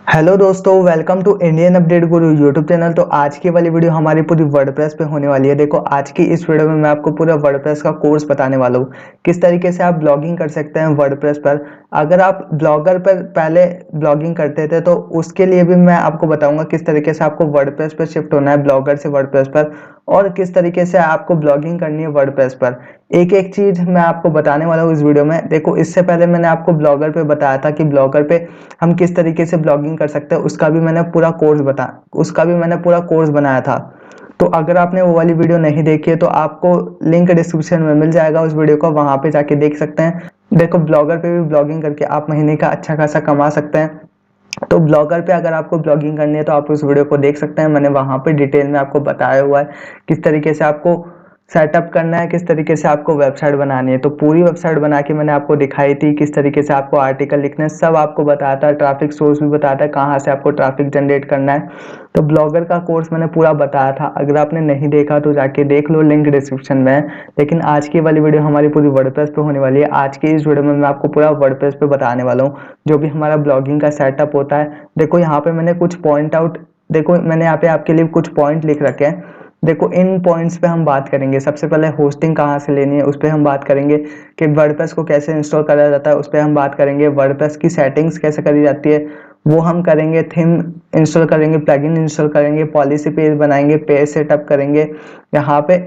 Hello दोस्तों, welcome to Indian update Guru YouTube channel. तो आज की वाली वीडियो हमारी पूरी वर्डप्रेस पे होने वाली है। देखो, आज की इस वीडियो में मैं आपको पूरा वर्डप्रेस का कोर्स बताने वाला हूँ, किस तरीके से आप ब्लॉगिंग कर सकते हैं वर्डप्रेस पर। अगर आप ब्लॉगर पर पहले ब्लॉगिंग करते थे तो उसके लिए भी मैं आपको बताऊंगा किस तरीके से आपको वर्डप्रेस पर शिफ्ट होना है, ब्लॉगर से वर्डप्रेस पर, और किस तरीके से आपको ब्लॉगिंग करनी है वर्डप्रेस पर। एक एक चीज मैं आपको बताने वाला हूँ इस वीडियो में। देखो, इससे पहले मैंने आपको ब्लॉगर पे बताया था कि ब्लॉगर पे हम किस तरीके से ब्लॉगिंग कर सकते हैं, उसका भी मैंने पूरा कोर्स बनाया था। तो अगर आपने वो वाली वीडियो नहीं देखी है तो आपको लिंक डिस्क्रिप्शन में मिल जाएगा उस वीडियो का, वहां पे जाके देख सकते हैं। देखो, ब्लॉगर पे भी ब्लॉगिंग करके आप महीने का अच्छा खासा कमा सकते हैं। तो ब्लॉगर पे अगर आपको ब्लॉगिंग करनी है तो आप उस वीडियो को देख सकते हैं। मैंने वहां पे डिटेल में आपको बताया हुआ है किस तरीके से आपको सेटअप करना है, किस तरीके से आपको वेबसाइट बनानी है। तो पूरी वेबसाइट बना के मैंने आपको दिखाई थी, किस तरीके से आपको आर्टिकल लिखना है, सब आपको बताया था। ट्रैफिक सोर्स भी बताया था, कहाँ से आपको ट्रैफिक जनरेट करना है। तो ब्लॉगर का कोर्स मैंने पूरा बताया था। अगर आपने नहीं देखा तो जाके देख लो, लिंक डिस्क्रिप्शन में है। लेकिन आज की वाली वीडियो हमारी पूरी वर्डप्रेस पे होने वाली है। आज की इस वीडियो में मैं आपको पूरा वर्डप्रेस पे बताने वाला हूँ, जो भी हमारा ब्लॉगिंग का सेटअप होता है। देखो, यहाँ पे मैंने कुछ पॉइंट आउट देखो, मैंने यहाँ पे आपके लिए कुछ पॉइंट लिख रखे हैं। देखो, इन पॉइंट्स पे हम बात करेंगे। सबसे पहले होस्टिंग कहाँ से लेनी है, उस पर हम बात करेंगे कि वर्डप्रेस को कैसे इंस्टॉल करा जाता है, उस पर हम बात करेंगे। वर्डप्रेस की सेटिंग्स कैसे करी जाती है वो हम करेंगे। थीम इंस्टॉल करेंगे, प्लगइन इंस्टॉल करेंगे, पॉलिसी पेज बनाएंगे, पेज सेटअप करेंगे। यहाँ पे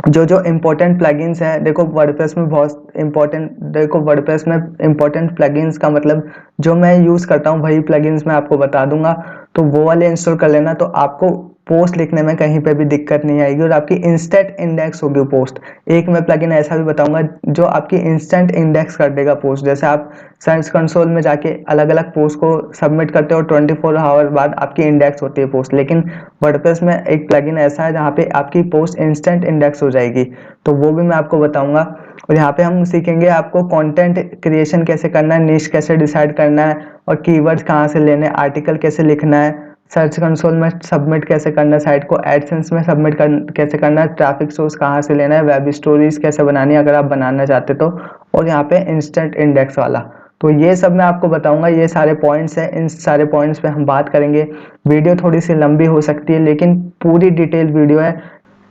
जो जो इम्पोर्टेंट प्लगइन्स हैं, देखो वर्डप्रेस में बहुत इम्पोर्टेंट, देखो वर्डप्रेस में इम्पोर्टेंट प्लगइन्स का मतलब जो मैं यूज़ करता हूँ वही प्लगइन्स मैं आपको बता दूंगा। तो वो वाले इंस्टॉल कर लेना, तो आपको पोस्ट लिखने में कहीं पे भी दिक्कत नहीं आएगी और आपकी इंस्टेंट इंडेक्स होगी पोस्ट। एक मैं प्लगइन ऐसा भी बताऊंगा जो आपकी इंस्टेंट इंडेक्स कर देगा पोस्ट। जैसे आप सर्च कंसोल में जाके अलग अलग पोस्ट को सबमिट करते हो, 24 आवर बाद आपकी इंडेक्स होती है पोस्ट। लेकिन वर्डप्रेस में एक प्लगइन ऐसा है जहाँ पे आपकी पोस्ट इंस्टेंट इंडेक्स हो जाएगी, तो वो भी मैं आपको बताऊंगा। और यहाँ पे हम सीखेंगे आपको कंटेंट क्रिएशन कैसे करना है, निश कैसे डिसाइड करना है, और कीवर्ड्स कहाँ से लेने, आर्टिकल कैसे लिखना है, सर्च कंसोल में सबमिट कैसे करना है, साइट को एडसेंस में सबमिट कैसे करना है, ट्रैफिक सोर्स कहाँ से लेना है, वेब स्टोरीज कैसे बनानी है अगर आप बनाना चाहते तो, और यहाँ पे इंस्टेंट इंडेक्स वाला। तो ये सब मैं आपको बताऊंगा। ये सारे पॉइंट्स हैं, इन सारे पॉइंट्स पे हम बात करेंगे। वीडियो थोड़ी सी लंबी हो सकती है लेकिन पूरी डिटेल वीडियो है,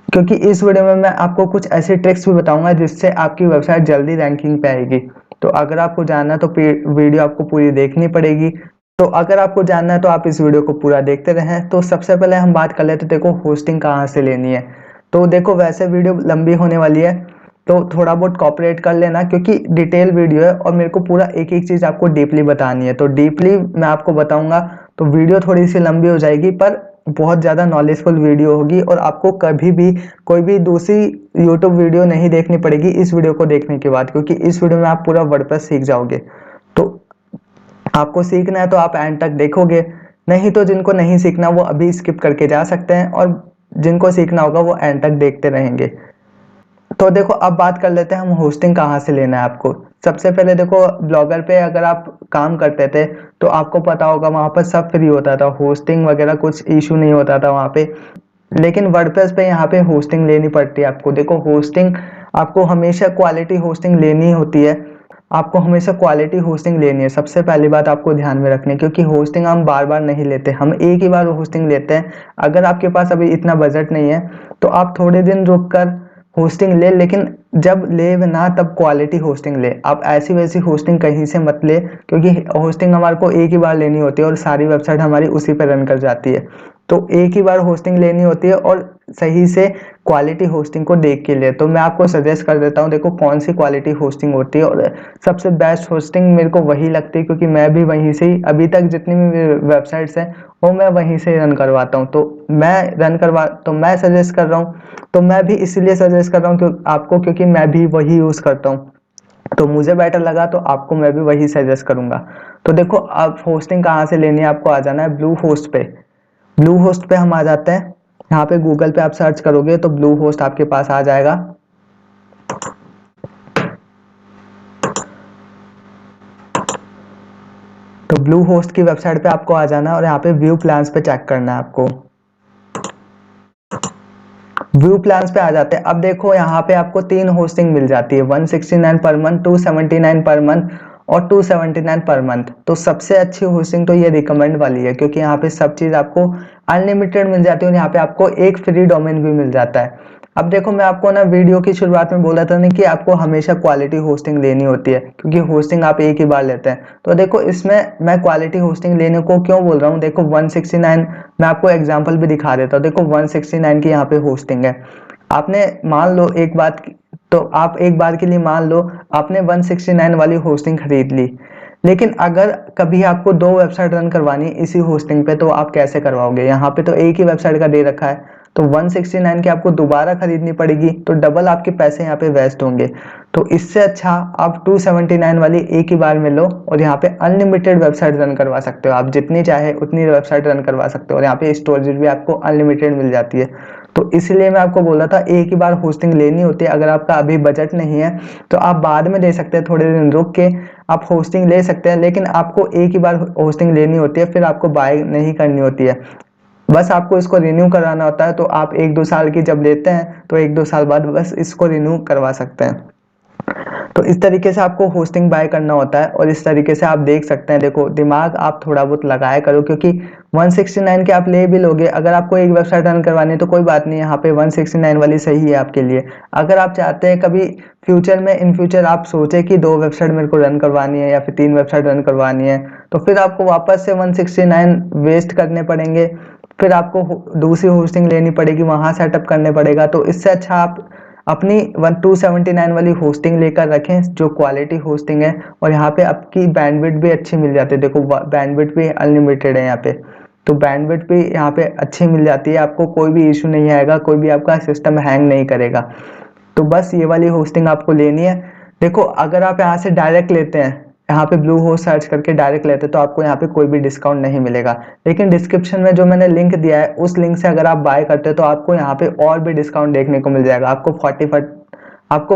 क्योंकि इस वीडियो में मैं आपको कुछ ऐसे ट्रिक्स भी बताऊंगा जिससे आपकी वेबसाइट जल्दी रैंकिंग पे आएगी। तो अगर आपको जानना है तो वीडियो आपको पूरी देखनी पड़ेगी। तो अगर आपको जानना है तो आप इस वीडियो को पूरा देखते रहें। तो सबसे पहले हम बात कर लेते हैं, देखो होस्टिंग कहाँ से लेनी है। तो देखो, वैसे वीडियो लंबी होने वाली है तो थोड़ा बहुत कॉपरेट कर लेना, क्योंकि डिटेल वीडियो है और मेरे को पूरा एक एक चीज आपको डीपली बतानी है। तो डीपली मैं आपको बताऊंगा तो वीडियो थोड़ी सी लंबी हो जाएगी, पर बहुत ज़्यादा नॉलेजफुल वीडियो होगी और आपको कभी भी कोई भी दूसरी यूट्यूब वीडियो नहीं देखनी पड़ेगी इस वीडियो को देखने के बाद, क्योंकि इस वीडियो में आप पूरा वर्डप्रेस सीख जाओगे। तो आपको सीखना है तो आप एंड तक देखोगे, नहीं तो जिनको नहीं सीखना वो अभी स्किप करके जा सकते हैं, और जिनको सीखना होगा वो एंड तक देखते रहेंगे। तो देखो, अब बात कर लेते हैं हम होस्टिंग कहाँ से लेना है आपको। सबसे पहले देखो, ब्लॉगर पे अगर आप काम करते थे तो आपको पता होगा वहाँ पर सब फ्री होता था, होस्टिंग वगैरह कुछ इशू नहीं होता था वहाँ पे। लेकिन वर्डप्रेस पे यहाँ पे होस्टिंग लेनी पड़ती है आपको। देखो, होस्टिंग आपको हमेशा क्वालिटी होस्टिंग लेनी होती है। आपको हमेशा क्वालिटी होस्टिंग लेनी है, सबसे पहली बात आपको ध्यान में रखनी है, क्योंकि होस्टिंग हम बार बार नहीं लेते, हम एक ही बार होस्टिंग लेते हैं। अगर आपके पास अभी इतना बजट नहीं है तो आप थोड़े दिन रुक कर होस्टिंग ले, लेकिन जब ले ना तब क्वालिटी होस्टिंग ले। आप ऐसी वैसी होस्टिंग कहीं से मत ले, क्योंकि होस्टिंग हमारे को एक ही बार लेनी होती है और सारी वेबसाइट हमारी उसी पर रन कर जाती है। तो एक ही बार होस्टिंग लेनी होती है और सही से क्वालिटी होस्टिंग को देख के ले। तो मैं आपको सजेस्ट कर देता हूँ, देखो कौन सी क्वालिटी होस्टिंग होती है, और सबसे बेस्ट होस्टिंग मेरे को वही लगती है, क्योंकि मैं भी वहीं से ही अभी तक जितनी भी वेबसाइट्स हैं वो मैं वहीं से रन करवाता हूँ। तो मैं सजेस्ट कर रहा हूँ, तो मैं भी इसलिए सजेस्ट कर रहा हूँ आपको, क्योंकि मैं भी वही यूज़ करता हूँ। तो मुझे बेटर लगा तो आपको मैं भी वही सजेस्ट करूंगा। तो देखो, आप होस्टिंग कहाँ से लेनी है, आपको आ जाना है ब्लू होस्ट पे। ब्लू होस्ट पे हम आ जाते हैं। यहाँ पे गूगल पे आप सर्च करोगे तो ब्लू होस्ट आपके पास आ जाएगा। तो ब्लू होस्ट की वेबसाइट पे आपको आ जाना है और यहाँ पे व्यू प्लान्स पे चेक करना है आपको। व्यू प्लान्स पे आ जाते हैं। अब देखो, यहाँ पे आपको तीन होस्टिंग मिल जाती है, 169 पर मंथ, 279 पर मंथ और 279 पर मंथ। तो सबसे अच्छी होस्टिंग तो ये रिकमेंड वाली है, क्योंकि यहाँ पे सब चीज़ आपको अनलिमिटेड मिल जाती है और यहाँ पे आपको एक फ्री डोमेन भी मिल जाता है। अब देखो, मैं आपको ना वीडियो की शुरुआत में बोला था ना कि आपको हमेशा क्वालिटी होस्टिंग लेनी होती है, क्योंकि होस्टिंग आप एक ही बार लेते हैं। तो देखो, इसमें मैं क्वालिटी होस्टिंग लेने को क्यों बोल रहा हूँ, देखो 169, मैं आपको एग्जांपल भी दिखा देता हूँ। देखो 169 की यहाँ पे होस्टिंग है। आपने मान लो एक बात, तो आप एक बार के लिए मान लो आपने 169 वाली होस्टिंग खरीद ली, लेकिन अगर कभी आपको दो वेबसाइट रन करवानी है इसी होस्टिंग पे, तो आप कैसे करवाओगे? यहाँ पे तो एक ही वेबसाइट का दे रखा है, तो 169 की आपको दोबारा खरीदनी पड़ेगी, तो डबल आपके पैसे यहाँ पे वेस्ट होंगे। तो इससे अच्छा आप 279 वाली एक ही बार में लो और यहाँ पे अनलिमिटेड वेबसाइट रन करवा सकते हो। आप जितनी चाहे उतनी वेबसाइट रन करवा सकते हो और यहाँ पे स्टोरेज भी आपको अनलिमिटेड मिल जाती है। तो इसलिए मैं आपको बोला था एक ही बार होस्टिंग लेनी होती है। अगर आपका अभी बजट नहीं है तो आप बाद में ले सकते हैं, थोड़े दिन रुक के आप होस्टिंग ले सकते हैं, लेकिन आपको एक ही बार होस्टिंग लेनी होती है, फिर आपको बाय नहीं करनी होती है। बस आपको इसको रिन्यू कराना होता है। तो आप 1-2 साल की जब लेते हैं तो 1-2 साल बाद बस इसको रिन्यू करवा सकते हैं। तो इस तरीके से आपको होस्टिंग बाय करना होता है और इस तरीके से आप देख सकते हैं। देखो, दिमाग आप थोड़ा बहुत लगाया करो, क्योंकि 169 के आप ले भी लोगे, अगर आपको एक वेबसाइट रन करवानी है तो कोई बात नहीं, यहाँ पे 169 वाली सही है आपके लिए। अगर आप चाहते हैं कभी फ्यूचर में, इन फ्यूचर आप सोचे कि 2 वेबसाइट मेरे को रन करवानी है या फिर 3 वेबसाइट रन करवानी है, तो फिर आपको वापस से 169 वेस्ट करने पड़ेंगे, फिर आपको दूसरी होस्टिंग लेनी पड़ेगी, वहां सेटअप करने पड़ेगा। तो इससे अच्छा आप अपनी 279 वाली होस्टिंग लेकर रखें, जो क्वालिटी होस्टिंग है, और यहाँ पे आपकी बैंडविड्थ भी अच्छी मिल जाती है। देखो, बैंडविड्थ भी अनलिमिटेड है यहाँ पे, तो बैंडविड्थ भी यहाँ पे अच्छी मिल जाती है, आपको कोई भी इशू नहीं आएगा, कोई भी आपका सिस्टम हैंग नहीं करेगा। तो बस ये वाली होस्टिंग आपको लेनी है। देखो, अगर आप यहाँ से डायरेक्ट लेते हैं, यहाँ पे ब्लू होस्ट सर्च करके डायरेक्ट लेते हैं, तो आपको यहाँ पे कोई भी डिस्काउंट नहीं मिलेगा। लेकिन डिस्क्रिप्शन में जो मैंने लिंक दिया है, उस लिंक से अगर आप बाय करते हो तो आपको यहाँ पे और भी डिस्काउंट देखने को मिल जाएगा। आपको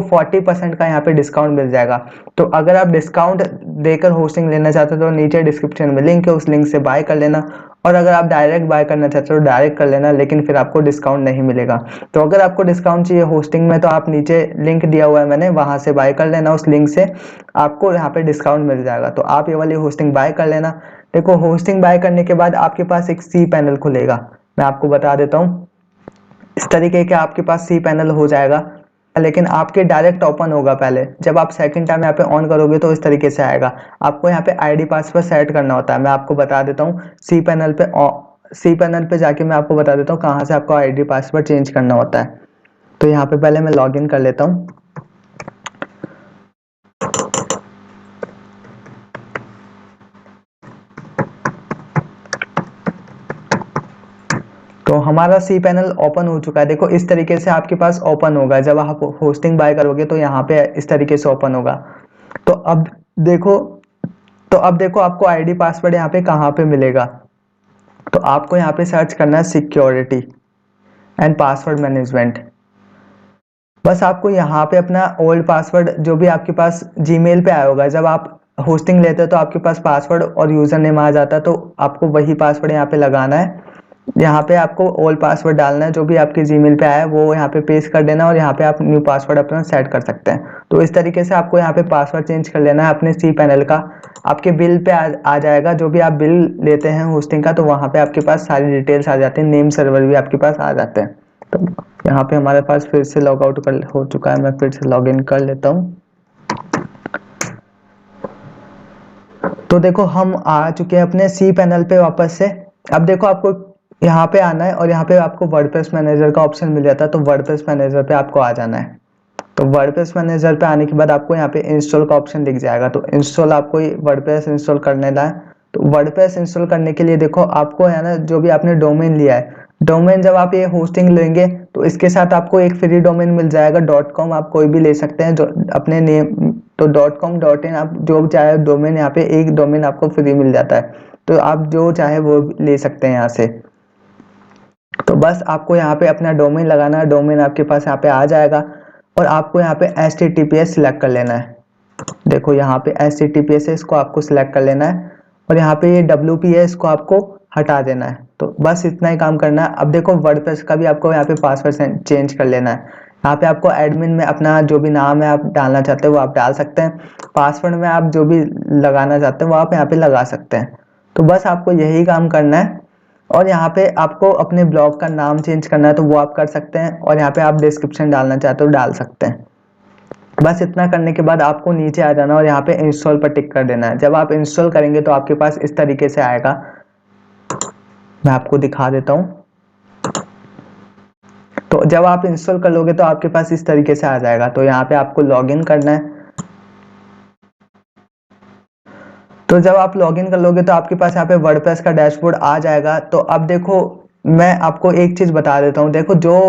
40% का यहाँ पे डिस्काउंट मिल जाएगा। तो अगर आप डिस्काउंट देकर होस्टिंग लेना चाहते हो तो नीचे डिस्क्रिप्शन में लिंक है, उस लिंक से बाय कर लेना। और अगर आप डायरेक्ट बाय करना चाहते हो डायरेक्ट कर लेना, लेकिन फिर आपको डिस्काउंट नहीं मिलेगा। तो अगर आपको डिस्काउंट चाहिए होस्टिंग में, तो आप नीचे लिंक दिया हुआ है मैंने, वहां से बाय कर लेना, उस लिंक से आपको यहाँ पे डिस्काउंट मिल जाएगा। तो आप ये वाली होस्टिंग बाय कर लेना। देखो, होस्टिंग बाय करने के बाद आपके पास एक सी पैनल खुलेगा, मैं आपको बता देता हूँ। इस तरीके का आपके पास सी पैनल हो जाएगा, लेकिन आपके डायरेक्ट ओपन होगा पहले। जब आप सेकंड टाइम यहाँ पे ऑन करोगे तो इस तरीके से आएगा। आपको यहाँ पे आईडी पासवर्ड सेट करना होता है, मैं आपको बता देता हूँ। सी पैनल पे जाके मैं आपको बता देता हूँ कहाँ से आपको आईडी पासवर्ड चेंज करना होता है। तो यहाँ पे पहले मैं लॉग इन कर लेता हूँ। तो हमारा सी पैनल ओपन हो चुका है। देखो, इस तरीके से आपके पास ओपन होगा। जब आप होस्टिंग बाय करोगे तो यहाँ पे इस तरीके से ओपन होगा। तो अब देखो आपको आईडी पासवर्ड यहाँ पे कहाँ पे मिलेगा। तो आपको यहाँ पे सर्च करना है सिक्योरिटी एंड पासवर्ड मैनेजमेंट। बस आपको यहाँ पे अपना ओल्ड पासवर्ड, जो भी आपके पास जीमेल पे आया होगा, जब आप होस्टिंग लेते हो तो आपके पास पासवर्ड और यूजर नेम आ जाता है, तो आपको वही पासवर्ड यहाँ पे लगाना है। यहाँ पे आपको ओल्ड पासवर्ड डालना है, जो भी आपके जीमेल पे आया है वो यहाँ पे पेस्ट कर देना, और यहाँ पे आप न्यू पासवर्ड अपना सेट कर सकते हैं। तो इस तरीके से आपको यहाँ पे पासवर्ड चेंज कर लेना है अपने सी पैनल का। आपके बिल पे आ जाएगा, जो भी आप बिल लेते हैं होस्टिंग का, तो वहाँ पे आपके पास सारी डिटेल्स आ जाती है, नेम सर्वर भी आपके पास आ जाते हैं। तो यहाँ पे हमारे पास फिर से लॉग आउट हो चुका है, मैं फिर से लॉग इन कर लेता हूँ। तो देखो, हम आ चुके हैं अपने सी पैनल पे वापस से। अब देखो, आपको यहाँ पे आना है और यहाँ पे आपको वर्डप्रेस मैनेजर का ऑप्शन मिल जाता है, तो वर्डप्रेस मैनेजर पे आपको आ जाना है। तो वर्डप्रेस मैनेजर पे आने के बाद आपको यहाँ पे इंस्टॉल का ऑप्शन दिख जाएगा, तो इंस्टॉल आपको वर्डप्रेस इंस्टॉल करने का है। तो वर्डप्रेस इंस्टॉल करने के लिए देखो, आपको है ना, जो भी आपने डोमेन लिया है, डोमेन जब आप ये होस्टिंग लेंगे तो इसके साथ आपको एक फ्री डोमेन मिल जाएगा। .com आप कोई भी ले सकते हैं, जो अपने नेम, तो .com .in आप जो चाहे डोमेन, यहाँ पे एक डोमेन आपको फ्री मिल जाता है, तो आप जो चाहे वो ले सकते हैं यहाँ से। तो बस आपको यहाँ पे अपना डोमेन लगाना है, डोमेन आपके पास यहाँ पे आ जाएगा और आपको यहाँ पे HTTPS सिलेक्ट कर लेना है। देखो, यहाँ पे HTTPS है, इसको आपको सिलेक्ट कर लेना है, और यहाँ पे ये WP है, इसको आपको हटा देना है। तो बस इतना ही काम करना है। अब देखो, वर्डप्रेस का भी आपको यहाँ पे पासवर्ड चेंज कर लेना है। यहाँ पे आपको एडमिन में अपना जो भी नाम है आप डालना चाहते हो वो आप डाल सकते हैं। पासवर्ड में आप जो भी लगाना चाहते हो वो आप यहाँ पे लगा सकते हैं। तो बस आपको यही काम करना है। और यहाँ पे आपको अपने ब्लॉग का नाम चेंज करना है तो वो आप कर सकते हैं, और यहाँ पे आप डिस्क्रिप्शन डालना चाहते हो डाल सकते हैं। बस इतना करने के बाद आपको नीचे आ जाना और यहाँ पे इंस्टॉल पर टिक कर देना है। जब आप इंस्टॉल करेंगे तो आपके पास इस तरीके से आएगा, मैं आपको दिखा देता हूँ। तो जब आप इंस्टॉल कर लोगे तो आपके पास इस तरीके से आ जाएगा। तो यहाँ पे आपको लॉगिन करना है। तो जब आप लॉगिन कर लोगे तो आपके पास यहाँ पे वर्डप्रेस का डैशबोर्ड आ जाएगा। तो अब देखो मैं आपको एक चीज बता देता हूँ। देखो जो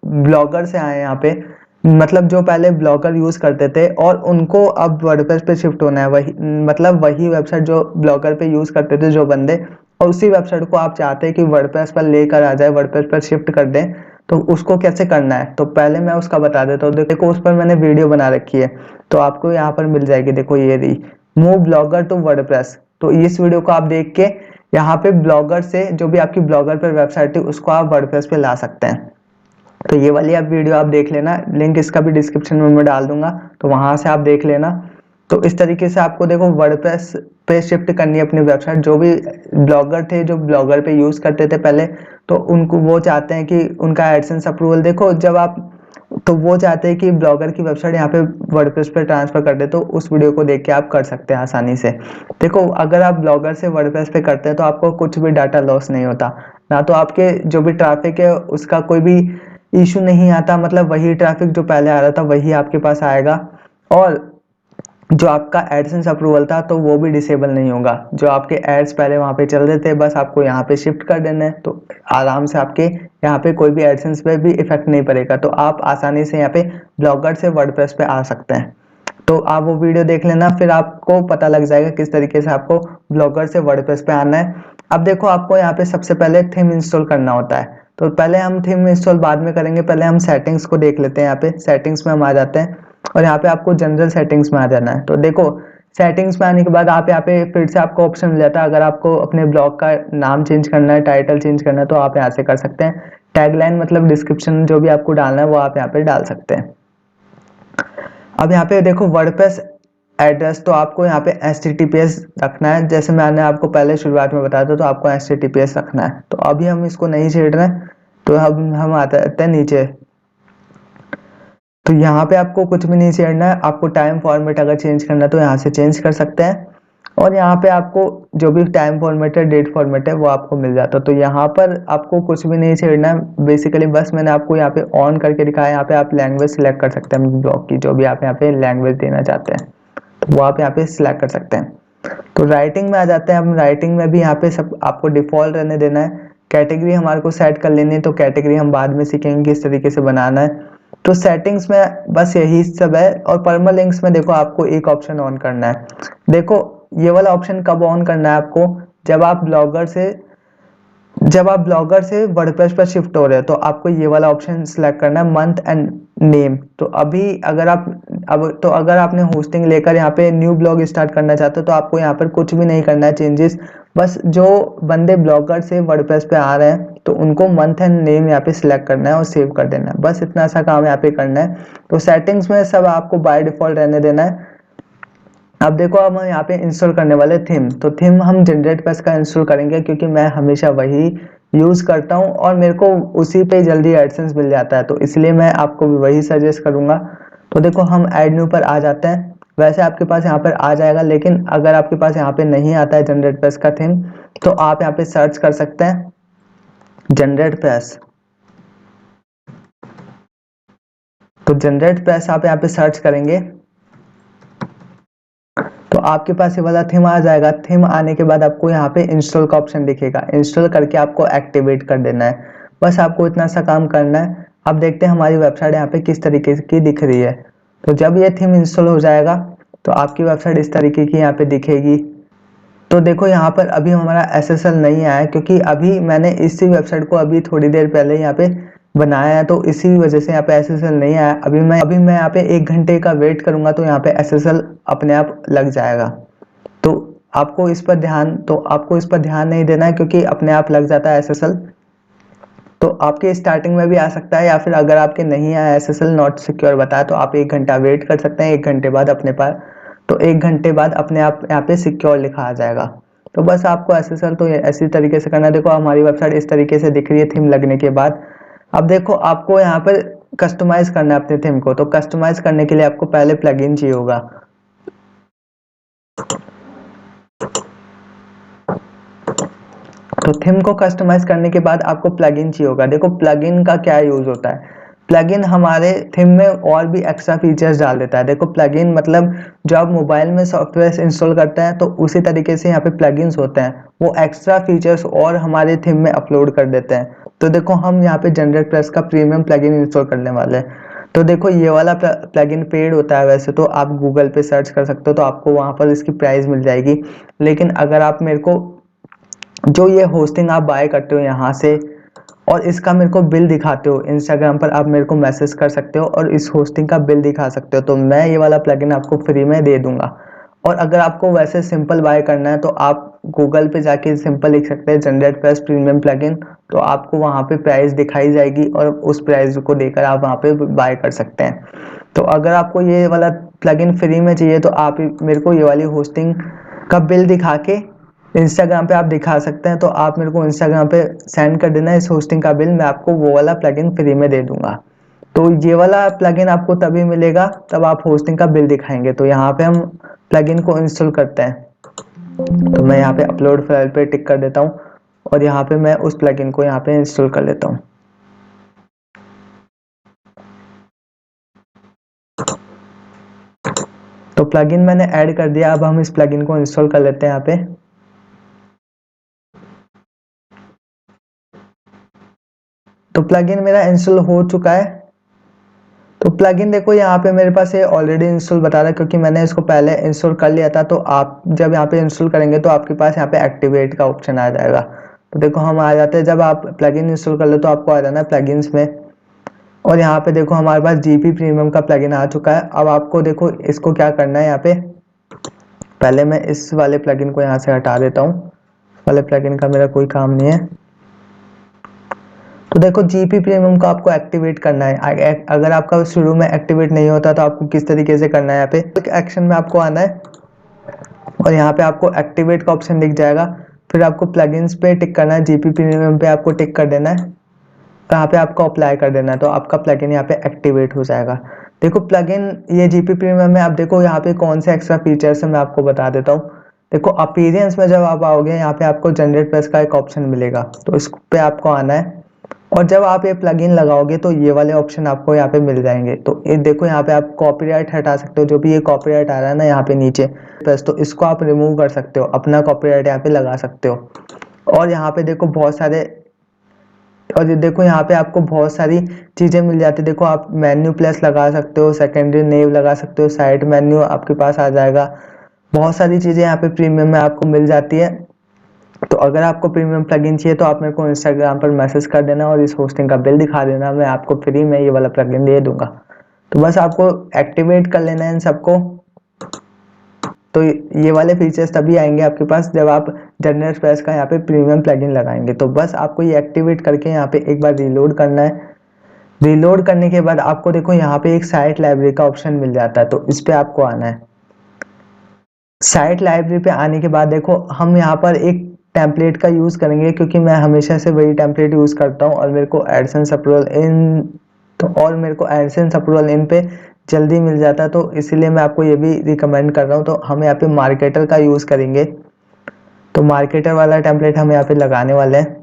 ब्लॉगर से आए यहाँ पे, मतलब जो पहले ब्लॉगर यूज करते थे और उनको अब वर्डप्रेस पे शिफ्ट होना है, वही मतलब वही वेबसाइट जो ब्लॉगर पे यूज करते थे जो बंदे, और उसी वेबसाइट को आप चाहते हैं कि वर्डप्रेस पर लेकर आ जाए, वर्डप्रेस पर शिफ्ट कर दें। तो उसको कैसे करना है तो पहले मैं उसका बता देता हूँ। देखो उस पर मैंने वीडियो बना रखी है, तो आपको यहाँ पर मिल जाएगी। देखो ये रही, मूव ब्लॉगर टू वर्डप्रेस। तो इस वीडियो को आप देख के यहाँ पे ब्लॉगर से जो भी आपकी ब्लॉगर पर वेबसाइट है उसको आप वर्डप्रेस पे ला सकते हैं। तो ये वाली आप वीडियो आप देख लेना, लिंक इसका भी डिस्क्रिप्शन में मैं डाल दूंगा, तो वहां से आप देख लेना। तो इस तरीके से आपको देखो वर्डप्रेस पे शिफ्ट करनी है अपनी वेबसाइट। जो भी ब्लॉगर थे जो ब्लॉगर पे यूज करते थे पहले, तो उनको वो चाहते हैं कि उनका एडसेंस अप्रूवल, देखो जब आप, तो वो चाहते हैं कि ब्लॉगर की वेबसाइट यहाँ पे वर्डप्रेस पे ट्रांसफर कर दे। तो उस वीडियो को देख के आप कर सकते हैं आसानी से। देखो अगर आप ब्लॉगर से वर्डप्रेस पे करते हैं तो आपको कुछ भी डाटा लॉस नहीं होता, ना तो आपके जो भी ट्रैफिक है उसका कोई भी इशू नहीं आता, मतलब वही ट्रैफिक जो पहले आ रहा था वही आपके पास आएगा। और जो आपका एडसेंस अप्रूवल था तो वो भी डिसेबल नहीं होगा। जो आपके एड्स पहले वहां पे चल रहे थे बस आपको यहाँ पे शिफ्ट कर देना है, तो आराम से आपके यहाँ पे कोई भी एडसेंस पे भी इफेक्ट नहीं पड़ेगा। तो आप आसानी से यहाँ पे ब्लॉगर से वर्डप्रेस पे आ सकते हैं। तो आप वो वीडियो देख लेना, फिर आपको पता लग जाएगा किस तरीके से आपको ब्लॉगर से वर्डप्रेस पे आना है। अब देखो आपको यहाँ पे सबसे पहले थीम इंस्टॉल करना होता है। तो पहले हम थीम इंस्टॉल बाद में करेंगे, पहले हम सेटिंग्स को देख लेते हैं। यहाँ पे सेटिंग्स में हम आ जाते हैं और यहाँ पे आपको जनरल सेटिंग्स में आ जाना है। तो देखो सेटिंग्स में आने के बाद आप यहाँ पे फिर से आपको ऑप्शन मिल जाता है, अगर आपको अपने ब्लॉग का नाम चेंज करना है, टाइटल चेंज करना है, तो आप यहाँ से कर सकते हैं। टैगलाइन मतलब डिस्क्रिप्शन जो भी आपको डालना है वो आप यहाँ पे डाल सकते हैं। अब यहाँ पे देखो वर्डप्रेस एड्रेस, तो आपको यहाँ पे HTTPS रखना है, जैसे मैंने आपको पहले शुरुआत में बताया था। तो आपको HTTPS रखना है। तो अभी हम इसको नहीं छेड़ रहे हैं, तो हम आते हैं नीचे। तो यहाँ पे आपको कुछ भी नहीं छेड़ना है। आपको टाइम फॉर्मेट अगर चेंज करना है तो यहाँ से चेंज कर सकते हैं, और यहाँ पे आपको जो भी टाइम फॉर्मेट है, डेट फॉर्मेट है, वो आपको मिल जाता है। तो यहाँ पर आपको कुछ भी नहीं छेड़ना है बेसिकली, बस मैंने आपको यहाँ पे ऑन करके दिखाया। यहाँ पे आप लैंग्वेज सिलेक्ट कर सकते हैं ब्लॉग की, जो भी आप यहाँ पे लैंग्वेज देना चाहते हैं तो वो आप यहाँ पे सिलेक्ट कर सकते हैं। तो राइटिंग में आ जाते हैं। हम राइटिंग में भी यहाँ पे सब आपको डिफॉल्ट रहने देना है। कैटेगरी हमारे को सेट कर लेनी है, तो कैटेगरी हम बाद में सीखेंगे किस तरीके से बनाना है। तो सेटिंग्स में बस यही सब है। और परमालिंक्स में देखो आपको एक ऑप्शन ऑन करना है। देखो ये वाला ऑप्शन कब ऑन करना है आपको, जब आप ब्लॉगर से वर्डप्रेस पर शिफ्ट हो रहे हो तो आपको ये वाला ऑप्शन सिलेक्ट करना है, मंथ एंड नेम। तो अगर आपने होस्टिंग लेकर यहाँ पे न्यू ब्लॉग स्टार्ट करना चाहते हो तो आपको यहाँ पर कुछ भी नहीं करना है चेंजेस। बस जो बंदे ब्लॉगर से वर्डप्रेस पे आ रहे हैं तो उनको मंथ एंड नेम यहाँ पे सिलेक्ट करना है और सेव कर देना है। बस इतना सा काम यहाँ पे करना है। तो सेटिंग्स में सब आपको बाय डिफॉल्ट रहने देना है। अब देखो अब हम यहाँ पे इंस्टॉल करने वाले थीम, तो थीम हम जनरेट पेज का इंस्टॉल करेंगे, क्योंकि मैं हमेशा वही यूज करता हूँ और मेरे को उसी पे जल्दी एडसेंस मिल जाता है, तो इसलिए मैं आपको भी वही सजेस्ट करूंगा। तो देखो हम ऐड न्यू पर आ जाते हैं। वैसे आपके पास यहाँ पर आ जाएगा, लेकिन अगर आपके पास यहाँ पे नहीं आता है जनरेट पेज का थीम, तो आप यहाँ पे सर्च कर सकते हैं जनरेट पेज। तो जनरेट पेज आप यहाँ पे सर्च करेंगे तो आपके पास ये वाला थीम आ जाएगा। थीम आने के बाद आपको यहाँ पे इंस्टॉल का ऑप्शन दिखेगा, इंस्टॉल करके आपको एक्टिवेट कर देना है। बस आपको इतना सा काम करना है। अब देखते हैं हमारी वेबसाइट यहाँ पे किस तरीके की दिख रही है। तो जब ये थीम इंस्टॉल हो जाएगा तो आपकी वेबसाइट इस तरीके की यहाँ पे दिखेगी। तो देखो यहाँ पर अभी हमारा SSL नहीं आया है, क्योंकि अभी मैंने इसी वेबसाइट को अभी थोड़ी देर पहले यहाँ पे बनाया है, तो इसी वजह से यहाँ पे SSL नहीं आया। अभी मैं यहाँ पे 1 घंटे का वेट करूंगा तो यहाँ पे SSL अपने आप लग जाएगा। तो आपको इस पर ध्यान नहीं देना है, क्योंकि अपने आप लग जाता है SSL। तो आपके स्टार्टिंग में भी आ सकता है, या फिर अगर आपके नहीं आया SSL नॉट सिक्योर बताया तो आप 1 घंटा वेट कर सकते हैं। 1 घंटे बाद अपने पास, तो 1 घंटे बाद अपने आप यहाँ पे सिक्योर लिखा आ जाएगा। तो बस आपको SSL तो ऐसी तरीके से करना है। देखो हमारी वेबसाइट इस तरीके से दिख रही है थीम लगने के बाद। अब देखो आपको यहाँ पर कस्टमाइज करना है अपने थीम को। तो कस्टमाइज करने के लिए आपको पहले प्लगइन चाहिए होगा। तो थीम को कस्टमाइज करने के बाद आपको प्लगइन चाहिए होगा। देखो प्लगइन का क्या यूज होता है, प्लगइन हमारे थीम में और भी एक्स्ट्रा फीचर्स डाल देता है। देखो प्लगइन मतलब जब आप मोबाइल में सॉफ्टवेयर इंस्टॉल करते हैं तो उसी तरीके से यहाँ पे प्लगइन्स होते हैं, वो एक्स्ट्रा फीचर्स और हमारे थीम में अपलोड कर देते हैं। तो देखो हम यहाँ पे जनरेट प्रेस का प्रीमियम प्लगइन इंस्टॉल करने वाले हैं। तो देखो ये वाला प्लगइन पेड होता है, वैसे तो आप गूगल पे सर्च कर सकते हो तो आपको वहां पर इसकी प्राइस मिल जाएगी। लेकिन अगर आप मेरे को जो ये होस्टिंग आप बाय करते हो यहाँ से और इसका मेरे को बिल दिखाते हो, इंस्टाग्राम पर आप मेरे को मैसेज कर सकते हो और इस होस्टिंग का बिल दिखा सकते हो, तो मैं ये वाला प्लगइन आपको फ्री में दे दूंगा। और अगर आपको वैसे सिंपल बाय करना है तो आप गूगल पे जाके सिंपल लिख सकते हैं जनरेट प्रेस प्रीमियम प्लगइन, तो आपको वहाँ पे प्राइस दिखाई जाएगी और उस प्राइस को देकर आप वहाँ पे बाय कर सकते हैं। तो अगर आपको ये वाला प्लगइन फ्री में चाहिए तो आप मेरे को ये वाली होस्टिंग का बिल दिखा के इंस्टाग्राम पे आप दिखा सकते हैं। तो आप मेरे को इंस्टाग्राम पे सेंड कर देना इस होस्टिंग का बिल, मैं आपको वो वाला प्लगइन फ्री में दे दूंगा। तो ये वाला प्लगइन आपको तभी मिलेगा तब आप होस्टिंग का बिल दिखाएंगे। तो यहाँ पे हम प्लगइन को इंस्टॉल करते हैं। तो मैं यहाँ पे अपलोड फाइल पे टिक कर देता हूँ और यहाँ पे मैं उस प्लगइन को यहाँ पे इंस्टॉल कर लेता हूँ। तो प्लगइन मैंने ऐड कर दिया, अब हम इस प्लगइन को इंस्टॉल कर लेते हैं यहाँ पे। तो प्लगइन मेरा इंस्टॉल हो चुका है। तो प्लगइन देखो यहाँ पे मेरे पास ये ऑलरेडी इंस्टॉल बता रहा है क्योंकि मैंने इसको पहले इंस्टॉल कर लिया था। तो आप जब यहाँ पे इंस्टॉल करेंगे तो आपके पास यहाँ पे एक्टिवेट का ऑप्शन आ जाएगा। तो देखो हम आ जाते हैं, जब आप प्लगइन इंस्टॉल कर लो तो आपको आ जाना है प्लगइन्स में और यहाँ पे देखो हमारे पास जीपी प्रीमियम का प्लगइन आ चुका है। अब आपको देखो इसको क्या करना है, यहाँ पे पहले मैं इस वाले प्लगइन को यहाँ से हटा देता हूँ, वाले प्लगइन का मेरा कोई काम नहीं है। तो देखो जीपी प्रीमियम को आपको एक्टिवेट करना है। अगर आपका शुरू में एक्टिवेट नहीं होता तो आपको किस तरीके से करना है, यहाँ पे एक्शन में आपको आना है और यहाँ पे आपको एक्टिवेट का ऑप्शन दिख जाएगा। फिर आपको प्लगइन्स पे टिक करना है, जीपी प्रीमियम पे आपको टिक कर देना है, यहाँ पे आपको अप्लाई कर देना है, तो आपका प्लगइन यहाँ पे एक्टिवेट हो जाएगा। देखो प्लगइन ये जीपी प्रीमियम में आप देखो यहाँ पे कौन से एक्स्ट्रा फीचर्स है मैं आपको बता देता हूँ। देखो अपीयरेंस में जब आप आओगे यहाँ पे आपको जनरेट प्रेस का एक ऑप्शन मिलेगा, तो इस पे आपको आना है और जब आप ये प्लगइन लगाओगे तो ये वाले ऑप्शन आपको यहाँ पे मिल जाएंगे। तो ये देखो यहाँ पे आप कॉपीराइट हटा सकते हो, जो भी ये कॉपीराइट आ रहा है ना यहाँ पे नीचे प्रेस, तो इसको आप रिमूव कर सकते हो, अपना कॉपीराइट यहाँ पे लगा सकते हो। और यहाँ पे देखो बहुत सारे, और ये देखो यहाँ पे आपको बहुत सारी चीजें मिल जाती है। देखो आप मेन्यू प्लस लगा सकते हो, सेकेंडरी नेव लगा सकते हो, साइड मेन्यू आपके पास आ जाएगा, बहुत सारी चीजें यहाँ पे प्रीमियम में आपको मिल जाती है। तो अगर आपको प्रीमियम प्लगइन चाहिए तो आप मेरे को इंस्टाग्राम पर मैसेज कर देना और इस होस्टिंग का बिल दिखा देना, मैं आपको फ्री में ये वाला प्लगइन दे दूंगा। तो बस आपको एक्टिवेट कर लेना है इन सबको। तो ये वाले फीचर्स तभी आएंगे आपके पास जब आप जनरेट प्रेस का यहाँ पे प्रीमियम प्लगइन लगाएंगे। तो बस आपको ये एक्टिवेट करके यहाँ पे एक बार रीलोड करना है। रीलोड करने के बाद आपको देखो यहाँ पे एक साइट लाइब्रेरी का ऑप्शन मिल जाता है, तो इस पे आपको आना है। साइट लाइब्रेरी पे आने के बाद देखो हम यहाँ पर एक टेम्पलेट का यूज करेंगे क्योंकि मैं हमेशा से वही टेम्पलेट यूज करता हूँ और मेरे को एडसेंस अप्रूवल इन, तो और मेरे को एडसेंस अप्रूवल इन पे जल्दी मिल जाता है, तो इसीलिए मैं आपको ये भी रिकमेंड कर रहा हूँ। तो हम यहाँ पे मार्केटर का यूज करेंगे, तो मार्केटर वाला टेम्पलेट हम यहाँ पे लगाने वाले हैं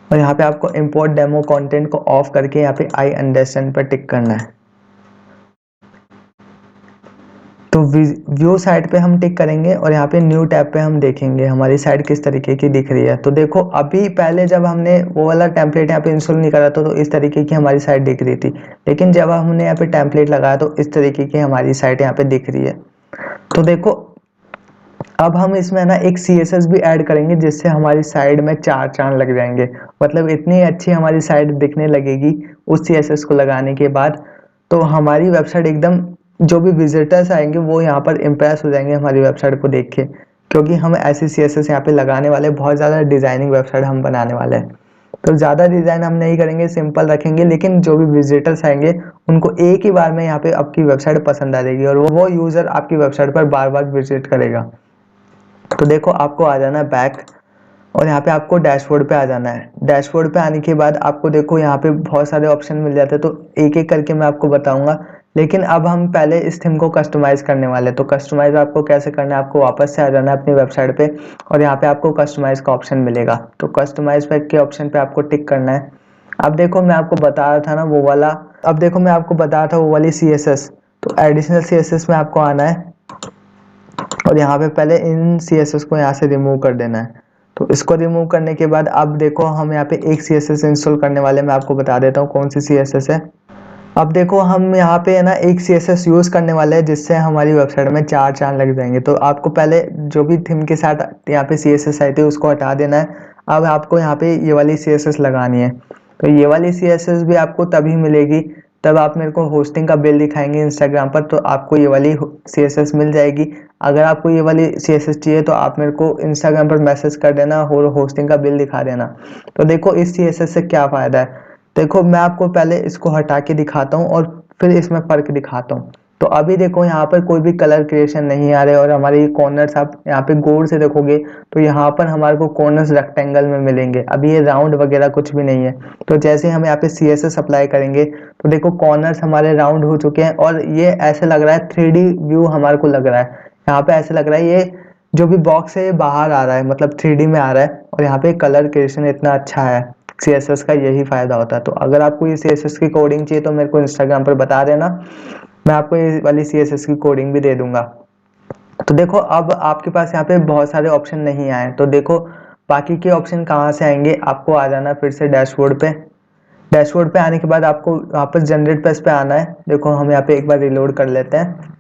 और यहाँ पे आपको इंपोर्ट डेमो कंटेंट को ऑफ करके यहाँ पे आई अंडरस्टैंड पर टिक करना है। तो व्यू साइट पे हम टिक करेंगे और यहाँ पे न्यू टैब पे हम देखेंगे हमारी साइट किस तरीके की दिख रही है। तो देखो अभी पहले जब हमने वो वाला टेम्पलेट यहाँ पे इंस्टॉल नहीं करा था तो इस तरीके की हमारी साइट दिख रही थी, लेकिन जब हमने यहाँ पे टेम्पलेट लगाया तो इस तरीके की हमारी साइट यहाँ पे दिख रही है। तो देखो अब हम इसमें ना एक CSS भी ऐड करेंगे जिससे हमारी साइड में 4 चांद लग जाएंगे, मतलब इतनी अच्छी हमारी साइट दिखने लगेगी उस CSS को लगाने के बाद। तो हमारी वेबसाइट एकदम, जो भी विजिटर्स आएंगे वो यहाँ पर इम्प्रेस हो जाएंगे हमारी वेबसाइट को देख के, क्योंकि हम ऐसी CSS यहाँ पे लगाने वाले, बहुत ज़्यादा डिजाइनिंग वेबसाइट हम बनाने वाले हैं। तो ज़्यादा डिज़ाइन हम नहीं करेंगे, सिंपल रखेंगे, लेकिन जो भी विजिटर्स आएंगे उनको एक ही बार में यहाँ पे आपकी वेबसाइट पसंद आ जाएगी और वो यूज़र आपकी वेबसाइट पर बार बार विजिट करेगा। तो देखो आपको आ जाना है बैक और यहाँ पे आपको डैशबोर्ड पे आ जाना है। डैशबोर्ड पे आने के बाद आपको देखो यहाँ पे बहुत सारे ऑप्शन मिल जाते हैं, तो एक एक करके मैं आपको बताऊंगा, लेकिन अब हम पहले इस थीम को कस्टमाइज करने वाले हैं। तो कस्टमाइज आपको कैसे करना है, आपको वापस से आ जाना है अपनी वेबसाइट पे और यहाँ पे आपको कस्टमाइज का ऑप्शन मिलेगा। तो कस्टमाइज पे के ऑप्शन पे आपको टिक करना है। अब देखो मैं आपको बता रहा था ना वो वाला, अब देखो मैं आपको बता रहा था वो वाली CSS, तो एडिशनल CSS में आपको आना है और यहाँ पे पहले इन CSS को यहाँ से रिमूव कर देना है। तो इसको रिमूव करने के बाद अब देखो हम यहाँ पे एक CSS इंस्टॉल करने वाले, मैं आपको बता देता हूँ कौन सी CSS है। अब देखो हम यहाँ पे है ना एक CSS यूज़ करने वाले हैं जिससे हमारी वेबसाइट में 4 चांद लग जाएंगे। तो आपको पहले जो भी थीम के साथ यहाँ पे CSS आई थी उसको हटा देना है। अब आपको यहाँ पे ये वाली CSS लगानी है। तो ये वाली CSS भी आपको तभी मिलेगी तब आप मेरे को होस्टिंग का बिल दिखाएंगे इंस्टाग्राम पर, तो आपको ये वाली CSS मिल जाएगी। अगर आपको ये वाली CSS चाहिए तो आप मेरे को इंस्टाग्राम पर मैसेज कर देना और होस्टिंग का बिल दिखा देना। तो देखो इस CSS से क्या फ़ायदा है, देखो मैं आपको पहले इसको हटा के दिखाता हूँ और फिर इसमें फ़र्क दिखाता हूँ। तो अभी देखो यहाँ पर कोई भी कलर क्रिएशन नहीं आ रहे और हमारे ये कॉर्नर्स आप यहाँ पे गौर से देखोगे तो यहाँ पर हमारे को कॉर्नर्स रेक्टेंगल में मिलेंगे। अभी ये राउंड वगैरह कुछ भी नहीं है। तो जैसे हम यहाँ पे CSS अप्लाई करेंगे तो देखो कॉर्नर्स हमारे राउंड हो चुके हैं और ये ऐसे लग रहा है 3D व्यू हमारे को लग रहा है। यहाँ पे ऐसे लग रहा है ये जो भी बॉक्स है ये बाहर आ रहा है, मतलब 3D में आ रहा है और यहाँ पे कलर क्रिएशन इतना अच्छा है। CSS का यही फायदा होता है। तो अगर आपको ये CSS की कोडिंग चाहिए तो मेरे को इंस्टाग्राम पर बता देना, मैं आपको ये वाली CSS की कोडिंग भी दे दूंगा। तो देखो अब आपके पास यहाँ पे बहुत सारे ऑप्शन नहीं आए, तो देखो बाकी के ऑप्शन कहाँ से आएंगे, आपको आ जाना फिर से डैशबोर्ड पे। डैशबोर्ड पे आने के बाद आपको वापस जनरेट पेज पे आना है। देखो हम यहाँ पे एक बार रिलोड कर लेते हैं।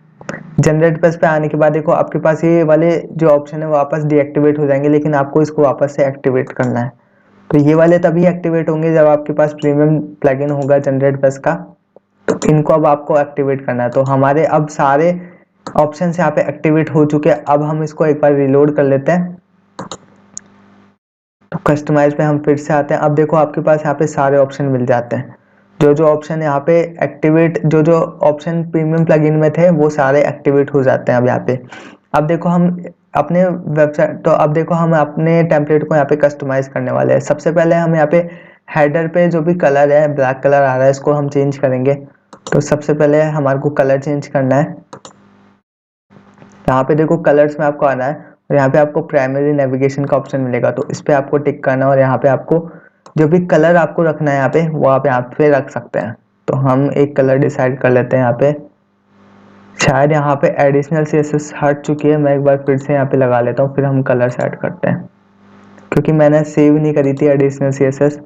जनरेट पेज पे आने के बाद देखो आपके पास ये वाले जो ऑप्शन है वापस डीएक्टिवेट हो जाएंगे, लेकिन आपको इसको वापस से एक्टिवेट करना है। तो ये वाले तभी एक्टिवेट होंगे जब आपके पास प्रीमियम प्लगइन होगा जनरेट पेज का। तो इनको अब आपको एक्टिवेट करना है। तो हमारे अब सारे ऑप्शन यहाँ पे एक्टिवेट हो चुके हैं। अब हम इसको एक बार रिलोड कर लेते हैं। तो कस्टमाइज पे हम फिर से आते हैं। अब देखो आपके पास यहाँ पे सारे ऑप्शन मिल जाते हैं। जो जो ऑप्शन यहाँ पे एक्टिवेट, जो जो ऑप्शन प्रीमियम प्लगइन में थे वो सारे एक्टिवेट हो जाते हैं अब यहाँ पे। अब देखो हम अपने वेबसाइट, तो अब देखो हम अपने टेम्पलेट को यहाँ पे कस्टमाइज करने वाले हैं। सबसे पहले हम यहाँ पे हेडर पे जो भी कलर है, ब्लैक कलर आ रहा है, इसको हम चेंज करेंगे। तो सबसे पहले हमारे को कलर चेंज करना है। यहाँ पे देखो कलर्स में आपको आना है और यहाँ पे आपको प्राइमरी नेविगेशन का ऑप्शन मिलेगा, तो इस पे आपको टिक करना है और यहाँ पे आपको जो भी कलर आपको रखना है यहाँ पे वो आप यहाँ पे रख सकते हैं। तो हम एक कलर डिसाइड कर लेते हैं यहाँ पे। शायद यहाँ पे एडिशनल CSS हट चुकी है, मैं एक बार फिर से यहाँ पे लगा लेता हूँ, फिर हम कलर सेट करते हैं क्योंकि मैंने सेव नहीं करी थी एडिशनल CSS।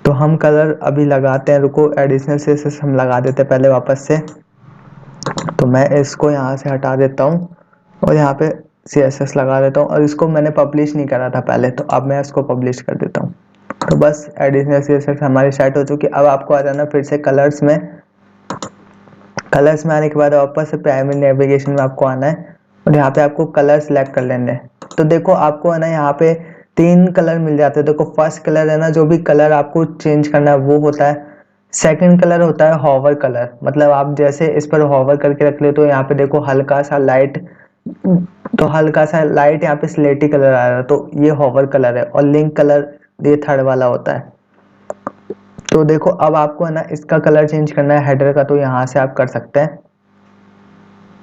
तो हम कलर अभी लगाते हैं, रुको, एडिशनल CSS हम लगा देते हैं पहले वापस से। तो मैं इसको यहाँ से हटा देता हूँ और यहाँ पे CSS लगा देता हूँ और इसको मैंने पब्लिश नहीं करा था पहले, तो अब मैं इसको पब्लिश कर देता हूँ। तो बस एडिशनल CSS हमारी सेट हो चुकी है। अब आपको आ जाना फिर से कलर्स में। कलर्स में आने के बाद वापस से प्राइमरी नेविगेशन में आपको आना है और यहाँ पे आपको कलर सेलेक्ट कर लेने हैं। तो देखो आपको है ना यहाँ पे 3 कलर मिल जाते हैं। देखो फर्स्ट कलर है ना, जो भी कलर आपको चेंज करना है वो होता है। सेकंड कलर होता है हॉवर कलर, मतलब आप जैसे इस पर हॉवर करके रख ले तो यहाँ पे देखो हल्का सा लाइट, तो हल्का सा लाइट यहाँ पे स्लेटी कलर आ रहा है, तो ये हॉवर कलर है। और लिंक कलर ये थर्ड वाला होता है। तो देखो अब आपको है ना इसका कलर चेंज करना है हेडर का, तो यहाँ से आप कर सकते हैं।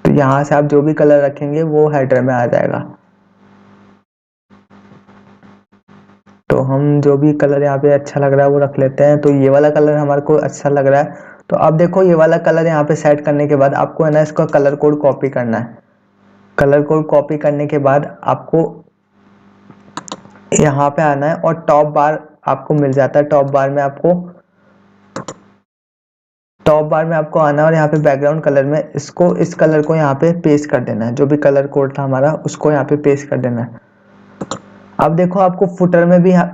तो यहाँ से आप जो भी कलर रखेंगे वो हेडर में आ जाएगा। तो हम जो भी कलर यहाँ पे अच्छा लग रहा है वो रख लेते हैं। तो ये वाला कलर हमारे को अच्छा लग रहा है। तो अब देखो ये वाला कलर यहाँ पे सेट करने के बाद आपको है ना इसका कलर कोड कॉपी करना है। कलर कोड कॉपी करने के बाद आपको यहाँ पे आना है और टॉप बार आपको मिल जाता है। टॉप बार में आपको आना है और यहाँ पे बैकग्राउंड कलर में इसको, इस कलर को यहाँ पे पेस्ट कर देना है। जो भी कलर कोड था हमारा उसको यहाँ पे पेस्ट कर देना है। अब देखो आपको फुटर में भी यहाँ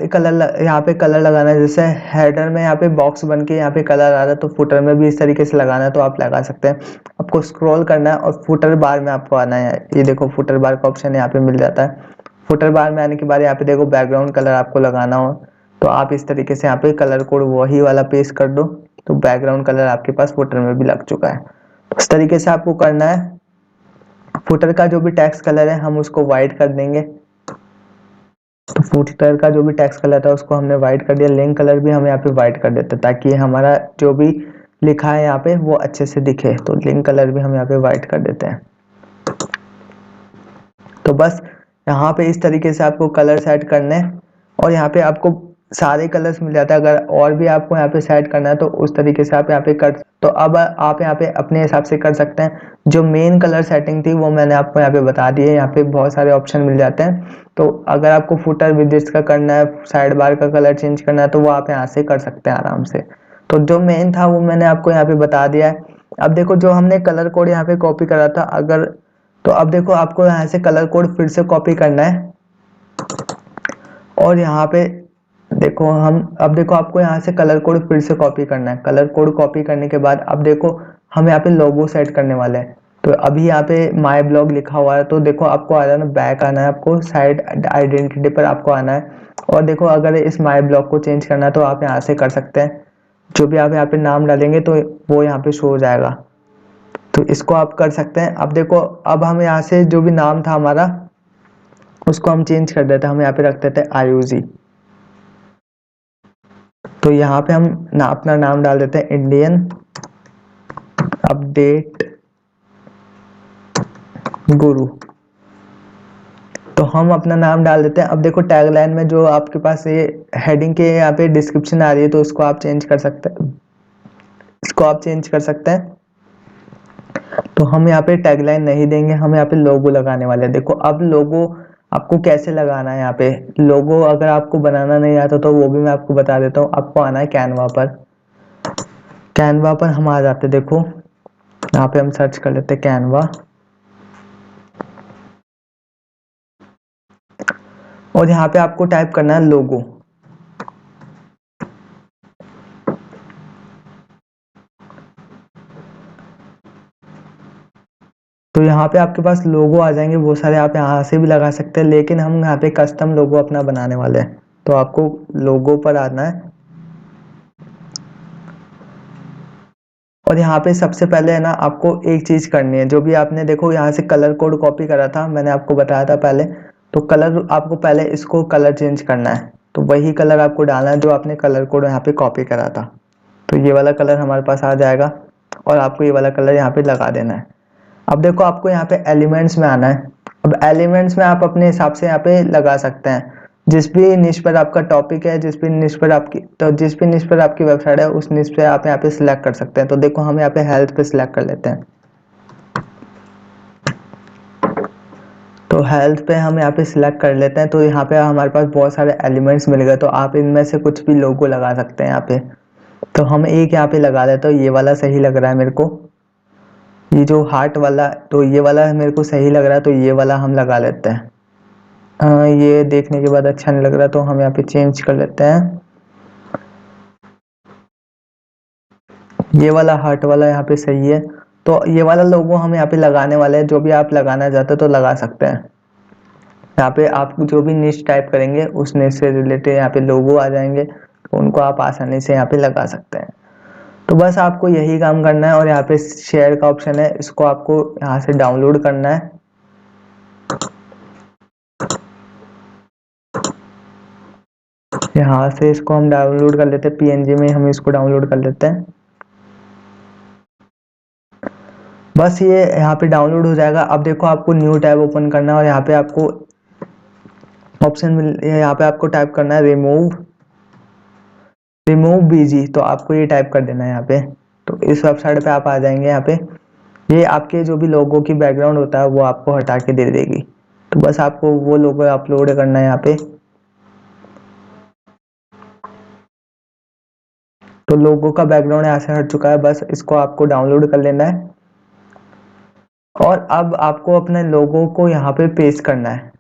पे कलर लगाना है। जैसे हेडर में यहाँ पे बॉक्स बन के यहाँ पे कलर आ रहा है, तो फुटर में भी इस तरीके से लगाना है, तो आप लगा सकते हैं। आपको स्क्रॉल करना है और फुटर बार में आपको आना है। ये देखो फुटर बार का ऑप्शन यहाँ पे मिल जाता है। फुटर बार में आने के बाद यहाँ पे देखो बैकग्राउंड कलर आपको लगाना हो तो आप इस तरीके से यहाँ पे कलर कोड वही वाला पेस्ट कर दो, तो बैकग्राउंड कलर आपके पास फुटर में भी लग चुका है। इस तरीके से आपको करना है। फुटर का जो भी टेक्स्ट कलर है हम उसको व्हाइट कर देंगे, तो फुटर का जो भी टेक्स्ट कलर था उसको हमने व्हाइट कर दिया। लिंक कलर भी हम यहाँ पे व्हाइट कर देते हैं ताकि हमारा जो भी लिखा है यहाँ पे वो अच्छे से दिखे, तो लिंक कलर भी हम यहाँ पे व्हाइट कर देते हैं। तो बस यहाँ पे इस तरीके से आपको कलर सेट करने हैं और यहाँ पे आपको सारे कलर्स मिल जाता है। अगर और भी आपको यहाँ पे सेट करना है तो उस तरीके से आप यहाँ पे कर, तो अब आप यहाँ पे अपने हिसाब से कर सकते हैं। जो मेन कलर सेटिंग थी वो मैंने आपको यहाँ पे बता दी है। यहाँ पे बहुत सारे ऑप्शन मिल जाते हैं, तो अगर आपको फुटर विजेट्स का करना है, साइड बार का कलर चेंज करना है तो वो आप यहाँ से कर सकते हैं आराम से। तो जो मेन था वो मैंने आपको यहाँ पे बता दिया है। अब देखो जो हमने कलर कोड यहाँ पे कॉपी करा था, अगर तो अब देखो आपको यहाँ से कलर कोड फिर से कॉपी करना है और यहाँ पे देखो अब देखो आपको यहाँ से कलर कोड फिर से कॉपी करना है। कलर कोड कॉपी करने के बाद अब देखो हम यहाँ पे लोगो सेट करने वाले हैं। तो अभी यहाँ पे माय ब्लॉग लिखा हुआ है, तो देखो आपको आ जाना, बैक आना है, आपको साइड आइडेंटिटी पर आपको आना है और देखो अगर इस माय ब्लॉग को चेंज करना है तो आप यहाँ से कर सकते हैं। जो भी आप यहाँ पे नाम डालेंगे तो वो यहाँ पे शो हो जाएगा, तो इसको आप कर सकते हैं। अब देखो अब हम यहाँ से जो भी नाम था हमारा उसको हम चेंज कर देते हैं, हम यहाँ पे रख देते हैं आयुजी। तो यहाँ पे हम अपना नाम डाल देते हैं इंडियन अपडेट गुरु। तो हम अपना नाम डाल देते हैं। अब देखो टैगलाइन में जो आपके पास ये हेडिंग के यहाँ पे डिस्क्रिप्शन आ रही है तो इसको आप चेंज कर सकते हैं, इसको आप चेंज कर सकते हैं। तो हम यहाँ पे टैगलाइन नहीं देंगे, हम यहाँ पे लोगो लगाने वाले हैं। देखो अब लोगो आपको कैसे लगाना है। यहाँ पे लोगो अगर आपको बनाना नहीं आता तो वो भी मैं आपको बता देता हूँ। आपको आना है कैनवा पर, कैनवा पर हम आ जाते, देखो यहाँ पे हम सर्च कर लेते हैं कैनवा और यहाँ पे आपको टाइप करना है लोगो। तो यहाँ पे आपके पास लोगो आ जाएंगे वो सारे, आप यहाँ से भी लगा सकते हैं, लेकिन हम यहाँ पे कस्टम लोगो अपना बनाने वाले हैं। तो आपको लोगो पर आना है और यहाँ पे सबसे पहले है ना आपको एक चीज करनी है। जो भी आपने देखो यहाँ से कलर कोड कॉपी करा था, मैंने आपको बताया था पहले, तो कलर आपको पहले इसको कलर चेंज करना है। तो वही कलर आपको डालना है जो आपने कलर कोड यहाँ पे कॉपी करा था। तो ये वाला कलर हमारे पास आ जाएगा और आपको ये वाला कलर यहाँ पे लगा देना है। अब देखो आपको यहाँ पे एलिमेंट्स में आना है। अब एलिमेंट्स में आप अपने हिसाब से यहाँ पे लगा सकते हैं। जिस भी निश पर आपका टॉपिक है, जिस भी निश पर आपकी वेबसाइट है उस निश पे आप यहाँ पे सिलेक्ट कर सकते हैं। तो देखो हम यहाँ पे हेल्थ पे सिलेक्ट कर लेते हैं। तो हेल्थ पे हम यहाँ पे सिलेक्ट कर लेते हैं। तो यहाँ पे हमारे पास बहुत सारे एलिमेंट्स मिल गए, तो आप इनमें से कुछ भी लोगो लगा सकते हैं यहाँ पे। तो हम एक यहाँ पे लगा लेते हैं, ये वाला सही लग रहा है मेरे को, ये जो हार्ट वाला, तो ये वाला मेरे को सही लग रहा है, तो ये वाला हम लगा लेते हैं। ये देखने के बाद अच्छा नहीं लग रहा तो हम यहाँ पे चेंज कर लेते हैं। ये वाला हार्ट वाला यहाँ पे सही है। तो ये वाला लोगो हम यहाँ पे लगाने वाले हैं। जो भी आप लगाना चाहते हो तो लगा सकते हैं। यहाँ पे आप जो भी निश टाइप करेंगे उस निश से रिलेटेड यहाँ पे लोगो आ जाएंगे, तो उनको आप आसानी से यहाँ पे लगा सकते हैं। तो बस आपको यही काम करना है और यहाँ पे शेयर का ऑप्शन है, इसको आपको यहाँ से डाउनलोड करना है। यहाँ से इसको हम डाउनलोड कर लेते हैं, पीएनजी में हम इसको डाउनलोड कर लेते हैं। बस ये यहाँ पे डाउनलोड हो जाएगा। अब देखो आपको न्यू टैब ओपन करना है और यहाँ पे आपको ऑप्शन मिल, यहाँ पे आपको टाइप करना है रिमूव बीजी। तो आपको ये टाइप कर देना है यहाँ पे। तो इस वेबसाइट पे आप आ जाएंगे। यहाँ पे ये आपके जो भी लोगों की बैकग्राउंड होता है वो आपको हटा के दे देगी। तो बस आपको वो लोगो अपलोड करना है यहाँ पे। तो लोगो का बैकग्राउंड यहाँ से हट चुका है, बस इसको आपको डाउनलोड कर लेना है और अब आपको अपने लोगो को यहाँ पे पेस्ट करना है।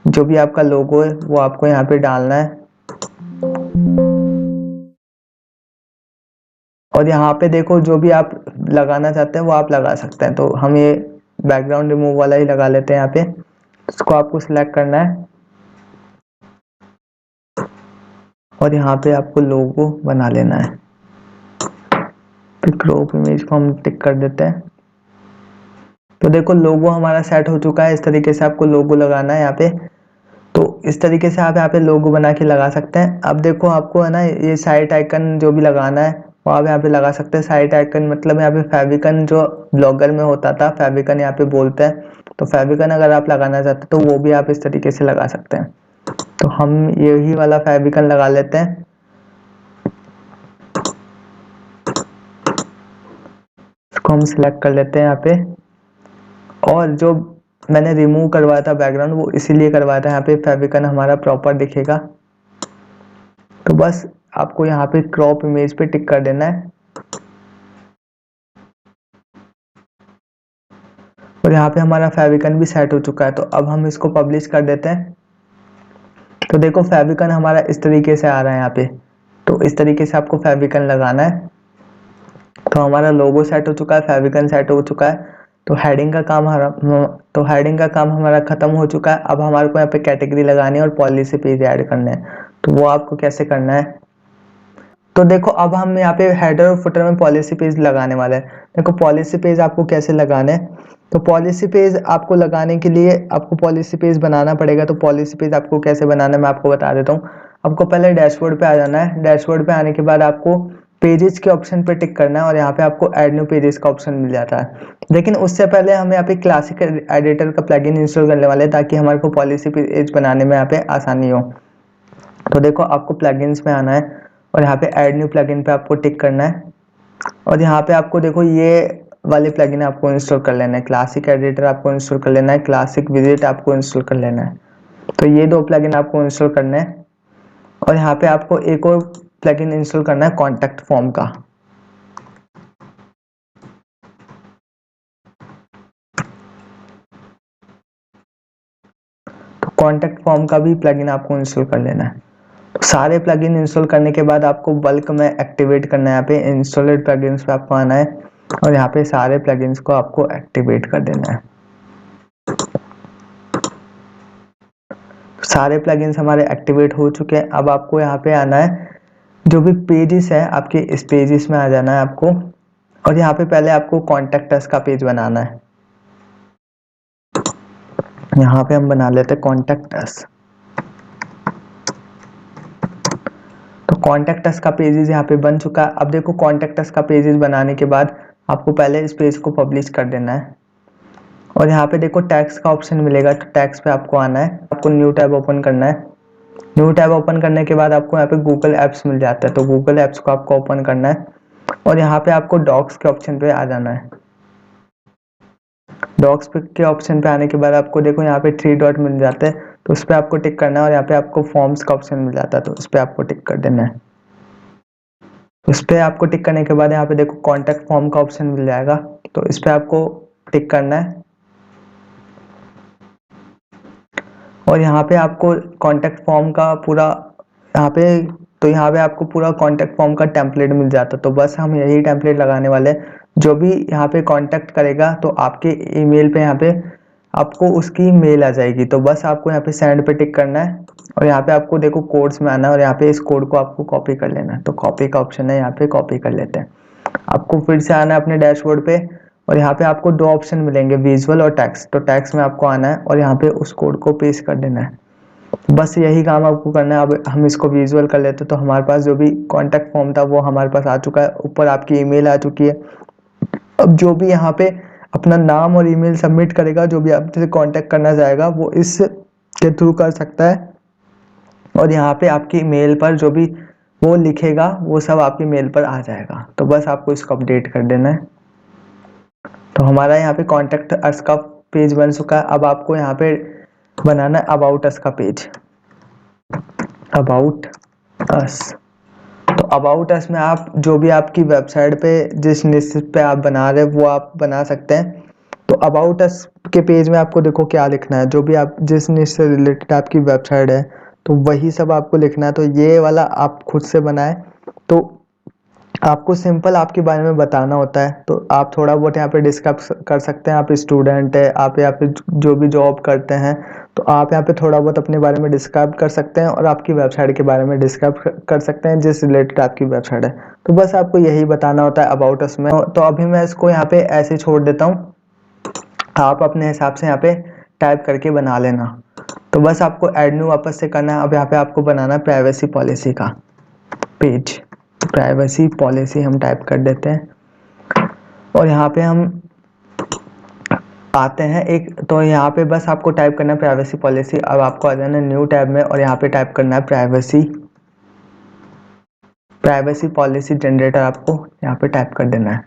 जो भी आपका लोगो है वो आपको यहाँ पे डालना है और यहाँ पे देखो जो भी आप लगाना चाहते हैं वो आप लगा सकते हैं। तो हम ये बैकग्राउंड रिमूव वाला ही लगा लेते हैं यहाँ पे। इसको आपको सिलेक्ट करना है और यहाँ पे आपको लोगो बना लेना है। फिर क्रॉप इमेज को हम टिक कर देते हैं। तो देखो लोगो हमारा सेट हो चुका है। इस तरीके से आपको लोगो लगाना है यहाँ पे। तो इस तरीके से आप यहाँ पे लोगो बना के लगा सकते हैं। अब देखो आपको है ना ये साइट आइकन जो भी लगाना है वो आप यहाँ पे लगा सकते हैं। साइट आइकन मतलब यहाँ पे फेविकन जो ब्लॉगर में होता था, फेविकन यहाँ पे बोलते हैं, तो फेविकन अगर आप लगाना चाहते हैं तो वो भी आप इस तरीके से लगा सकते हैं। तो हम यही वाला फेविकन लगा लेते हैं। इसको हम सिलेक्ट कर लेते हैं यहाँ पे। और जो मैंने रिमूव करवाया था बैकग्राउंड वो इसीलिए करवाया था, यहाँ पे फेविकन हमारा प्रॉपर दिखेगा। तो बस आपको यहाँ पे क्रॉप इमेज पे टिक कर देना है और यहाँ पे हमारा फेविकन भी सेट हो चुका है। तो अब हम इसको पब्लिश कर देते हैं। तो देखो फेविकन हमारा इस तरीके से आ रहा है यहाँ पे। तो इस तरीके से आपको फेविकन लगाना है। तो हमारा लोगो सेट हो चुका है, फेविकन सेट हो चुका है। तो हेडिंग का काम हमारा खत्म हो चुका है। अब हमारे को यहाँ पे कैटेगरी लगानी है और पॉलिसी पेज ऐड करना है। तो वो आपको कैसे करना है, तो देखो अब हम यहाँ पे हेडर और फुटर में पॉलिसी पेज लगाने वाले हैं। देखो पॉलिसी पेज आपको कैसे लगाने हैं, तो पॉलिसी पेज आपको लगाने के लिए आपको पॉलिसी पेज बनाना पड़ेगा। तो पॉलिसी पेज आपको कैसे बनाना है मैं आपको बता देता हूँ। आपको पहले डैशबोर्ड पे आ जाना है। डैशबोर्ड पे आने के बाद आपको पेजेस के ऑप्शन पे टिक करना है और यहाँ पे आपको ऐड न्यू पेजेस का ऑप्शन मिल जाता है। लेकिन उससे पहले हम यहाँ पे क्लासिक एडिटर का प्लगइन इंस्टॉल करने वाले हैं ताकि हमारे को पॉलिसी पेज बनाने में यहाँ पे आसानी हो। तो देखो आपको प्लगइन्स में आना है और यहाँ पे ऐड न्यू प्लगइन पे आपको टिक करना है और यहाँ पे आपको देखो ये वाले प्लगइन आपको इंस्टॉल कर लेना है। क्लासिक एडिटर आपको इंस्टॉल कर लेना है, क्लासिक विजिट आपको इंस्टॉल कर लेना है। तो ये दो प्लगइन आपको इंस्टॉल करना है और यहाँ पे आपको एक और प्लगइन इंस्टॉल करना है कॉन्टैक्ट फॉर्म का। तो कॉन्टैक्ट फॉर्म का भी प्लगइन आपको इंस्टॉल कर लेना है। सारे प्लगइन इंस्टॉल करने के बाद आपको बल्क में एक्टिवेट करना है। यहाँ पे इंस्टॉलेड प्लगइन्स पे आपको आना है और यहाँ पे सारे प्लगइन्स को आपको एक्टिवेट कर देना है। सारे प्लगइन्स हमारे एक्टिवेट हो चुके हैं। अब आपको यहाँ पे आना है, जो भी पेजेस है आपके इस पेजेस में आ जाना है आपको और यहाँ पे पहले आपको कॉन्टैक्ट अस का पेज बनाना है। यहाँ पे हम बना लेते हैं कॉन्टैक्ट अस। तो कॉन्टैक्ट अस का पेजेस यहाँ पे बन चुका है। अब देखो कॉन्टैक्ट अस का पेजेस बनाने के बाद आपको पहले इस पेज को पब्लिश कर देना है और यहाँ पे देखो टैग्स का ऑप्शन मिलेगा। तो टैग्स पे आपको आना है, आपको न्यू टैब ओपन करना है। न्यू टैब ओपन करने के बाद आपको यहाँ पे गूगल एप्स मिल जाता है। तो गूगल एप्स को आपको ओपन करना है और यहाँ पे आपको डॉक्स के ऑप्शन पे आ जाना है। डॉक्स के ऑप्शन पे आने के बाद आपको देखो यहाँ पे 3 डॉट मिल जाते हैं। तो उस पर आपको टिक करना है और यहाँ पे आपको फॉर्म्स का ऑप्शन मिल जाता है। तो उस पर आपको टिक कर देना है। उस पर आपको टिक करने के बाद यहाँ पे देखो कॉन्टैक्ट फॉर्म का ऑप्शन मिल जाएगा। तो इस पर आपको टिक करना है और यहाँ पे आपको कॉन्टैक्ट फॉर्म का पूरा यहाँ पे आपको पूरा कॉन्टैक्ट फॉर्म का टेम्पलेट मिल जाता है। तो बस हम यही टेम्पलेट लगाने वाले हैं। जो भी यहाँ पे कांटेक्ट करेगा तो आपके ईमेल पे यहाँ पे आपको उसकी मेल आ जाएगी। तो बस आपको यहाँ पे सेंड पे टिक करना है और यहाँ पे आपको देखो कोड्स में आना है और यहाँ पे इस कोड को आपको कॉपी कर लेना है। तो कॉपी का ऑप्शन है, यहाँ पे कॉपी कर लेते हैं। आपको फिर से आना है अपने डैशबोर्ड पे और यहाँ पे आपको दो ऑप्शन मिलेंगे, विजुअल और टेक्स्ट। तो टेक्स्ट में आपको आना है और यहाँ पे उस कोड को पेस्ट कर देना है। बस यही काम आपको करना है। अब हम इसको विजुअल कर लेते हैं। तो हमारे पास जो भी कॉन्टैक्ट फॉर्म था वो हमारे पास आ चुका है, ऊपर आपकी ईमेल आ चुकी है। अब जो भी यहाँ पे अपना नाम और ईमेल सबमिट करेगा, जो भी आपसे कांटेक्ट करना चाहेगा वो इस के थ्रू कर सकता है और यहाँ पे आपकी मेल पर जो भी वो लिखेगा वो सब आपकी मेल पर आ जाएगा। तो बस आपको इसको अपडेट कर देना है। तो हमारा यहाँ पे कॉन्टैक्ट अस का पेज बन चुका है। अब आपको यहाँ पे बनाना है अबाउट अस का पेज। अबाउट अस, तो अबाउट अस में आप जो भी आपकी वेबसाइट पे जिस निश पे आप बना रहे वो आप बना सकते हैं। तो अबाउट अस के पेज में आपको देखो क्या लिखना है, जो भी आप जिस निश से रिलेटेड आपकी वेबसाइट है तो वही सब आपको लिखना है। तो ये वाला आप खुद से बनाए। तो आपको सिंपल आपके बारे में बताना होता है, तो आप थोड़ा बहुत यहाँ पे डिस्कस कर सकते हैं। आप स्टूडेंट है, आप यहाँ पे जो भी जॉब करते हैं, तो आप यहाँ पे थोड़ा बहुत अपने बारे में डिस्क्राइब कर सकते हैं और आपकी वेबसाइट के बारे में डिस्क्राइब कर सकते हैं जिस रिलेटेड आपकी वेबसाइट है। तो बस आपको यही बताना होता है अबाउट अस में। तो अभी मैं इसको यहाँ पे ऐसे छोड़ देता हूँ, आप अपने हिसाब से यहाँ पे टाइप करके बना लेना। तो बस आपको ऐड न्यू वापस से करना है। अब यहाँ पे आपको बनाना है प्राइवेसी पॉलिसी का पेज। प्राइवेसी पॉलिसी हम टाइप कर देते हैं और यहाँ पे हम आते हैं एक, तो यहाँ पे बस आपको टाइप करना है प्राइवेसी पॉलिसी। अब आपको आ जाना है न्यू टैब में और यहाँ पे टाइप करना है प्राइवेसी पॉलिसी जनरेटर, आपको यहाँ पे टाइप कर देना है।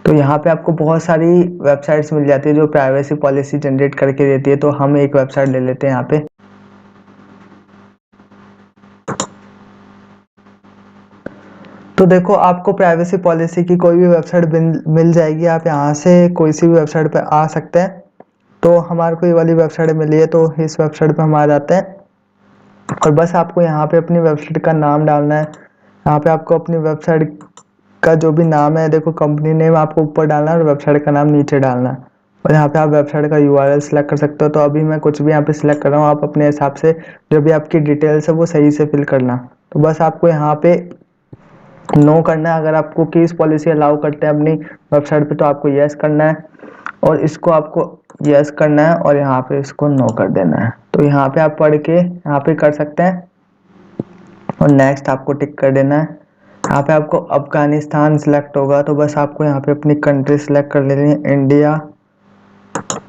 तो यहाँ पे आपको बहुत सारी वेबसाइट्स मिल जाती है जो प्राइवेसी पॉलिसी जनरेट करके देती है। तो हम एक वेबसाइट ले लेते हैं यहाँ पे। तो देखो आपको प्राइवेसी पॉलिसी की कोई भी वेबसाइट मिल जाएगी, आप यहाँ से कोई सी भी वेबसाइट पे आ सकते हैं। तो हमारे को ये वाली वेबसाइट मिली है, तो इस वेबसाइट पे हम आ जाते हैं और बस आपको यहाँ पे अपनी वेबसाइट का नाम डालना है। यहाँ पे आपको अपनी वेबसाइट का जो भी नाम है, देखो कंपनी नेम आपको ऊपर डालना है और वेबसाइट का नाम नीचे डालना है। और यहाँ पे आप वेबसाइट का यूआरएल सेलेक्ट कर सकते हो। तो अभी मैं कुछ भी यहाँ पे सिलेक्ट कर रहा हूँ, आप अपने हिसाब से जो भी आपकी डिटेल्स है वो सही से फिल करना। तो बस आपको यहाँ पे नो करना है। अगर आप कुकीज पॉलिसी अलाउ करते हैं अपनी वेबसाइट पे तो आपको यस करना है और इसको आपको यस करना है और यहाँ पे इसको नो कर देना है। तो यहाँ पे आप पढ़ के यहाँ पे कर सकते हैं और नेक्स्ट आपको टिक कर देना है। यहाँ पे आपको अफगानिस्तान सिलेक्ट होगा, तो बस आपको यहाँ पे अपनी कंट्री सिलेक्ट कर लेनी है, इंडिया।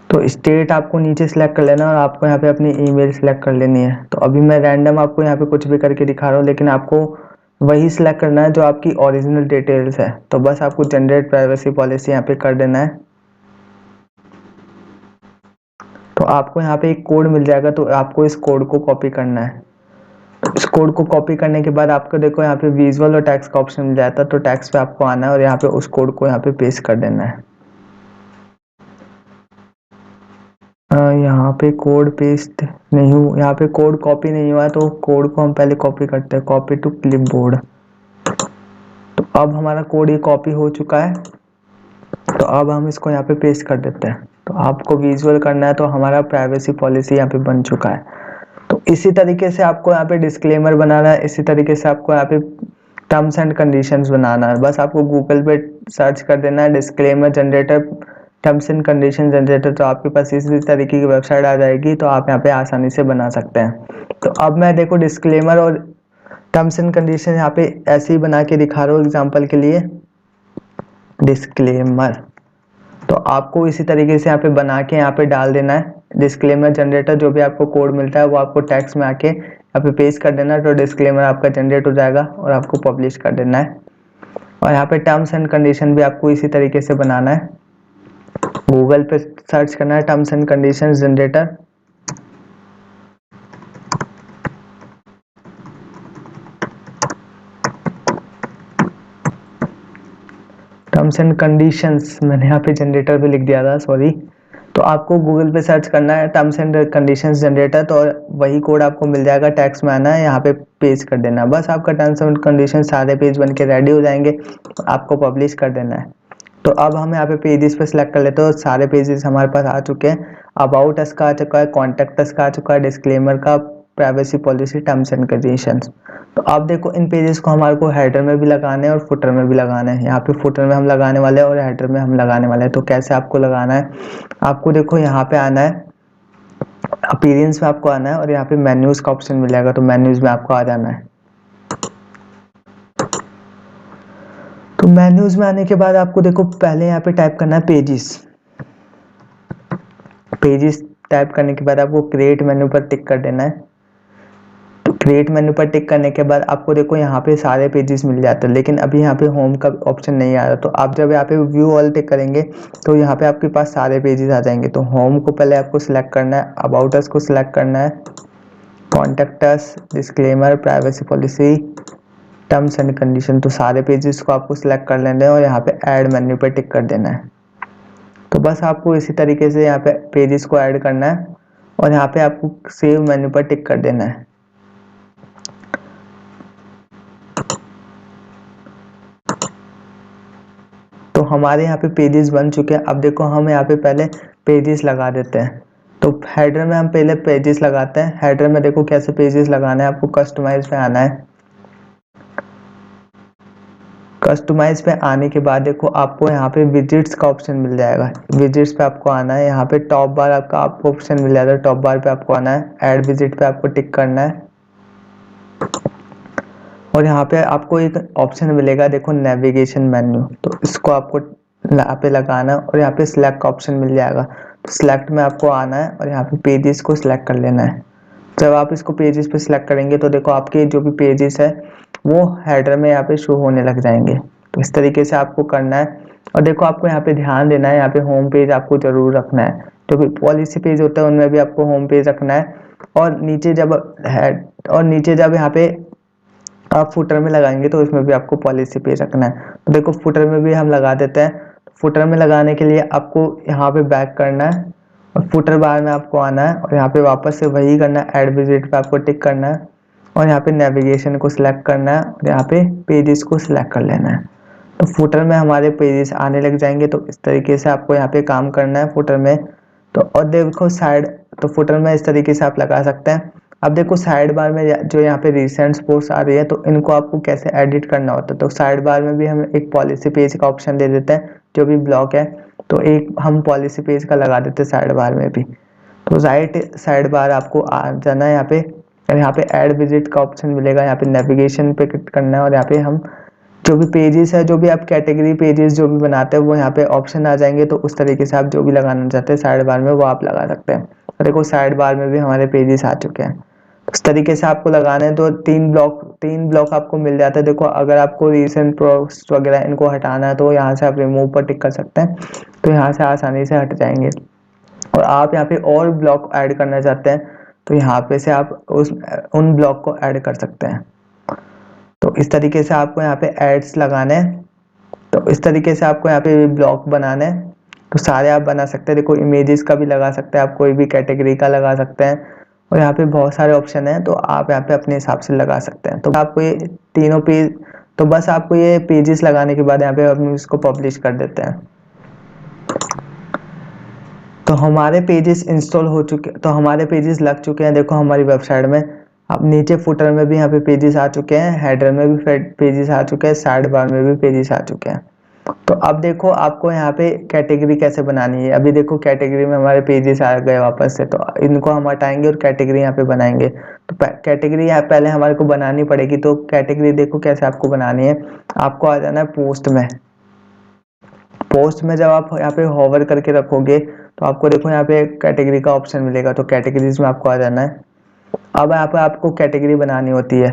तो स्टेट आपको नीचे सिलेक्ट कर लेना और आपको यहाँ पे अपनी ईमेल सिलेक्ट कर लेनी है। तो अभी मैं रैंडम आपको यहाँ पे कुछ भी करके दिखा रहा हूँ, लेकिन आपको वही सिलेक्ट करना है जो आपकी ओरिजिनल डिटेल्स है। तो बस आपको जनरेट प्राइवेसी पॉलिसी यहाँ पे कर देना है। तो आपको यहाँ पे एक कोड मिल जाएगा, तो आपको इस कोड को कॉपी करना है। तो इस कोड को कॉपी करने के बाद आपको देखो यहाँ पे विजुअल और टेक्स्ट का ऑप्शन मिल जाता है। तो टेक्स्ट पे आपको आना है और यहाँ पे उस कोड को यहाँ पे पेस्ट कर देना है। यहाँ पे कोड पेस्ट नहीं हुआ, यहाँ पे कोड कॉपी नहीं हुआ, तो कोड को हम पहले कॉपी करते हैं, कॉपी टू क्लिपबोर्ड। तो अब हमारा कोड ये कॉपी हो चुका है, तो अब हम इसको यहाँ पे पेस्ट कर देते हैं। तो आपको विजुअल करना है, तो हमारा प्राइवेसी पॉलिसी यहाँ पे बन चुका है। तो इसी तरीके से आपको यहाँ पे डिस्क्लेमर बनाना है, इसी तरीके से आपको यहाँ पे टर्म्स एंड कंडीशंस बनाना है। बस आपको गूगल पे सर्च कर देना है disclaimer generator, terms and condition generator, तो आपके पास इसी तरीके की वेबसाइट आ जाएगी। तो आप यहाँ पे आसानी से बना सकते हैं। तो अब मैं देखो डिस्क्लेमर और टर्म्स एंड कंडीशन यहाँ पे ऐसे ही बना के दिखा रहा हूँ एग्जाम्पल के लिए। डिस्क्लेमर, तो आपको इसी तरीके से यहाँ पे बना के यहाँ पे डाल देना है। डिस्क्लेमर जनरेटर, जो भी आपको कोड मिलता है वो आपको टेक्स्ट में आके यहाँ पे पेस्ट कर देना है। तो डिस्क्लेमर आपका जनरेट हो जाएगा और आपको पब्लिश कर देना है। और यहाँ पे टर्म्स एंड कंडीशन भी आपको इसी तरीके से बनाना है। गूगल पे सर्च करना है terms and condition generator. Terms and conditions मैंने यहाँ पे जनरेटर भी लिख दिया था, सॉरी। तो आपको गूगल पे सर्च करना है टर्म्स एंड कंडीशंस जनरेटर, तो वही कोड आपको मिल जाएगा, टेक्स्ट में आना है, यहाँ पे पेज कर देना है। बस आपका टर्म्स एंड कंडीशन सारे पेज बन के रेडी हो जाएंगे, आपको पब्लिश कर देना है। तो अब हम यहाँ पे पेजेस पे सिलेक्ट कर लेते हैं। सारे पेजेस हमारे पास आ चुके हैं। अबाउट अस का आ चुका है, कॉन्टेक्ट अस का आ चुका है, डिस्क्लेमर का, privacy policy, terms and conditions. तो अब देखो इन पेजेस को हमारे को हेडर में भी लगाने हैं और फुटर में भी लगाना है। यहाँ पे फुटर में हम लगाने वाले हैं और हेडर में हम लगाने वाले हैं। तो कैसे आपको लगाना है, आपको देखो यहाँ पे आना है, अपीयरेंस में आपको आना है और यहाँ पे मेन्यूज का ऑप्शन मिल जाएगा। तो मेन्यूज में आपको आ जाना है। तो मेन्यूज में आने के बाद आपको देखो पहले यहाँ पे टाइप करना है पेजेस। पेजेस टाइप करने के बाद आपको क्रिएट मेन्यू पर टिक कर देना है। तो क्रिएट मेन्यू पर टिक करने के बाद आपको देखो यहाँ पे सारे पेजेस मिल जाते हैं, लेकिन अभी यहाँ पे होम का ऑप्शन नहीं आ रहा। तो आप जब यहाँ पे व्यू ऑल टिक करेंगे तो यहाँ पे आपके पास सारे पेजेस आ जाएंगे। तो होम को पहले आपको सिलेक्ट करना है, अबाउट अस को सिलेक्ट करना है, contact us, disclaimer, privacy policy, terms and condition, तो सारे पेजेस को आपको सिलेक्ट कर लेना है और यहाँ पे ऐड मेन्यू पे टिक कर देना है। तो बस आपको इसी तरीके से यहाँ पे पेजेस को ऐड करना है और यहाँ पे आपको सेव मेन्यू पर टिक कर देना है। हमारे यहाँ पे पेजेस बन चुके हैं। अब देखो हम यहाँ पे पहले पेजेस लगा देते हैं। तो हेडर में हम पहले पेजेस लगाते हैं। हेडर में देखो कैसे पेजेस लगाना है, आपको कस्टमाइज पे आना है। कस्टमाइज पे आने के बाद देखो आपको यहाँ पे विजिट्स का ऑप्शन मिल जाएगा। विजिट्स पे आपको आना है, यहाँ पे टॉप बार आपका आपको ऑप्शन मिल जाएगा। टॉप बार पे आपको आना है, ऐड विजिट पे आपको टिक करना है और यहाँ पे आपको एक ऑप्शन मिलेगा देखो नेविगेशन मेन्यू, तो इसको आपको यहाँ पे लगाना है और यहाँ पे सिलेक्ट का ऑप्शन मिल जाएगा। तो सिलेक्ट में आपको आना है और यहाँ पे पेजेस को सिलेक्ट कर लेना है। जब आप इसको पेजेस पे सिलेक्ट करेंगे तो देखो आपके जो भी पेजेस है वो हेडर में यहाँ पे शो होने लग जाएंगे। तो इस तरीके से आपको करना है। और देखो आपको यहाँ पे ध्यान देना है, यहाँ पे होम पेज आपको जरूर रखना है। जो भी पॉलिसी पेज होता है उनमें भी आपको होम पेज रखना है। और नीचे जब यहाँ पे आप फुटर में लगाएंगे तो इसमें भी आपको पॉलिसी पेज रखना है। तो देखो फुटर में भी हम लगा देते हैं। फुटर में लगाने के लिए आपको यहाँ पे बैक करना है और फुटर बार में आपको आना है और यहाँ पे वापस से वही करना है, ऐड विजिट पे आपको टिक करना है और यहाँ पे नेविगेशन को सिलेक्ट करना है और यहाँ पे पेजेस को सिलेक्ट कर लेना है। तो फुटर में हमारे पेजेस आने लग जाएंगे। तो इस तरीके से आपको यहाँ पे काम करना है फुटर में। तो और देखो साइड, तो फुटर में इस तरीके से आप लगा सकते हैं। अब देखो साइड बार में जो यहाँ पे रिसेंट पोस्ट आ रही है तो इनको आपको कैसे एडिट करना होता है। तो साइड बार में भी हम एक पॉलिसी पेज का ऑप्शन दे देते हैं, जो भी ब्लॉक है तो एक हम पॉलिसी पेज का लगा देते हैं साइड बार में भी। तो राइट साइड बार आपको आ जाना है यहाँ पे और यहाँ पे ऐड विजिट का ऑप्शन मिलेगा। यहाँ पे नेविगेशन पे क्लिक करना है और यहाँ पे हम जो भी पेजेस है, जो भी आप कैटेगरी पेजेस जो भी बनाते हैं वो यहाँ पे ऑप्शन आ जाएंगे। तो उस तरीके से आप जो भी लगाना चाहते हैं साइड बार में वो आप लगा सकते हैं। और देखो साइड बार में भी हमारे पेजेस आ चुके हैं। इस तरीके से आपको लगाना है। तो तीन ब्लॉक आपको मिल जाता है। देखो अगर आपको रिसेंट पोस्ट वगैरह इनको हटाना है तो यहाँ से आप रिमूव पर टिक कर सकते हैं, तो यहाँ से आसानी से हट जाएंगे। और आप यहाँ पे और ब्लॉक ऐड करना चाहते हैं तो यहाँ पे से आप उन ब्लॉक को ऐड कर सकते हैं। तो इस तरीके से आपको यहाँ पे एड्स लगाने हैं। तो इस तरीके से आपको यहाँ पे ब्लॉक बनाने हैं। तो सारे आप बना सकते हैं। देखो इमेजेस का भी लगा सकते हैं, आप कोई भी कैटेगरी का लगा सकते हैं और यहाँ पे बहुत सारे ऑप्शन हैं, तो आप यहाँ पे अपने हिसाब से लगा सकते हैं। तो आपको ये तीनों पेज, तो बस आपको ये पेजेस लगाने के बाद यहाँ पे हम इसको पब्लिश कर देते हैं। तो हमारे पेजेस इंस्टॉल हो चुके, तो हमारे पेजेस लग चुके हैं देखो हमारी वेबसाइट में। अब नीचे फुटर में भी यहाँ पे पेजेस आ चुके हैं, हेडर में भी पेजेस आ चुके हैं, साइड बार में भी पेजेस आ चुके हैं। तो अब देखो आपको यहाँ पे कैटेगरी कैसे बनानी है। अभी देखो कैटेगरी में हमारे पेजेस आ गए वापस से, तो इनको हम हटाएंगे और कैटेगरी यहाँ पे बनाएंगे। तो कैटेगरी यहाँ पहले हमारे को बनानी पड़ेगी। तो कैटेगरी देखो कैसे आपको बनानी है। आपको आ जाना है पोस्ट में। पोस्ट में जब आप यहाँ पे होवर करके रखोगे तो आपको देखो यहाँ पे कैटेगरी का ऑप्शन मिलेगा। तो कैटेगरीज में आपको आ जाना है। अब यहाँ पे आपको कैटेगरी बनानी होती है।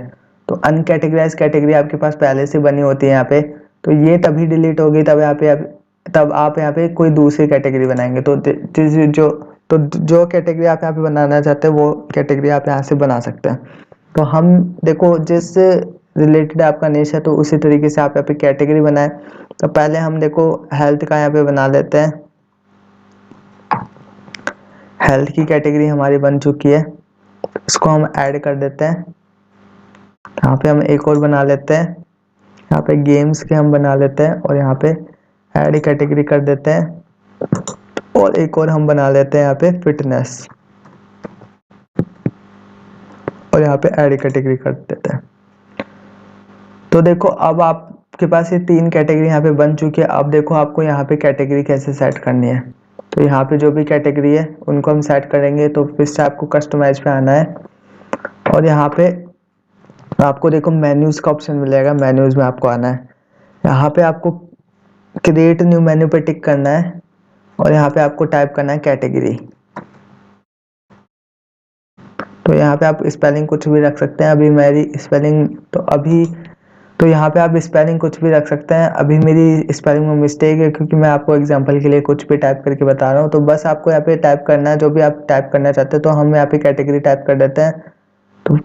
तो अनकैटेगराइज कैटेगरी आपके पास पहले से बनी होती है यहाँ पे, तो ये तभी डिलीट होगी तब आप यहाँ पे कोई दूसरी कैटेगरी बनाएंगे। तो जो कैटेगरी आप यहाँ पे बनाना चाहते हैं वो कैटेगरी आप यहाँ से बना सकते हैं। तो हम देखो जिससे रिलेटेड आपका निश है तो उसी तरीके से आप यहाँ पे कैटेगरी बनाएं। तो पहले हम देखो हेल्थ का यहाँ पे बना लेते हैं। हेल्थ की कैटेगरी हमारी बन चुकी है, इसको हम ऐड कर देते हैं। यहाँ पे हम एक और बना लेते हैं, यहाँ पे गेम्स के हम बना लेते हैं और यहाँ पे ऐड कैटेगरी कर देते हैं। और एक और हम बना लेते हैं यहाँ पे फिटनेस और यहाँ पे ऐड कैटेगरी कर देते हैं। तो देखो अब आपके पास ये तीन कैटेगरी यहाँ पे बन चुकी है। अब देखो आपको यहाँ पे कैटेगरी कैसे सेट करनी है। तो यहाँ पे जो भी कैटेगरी है उनको हम सेट करेंगे। तो फिर से आपको कस्टमाइज पे आना है और यहाँ पे आपको देखो मेन्यूज का ऑप्शन मिलेगा। मेन्यूज में आपको आना है, यहाँ पे आपको क्रिएट न्यू मेन्यू पे टिक करना है और यहाँ पे आपको टाइप करना है कैटेगरी। तो यहाँ पे आप स्पेलिंग कुछ भी रख सकते हैं। अभी मेरी स्पेलिंग तो यहाँ पे आप स्पेलिंग कुछ भी रख सकते हैं। अभी मेरी स्पेलिंग में मिस्टेक है क्योंकि मैं आपको एग्जांपल के लिए कुछ भी टाइप करके बता रहा हूँ। तो बस आपको यहाँ पे टाइप करना है जो भी आप टाइप करना चाहते हैं। तो हम यहाँ पे कैटेगरी टाइप कर देते हैं। तो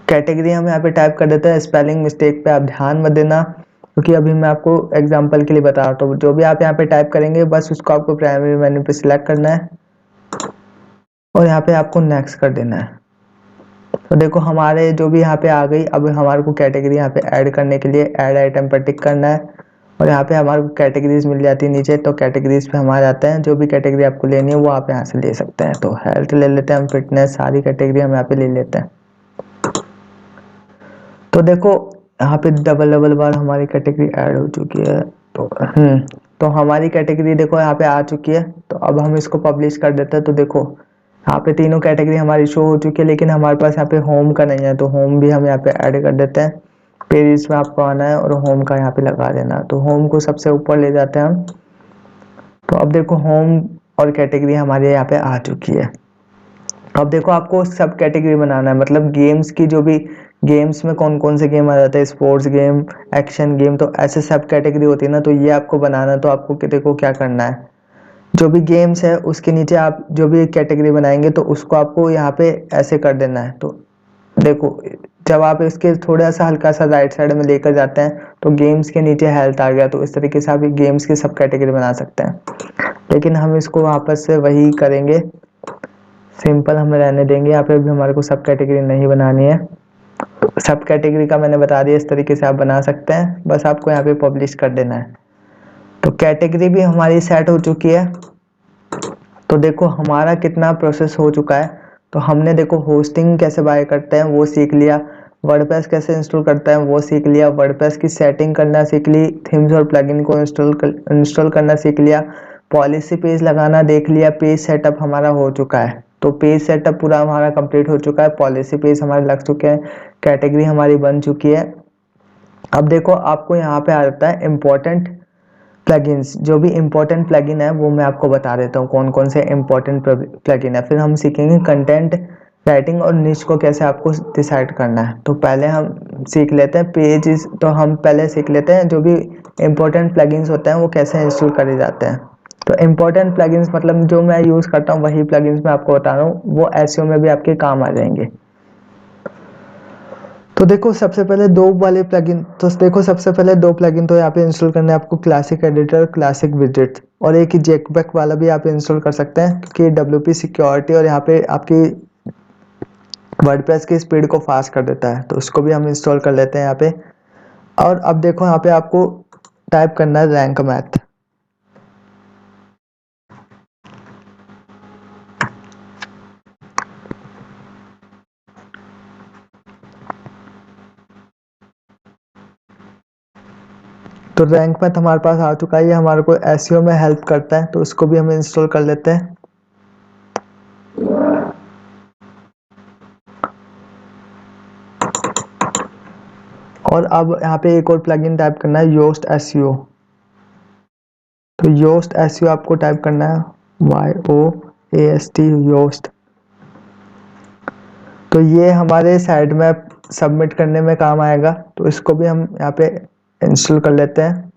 कैटेगरी हम यहाँ पे टाइप कर देते हैं। स्पेलिंग मिस्टेक पे आप ध्यान मत देना क्योंकि अभी मैं आपको एग्जांपल के लिए बता रहा हूँ। तो जो भी आप यहाँ पे टाइप करेंगे बस उसको आपको प्राइमरी मेन्यू पे सिलेक्ट करना है और यहाँ पे आपको नेक्स्ट कर देना है। तो देखो हमारे जो भी यहाँ पे आ गई। अब हमारे को कैटेगरी यहाँ पे ऐड करने के लिए ऐड आइटम पर टिक करना है और यहाँ पे हमारे को कैटेगरीज मिल जाती है नीचे। तो कैटेगरीज पे हम आ जाते हैं, जो भी कैटेगरी आपको लेनी है वो आप यहाँ से ले सकते हैं। तो हेल्थ ले लेते हैं हम, फिटनेस, सारी कैटेगरी हम यहाँ पे ले लेते हैं। तो देखो यहाँ पे डबल बार हमारी कैटेगरी ऐड हो चुकी है। तो हमारी कैटेगरी देखो यहाँ पे आ चुकी है। तो अब हम इसको पब्लिश कर देते हैं। तो देखो यहाँ पे तीनों कैटेगरी हमारी शो हो चुकी है, लेकिन हमारे पास यहाँ पे होम का नहीं है। तो होम भी हम यहाँ पे ऐड कर देते हैं। पेज में आपको आना है और होम का यहाँ पे लगा देना। तो होम को सबसे ऊपर ले जाते हैं हम। तो अब देखो होम और कैटेगरी हमारे यहाँ पे आ चुकी है। अब देखो आपको सब कैटेगरी बनाना है, मतलब गेम्स की, जो भी गेम्स में कौन कौन से गेम आ जाते हैं, स्पोर्ट्स गेम, एक्शन गेम, तो ऐसे सब कैटेगरी होती है ना। तो ये आपको बनाना है। तो आपको देखो क्या करना है, जो भी गेम्स है उसके नीचे आप जो भी कैटेगरी बनाएंगे तो उसको आपको यहाँ पे ऐसे कर देना है। तो देखो जब आप इसके थोड़ा सा हल्का सा राइट साइड में लेकर जाते हैं तो गेम्स के नीचे हेल्थ आ गया। तो इस तरीके से आप गेम्स की सब कैटेगरी बना सकते हैं, लेकिन हम इसको वापस से वही करेंगे, सिंपल हम रहने देंगे। यहाँ पे भी हमारे को सब कैटेगरी नहीं बनानी है। सब कैटेगरी का मैंने बता दिया, इस तरीके से आप बना सकते हैं। बस आपको यहाँ पे पब्लिश कर देना है। तो कैटेगरी भी हमारी सेट हो चुकी है। तो देखो हमारा कितना प्रोसेस हो चुका है। तो हमने देखो होस्टिंग कैसे बाय करते हैं वो सीख लिया, वर्डप्रेस कैसे इंस्टॉल करता है वो सीख लिया, वर्डप्रेस की सेटिंग करना सीख ली, थीम्स और प्लगइन को इंस्टॉल करना सीख लिया, पॉलिसी पेज लगाना देख लिया, पेज सेटअप हमारा हो चुका है। तो पेज सेटअप पूरा हमारा कंप्लीट हो चुका है, पॉलिसी पेज हमारे लग चुके हैं, कैटेगरी हमारी बन चुकी है। अब देखो आपको यहाँ पे आ जाता है इम्पोर्टेंट प्लगइन्स। जो भी इम्पोर्टेंट प्लगइन है वो मैं आपको बता देता हूँ कौन कौन से इम्पोर्टेंट प्लगइन है। फिर हम सीखेंगे कंटेंट राइटिंग और निच को कैसे आपको डिसाइड करना है। तो पहले हम सीख लेते हैं पेजेस। तो हम पहले सीख लेते हैं जो भी इम्पोर्टेंट प्लगइन्स होते हैं वो कैसे इंस्टॉल करे जाते हैं। तो इम्पोर्टेंट प्लगइन्स मतलब जो मैं यूज़ करता हूँ वही प्लगइन्स मैं आपको बता रहा हूँ, वो एसईओ में भी आपके काम आ जाएंगे। तो देखो सबसे पहले दो वाले प्लगइन, तो देखो सबसे पहले दो प्लगइन तो यहाँ पे इंस्टॉल करना है आपको, क्लासिक एडिटर, क्लासिक विजेट, और एक ही जेकबैक वाला भी आप इंस्टॉल कर सकते हैं क्योंकि डब्ल्यूपी सिक्योरिटी और यहाँ पे आपकी वर्डप्रेस की स्पीड को फास्ट कर देता है। तो उसको भी हम इंस्टॉल कर लेते हैं यहाँ पे। और अब देखो यहाँ पे आपको टाइप करना है रैंक मैथ। तो रैंक मैथ हमारे पास आ चुका है, ये हमारे को एसईओ में हेल्प करता है। तो इसको भी हम इंस्टॉल कर लेते हैं। और अब यहाँ पे एक और प्लगइन टाइप करना है योस्ट एसईओ। तो योस्ट एसईओ आपको टाइप करना है YOAST योस्ट। तो ये हमारे साइड में सबमिट करने में काम आएगा। तो इसको भी हम यहाँ पे इंस्टॉल कर लेते हैं।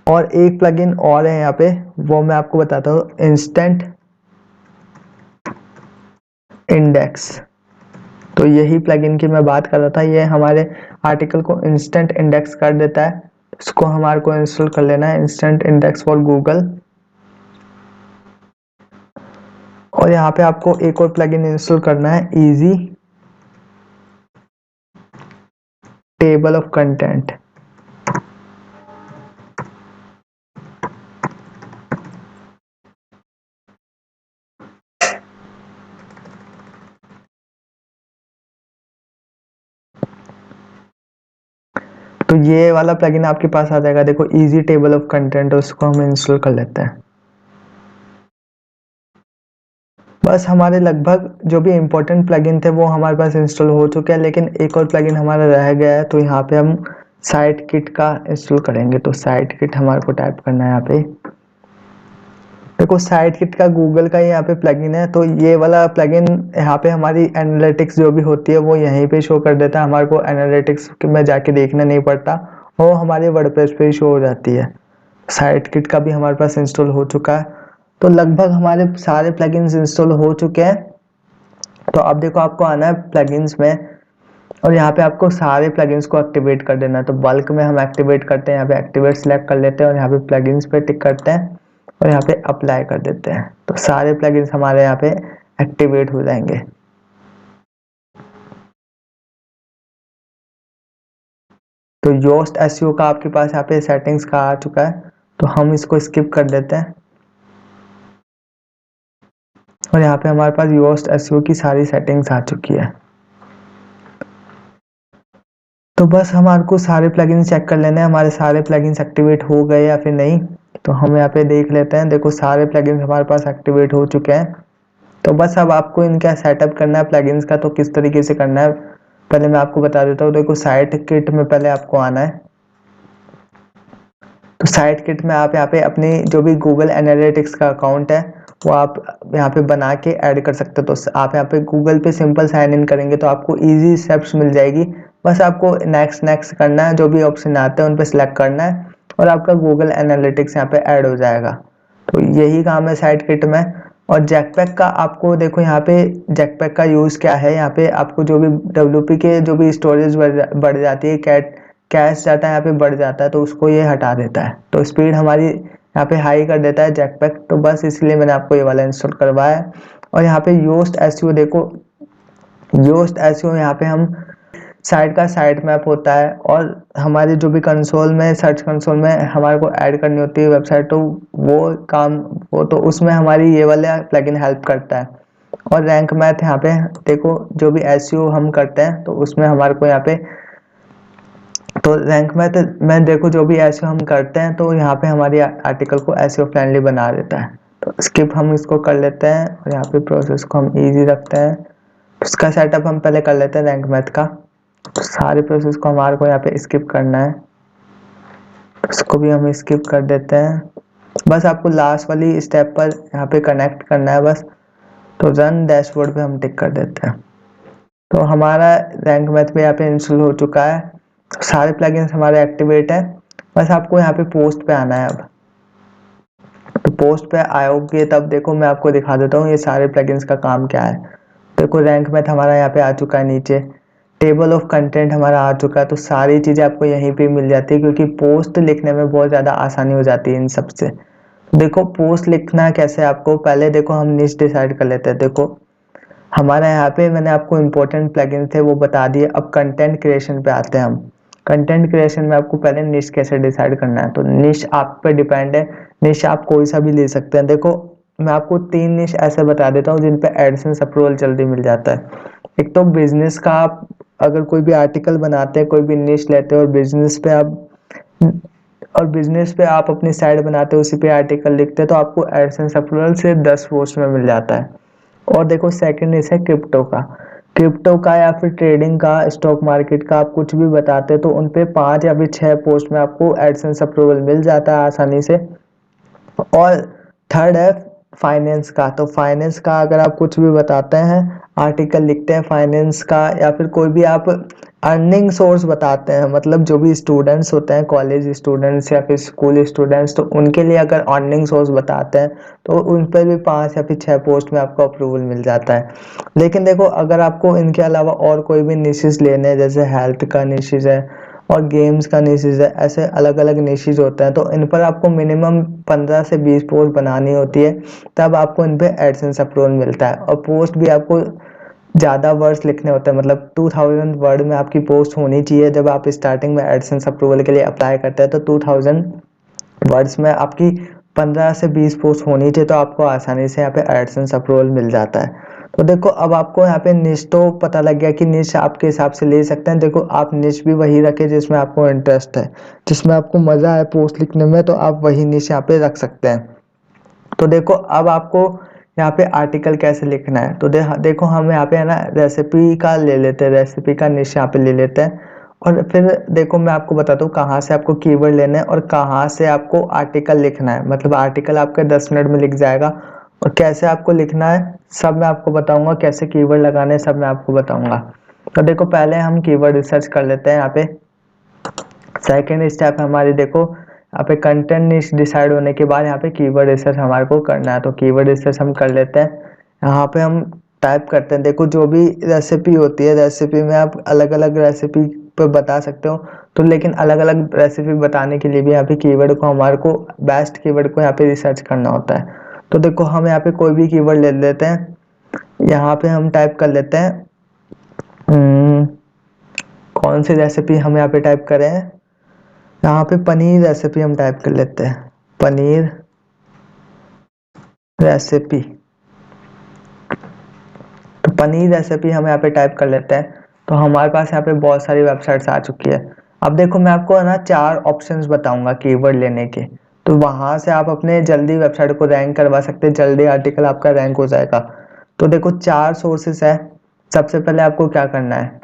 और एक प्लगइन और है यहाँ पे, वो मैं आपको बताता हूँ, इंस्टेंट इंडेक्स। तो यही प्लगइन की मैं बात कर रहा था, ये हमारे आर्टिकल को इंस्टेंट इंडेक्स कर देता है। इसको हमारे को इंस्टॉल कर लेना है, इंस्टेंट इंडेक्स फॉर गूगल। और यहाँ पे आपको एक और प्लगइन इंस्टॉल करना है, इजी टेबल ऑफ कंटेंट। तो ये वाला प्लगइन आपके पास आ जाएगा, देखो इजी टेबल ऑफ कंटेंट, उसको हम इंस्टॉल कर लेते हैं। बस हमारे लगभग जो भी इम्पोर्टेंट प्लगइन थे वो हमारे पास इंस्टॉल हो चुके हैं, लेकिन एक और प्लगइन हमारा रह गया है। तो यहाँ पे हम साइट किट का इंस्टॉल करेंगे। तो साइट किट हमारे को टाइप करना है यहाँ पे। देखो साइट किट का गूगल का यहाँ पे प्लगइन है। तो ये वाला प्लगइन यहाँ पे हमारी एनालिटिक्स जो भी होती है वो यहीं पे शो कर देता है, हमारे को एनालिटिक्स में जाके देखना नहीं पड़ता, वो हमारे वर्डप्रेस पे ही शो हो जाती है। साइट किट का भी हमारे पास इंस्टॉल हो चुका है। तो लगभग हमारे सारे प्लगइन्स इंस्टॉल हो चुके हैं। तो अब देखो आपको आना है प्लगइन्स में और यहाँ पे आपको सारे प्लगइन्स को एक्टिवेट कर देना है। तो बल्क में हम एक्टिवेट करते हैं, यहाँ पे एक्टिवेट सेलेक्ट कर लेते हैं और यहाँ पे प्लगइन्स पे टिक करते हैं। और यहाँ पे अप्लाई कर देते हैं, तो सारे प्लगइन्स हमारे यहाँ पे एक्टिवेट हो जाएंगे। तो योस्ट एसईओ का आपके पास यहाँ पे सेटिंग्स का आ चुका है, तो हम इसको स्किप कर देते हैं और यहाँ पे हमारे पास योस्ट एसईओ की सारी सेटिंग्स आ चुकी है। तो बस हमारे को सारे प्लगइन्स चेक कर लेने हैं, हमारे सारे प्लगइन्स एक्टिवेट हो गए या फिर नहीं। तो हम यहाँ पे देख लेते हैं, देखो सारे प्लगइन्स हमारे पास एक्टिवेट हो चुके हैं। तो बस अब आपको इनका सेटअप करना है प्लगइन्स का, तो किस तरीके से करना है पहले मैं आपको बता देता हूँ। देखो साइट किट में पहले आपको आना है। तो साइट किट में आप यहाँ पे अपनी जो भी गूगल एनालिटिक्स का अकाउंट है वो आप यहाँ पे बना के ऐड कर सकते हो। तो आप यहाँ पे गूगल पे सिंपल साइन इन करेंगे तो आपको इजी स्टेप्स मिल जाएगी। बस आपको नेक्स्ट नेक्स्ट करना है, जो भी ऑप्शन आते हैं उन पे सिलेक्ट करना है और आपका गूगल एनालिटिक्स यहाँ पे ऐड हो जाएगा। तो यही काम है साइट किट में। और जैकपैक का आपको देखो यहाँ पे जैकपैक का यूज़ क्या है, यहाँ पे आपको जो भी डब्ल्यूपी के जो भी स्टोरेज बढ़ जाती है, कैश डाटा यहाँ पे बढ़ जाता है, तो उसको ये हटा देता है। तो स्पीड हमारी यहाँ पे हाई कर देता है जैकपैक। तो बस इसलिए मैंने आपको ये वाला इंस्टॉल करवाया है। और यहाँ पे योस्ट एसईओ देखो, योस्ट एसईओ यहाँ पे हम साइट का साइट मैप होता है और हमारे जो भी कंसोल में सर्च कंसोल में हमारे को ऐड करनी होती है वेबसाइट, तो वो काम वो तो उसमें हमारी ये वाला प्लगइन हेल्प करता है। और रैंक मैथ यहाँ पे देखो जो भी एसईओ हम करते हैं तो उसमें हमारे को यहाँ पे तो रैंक में देखो जो भी एसईओ हम करते हैं तो यहाँ पे हमारी आर्टिकल को एसईओ फ्रेंडली बना देता है। तो स्किप हम इसको कर लेते हैं और यहाँ पे प्रोसेस को हम इजी रखते हैं। उसका सेटअप हम पहले कर लेते हैं रैंक मैथ का। तो सारे प्रोसेस को हमारे को यहाँ पे स्किप करना है, तो इसको भी हम स्किप कर देते हैं। बस आपको लास्ट वाली स्टेप पर यहाँ पे कनेक्ट करना है बस। तो रन डैशबोर्ड पे हम टिक कर देते हैं। तो हमारा रैंक मैथ पे यहाँ पे इंस्टॉल हो चुका है, तो सारे प्लगइन्स हमारे एक्टिवेट है। बस आपको यहाँ पे पोस्ट पे आना है। अब तो पोस्ट पे आओगे तब देखो मैं आपको दिखा देता हूँ ये सारे प्लगइन्स का काम क्या है। देखो रैंक मैथ हमारा यहाँ पे आ चुका है, नीचे टेबल ऑफ कंटेंट हमारा आ चुका है। तो सारी चीज़ें आपको यहीं पे मिल जाती है, क्योंकि पोस्ट लिखने में बहुत ज़्यादा आसानी हो जाती है इन सब से। देखो पोस्ट लिखना कैसे, आपको पहले देखो हम निश डिसाइड कर लेते हैं। देखो हमारा यहाँ पे मैंने आपको इम्पोर्टेंट प्लगइन थे वो बता दिए। अब कंटेंट क्रिएशन पे आते हैं हम। कंटेंट क्रिएशन में आपको पहले निश कैसे डिसाइड करना है, तो निश आप पे डिपेंड है। निश आप कोई सा भी ले सकते हैं। देखो मैं आपको 3 निश ऐसे बता देता हूँ जिन पे एडसेंस अप्रूवल जल्दी मिल जाता है। एक तो बिजनेस का, आप अगर कोई भी आर्टिकल बनाते हैं, कोई भी निश लेते हैं और बिजनेस पे आप अपनी साइट बनाते हो, उसी पे आर्टिकल लिखते हैं, तो आपको एडसेंस अप्रूवल से 10 पोस्ट में मिल जाता है। और देखो सेकंड इसे क्रिप्टो का या फिर ट्रेडिंग का, स्टॉक मार्केट का आप कुछ भी बताते हैं तो उन पे 5 या फिर 6 पोस्ट में आपको एडसेंस अप्रूवल मिल जाता है आसानी से। और थर्ड है फाइनेंस का। तो फाइनेंस का अगर आप कुछ भी बताते हैं, आर्टिकल लिखते हैं फाइनेंस का, या फिर कोई भी आप अर्निंग सोर्स बताते हैं, मतलब जो भी स्टूडेंट्स होते हैं, कॉलेज स्टूडेंट्स या फिर स्कूल स्टूडेंट्स, तो उनके लिए अगर अर्निंग सोर्स बताते हैं तो उन पर भी 5 या फिर 6 पोस्ट में आपको अप्रूवल मिल जाता है। लेकिन देखो अगर आपको इनके अलावा और कोई भी निशेस लेने हैं, जैसे हेल्थ का निशेस है और गेम्स का निशेस है, ऐसे अलग अलग निशेस होते हैं, तो इन पर आपको मिनिमम 15 से 20 पोस्ट बनानी होती है, तब आपको इन पे एडसेंस अप्रूवल मिलता है। और पोस्ट भी आपको ज़्यादा वर्ड्स लिखने होते हैं, मतलब 2000 वर्ड में आपकी पोस्ट होनी चाहिए। जब आप स्टार्टिंग में एडसेंस अप्रूवल के लिए अप्लाई करते हैं तो 2000 वर्ड्स में आपकी 15 से 20 पोस्ट होनी चाहिए, तो आपको आसानी से यहाँ पे एडसेंस अप्रूवल मिल जाता है। तो देखो अब आपको यहाँ पे निश तो पता लग गया कि निश आपके हिसाब से ले सकते हैं। देखो आप निश भी वही रखें जिसमें आपको इंटरेस्ट है, जिसमें आपको मज़ा है पोस्ट लिखने में, तो आप वही निश यहाँ पे रख सकते हैं। तो देखो अब आपको यहाँ पे आर्टिकल कैसे लिखना है, तो देखो हम यहाँ पे है ना रेसिपी का ले लेते हैं, रेसिपी का निश यहाँ पे ले लेते हैं। और फिर देखो मैं आपको बताता हूँ कहाँ से आपको कीवर्ड लेना है और कहाँ से आपको आर्टिकल लिखना है। मतलब आर्टिकल आपका 10 मिनट में लिख जाएगा, और कैसे आपको लिखना है सब मैं आपको बताऊंगा, कैसे कीवर्ड लगाने हैं सब मैं आपको बताऊंगा। तो देखो पहले हम कीवर्ड रिसर्च कर लेते हैं। यहाँ पे सेकेंड स्टेप हमारी देखो यहाँ पे कंटेंट निश डिसाइड होने के बाद यहाँ पे कीवर्ड रिसर्च हमारे को करना है। तो कीवर्ड रिसर्च हम कर लेते हैं। यहाँ पे हम टाइप करते हैं, देखो जो भी रेसिपी होती है, रेसिपी में आप अलग अलग रेसिपी पे बता सकते हो। तो लेकिन अलग अलग रेसिपी बताने के लिए भी यहाँ पे कीवर्ड को हमारे को बेस्ट कीवर्ड को यहाँ पे रिसर्च करना होता है। तो देखो हम यहाँ पे कोई भी कीवर्ड ले लेते हैं, यहाँ पे हम टाइप कर लेते हैं कौन सी रेसिपी हम यहाँ पे टाइप करें, यहाँ पे पनीर रेसिपी हम टाइप कर लेते हैं, पनीर रेसिपी। तो पनीर रेसिपी हम यहाँ पे टाइप कर लेते हैं। तो हमारे पास यहाँ पे बहुत सारी वेबसाइट्स आ चुकी है। अब देखो मैं आपको है ना 4 ऑप्शंस बताऊंगा कीवर्ड लेने के, तो वहां से आप अपने जल्दी वेबसाइट को रैंक करवा सकते हैं, जल्दी आर्टिकल आपका रैंक हो जाएगा। तो देखो 4 सोर्सेस है। सबसे पहले आपको क्या करना है,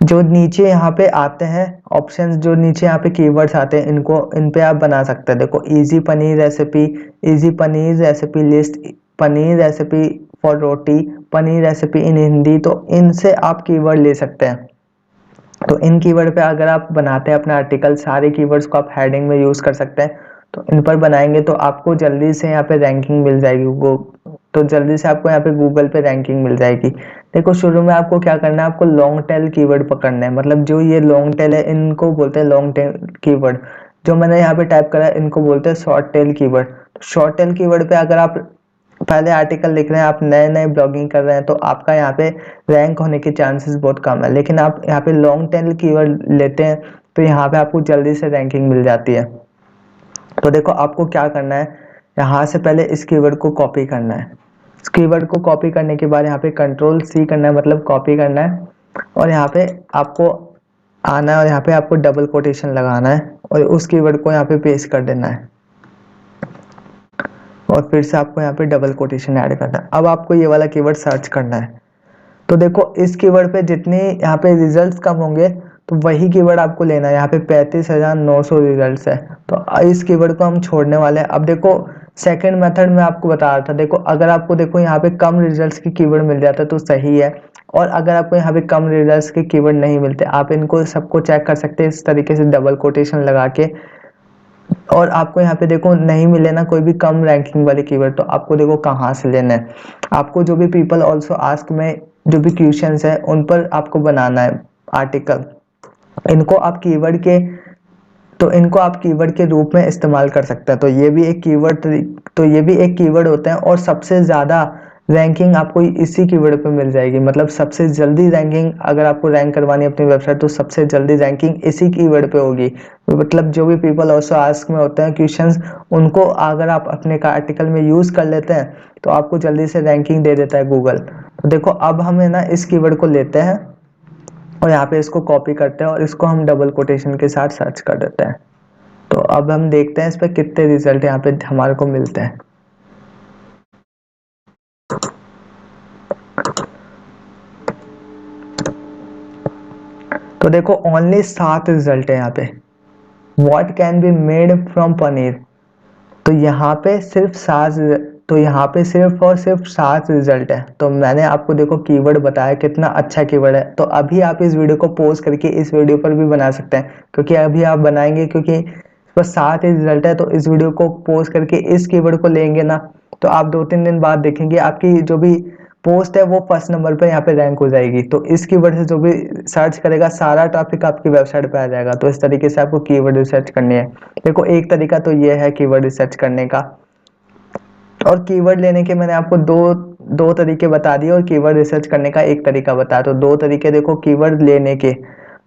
जो नीचे यहाँ पे आते हैं ऑप्शंस, जो नीचे यहाँ पे कीवर्ड्स आते हैं, इन पे आप बना सकते हैं। देखो easy paneer recipe, easy paneer recipe list, paneer recipe for roti, paneer recipe इन हिंदी। तो इनसे आप कीवर्ड ले सकते हैं। तो इन कीवर्ड पे अगर आप बनाते हैं अपना आर्टिकल, सारे कीवर्ड्स को आप हेडिंग में यूज कर सकते हैं। तो इन पर बनाएंगे तो आपको जल्दी से यहाँ पे रैंकिंग मिल जाएगी, तो जल्दी से आपको यहाँ पे गूगल पे रैंकिंग मिल जाएगी। देखो शुरू में आपको क्या करना है, आपको लॉन्ग टेल कीवर्ड पकड़ना है। मतलब जो ये लॉन्ग टेल है इनको बोलते हैं लॉन्ग टेल कीवर्ड। जो मैंने यहाँ पे टाइप करा है इनको बोलते हैं short tail keyword. Short tail keyword पे अगर आप पहले आर्टिकल लिख रहे हैं, आप नए नए ब्लॉगिंग कर रहे हैं, तो आपका यहाँ पे रैंक होने के चांसेस बहुत कम है। लेकिन आप यहाँ पे लॉन्ग टेल कीवर्ड लेते हैं तो यहाँ पे आपको जल्दी से रैंकिंग मिल जाती है। तो देखो आपको क्या करना है, यहाँ से पहले इस कीवर्ड को कॉपी करना है। इस कीवर्ड को कॉपी करने के बाद यहाँ पे कंट्रोल सी करना है, मतलब कॉपी करना है। और यहाँ पे आपको आना है और यहाँ पे आपको डबल कोटेशन लगाना है और उस कीवर्ड को यहाँ पे पेस्ट कर देना है और फिर से आपको यहाँ पे डबल कोटेशन ऐड करना है। अब आपको ये वाला कीवर्ड सर्च करना है। तो देखो इस कीवर्ड पे जितने यहाँ पे रिजल्ट्स कम होंगे तो वही कीवर्ड आपको लेना है। यहाँ पे 35,900 रिजल्ट्स है, तो इस कीवर्ड को हम छोड़ने वाले हैं। अब देखो सेकंड मेथड में आपको बता रहा था, देखो अगर आपको देखो यहाँ पे कम रिजल्ट्स के कीवर्ड मिल जाता है तो सही है, और अगर आपको यहाँ पे कम रिजल्ट्स के कीवर्ड नहीं मिलते, आप इनको सबको चेक कर सकते हैं इस तरीके से डबल कोटेशन लगा के। और आपको यहाँ पे देखो नहीं मिले ना कोई भी कम रैंकिंग वाले कीवर्ड, तो आपको देखो कहाँ से लेना है। आपको जो भी पीपल ऑल्सो आस्क में जो भी क्वेश्चंस है उन पर आपको बनाना है आर्टिकल। इनको आप कीवर्ड के तो इनको आप कीवर्ड के रूप में इस्तेमाल कर सकते हैं। तो ये भी एक कीवर्ड होता है और सबसे ज़्यादा रैंकिंग आपको इसी कीवर्ड पे मिल जाएगी। मतलब सबसे जल्दी रैंकिंग अगर आपको रैंक करवानी है अपनी वेबसाइट, तो सबसे जल्दी रैंकिंग इसी कीवर्ड पे होगी। मतलब जो भी पीपल ऑल्सो आस्क में होते हैं क्वेश्चंस, उनको अगर आप अपने का आर्टिकल में यूज़ कर लेते हैं तो आपको जल्दी से रैंकिंग दे देता है गूगल। तो देखो अब हमें ना इस कीवर्ड को लेते हैं और यहाँ पे इसको कॉपी करते हैं और इसको हम डबल कोटेशन के साथ सर्च कर देते हैं। तो अब हम देखते हैं इस पे कितने रिजल्ट यहाँ पे हमारे को मिलते हैं। तो देखो ओनली 7 रिजल्ट है यहाँ पे। What can be made from paneer, तो यहाँ पे सिर्फ 7 रिजल्ट है। तो मैंने आपको देखो कीवर्ड बताया कितना अच्छा कीवर्ड है। तो अभी आप इस वीडियो को पॉज करके इस वीडियो पर भी बना सकते हैं, क्योंकि अभी आप बनाएंगे, क्योंकि बस 7 ही रिजल्ट है। तो इस वीडियो को पॉज करके इस कीवर्ड को लेंगे ना, तो आप 2-3 दिन बाद देखेंगे आपकी जो भी पोस्ट है वो फर्स्ट नंबर पे यहाँ पे रैंक हो जाएगी। तो इस कीवर्ड से जो भी सर्च करेगा सारा ट्रैफिक आपकी वेबसाइट पे आ जाएगा। तो इस तरीके से आपको कीवर्ड रिसर्च करनी है। देखो एक तरीका तो ये है कीवर्ड रिसर्च करने का। और कीवर्ड लेने के मैंने आपको दो तरीके बता दिए और कीवर्ड रिसर्च करने का एक तरीका बताया। तो 2 तरीके देखो कीवर्ड लेने के,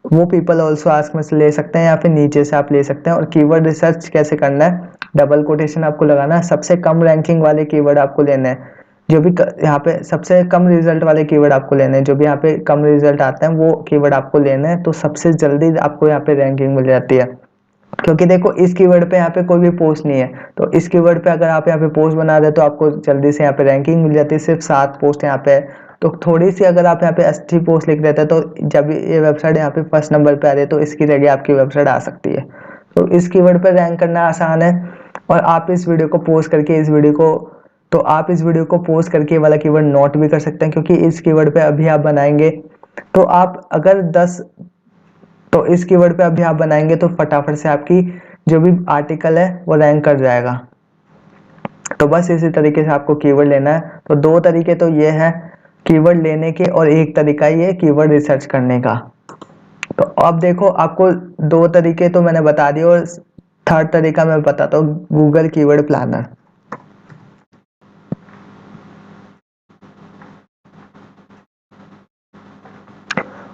वो पीपल ऑल्सो आस्क में से ले सकते हैं या फिर नीचे से आप ले सकते हैं। और कीवर्ड रिसर्च कैसे करना है, डबल कोटेशन आपको लगाना है, सबसे कम रैंकिंग वाले कीवर्ड आपको लेने हैं, जो भी यहाँ पे सबसे कम रिजल्ट वाले कीवर्ड आपको लेने हैं, जो भी यहाँ पे कम रिजल्ट आते हैं वो कीवर्ड आपको लेने हैं। तो सबसे जल्दी आपको यहाँ पे रैंकिंग मिल जाती है, क्योंकि देखो इस कीवर्ड पे यहाँ पे कोई भी पोस्ट नहीं है। तो इस कीवर्ड पे अगर आप यहाँ पे पोस्ट बना दे तो आपको जल्दी से यहाँ पे रैंकिंग मिल जाती है। सिर्फ 7 पोस्ट यहाँ पे है, तो थोड़ी सी अगर आप यहाँ पे अच्छी पोस्ट लिख देते हैं तो जब ये वेबसाइट यहाँ पे फर्स्ट नंबर पे आ रही है तो इसकी जगह आपकी वेबसाइट आ सकती है। तो इस कीवर्ड पे रैंक करना आसान है। और आप इस वीडियो को पोस्ट करके इस वीडियो को पोस्ट करके वाला कीवर्ड नोट भी कर सकते हैं, क्योंकि इस कीवर्ड पे अभी आप बनाएंगे तो आप अगर 10 तो इस कीवर्ड पे अभी आप बनाएंगे तो फटाफट से आपकी जो भी आर्टिकल है वो रैंक कर जाएगा। तो बस इसी तरीके से आपको कीवर्ड लेना है। तो 2 तरीके तो ये है कीवर्ड लेने के, और एक तरीका ये कीवर्ड रिसर्च करने का। तो अब देखो आपको दो तरीके तो मैंने बता दिए और थर्ड तरीका मैं बताता हूँ, गूगल कीवर्ड प्लानर।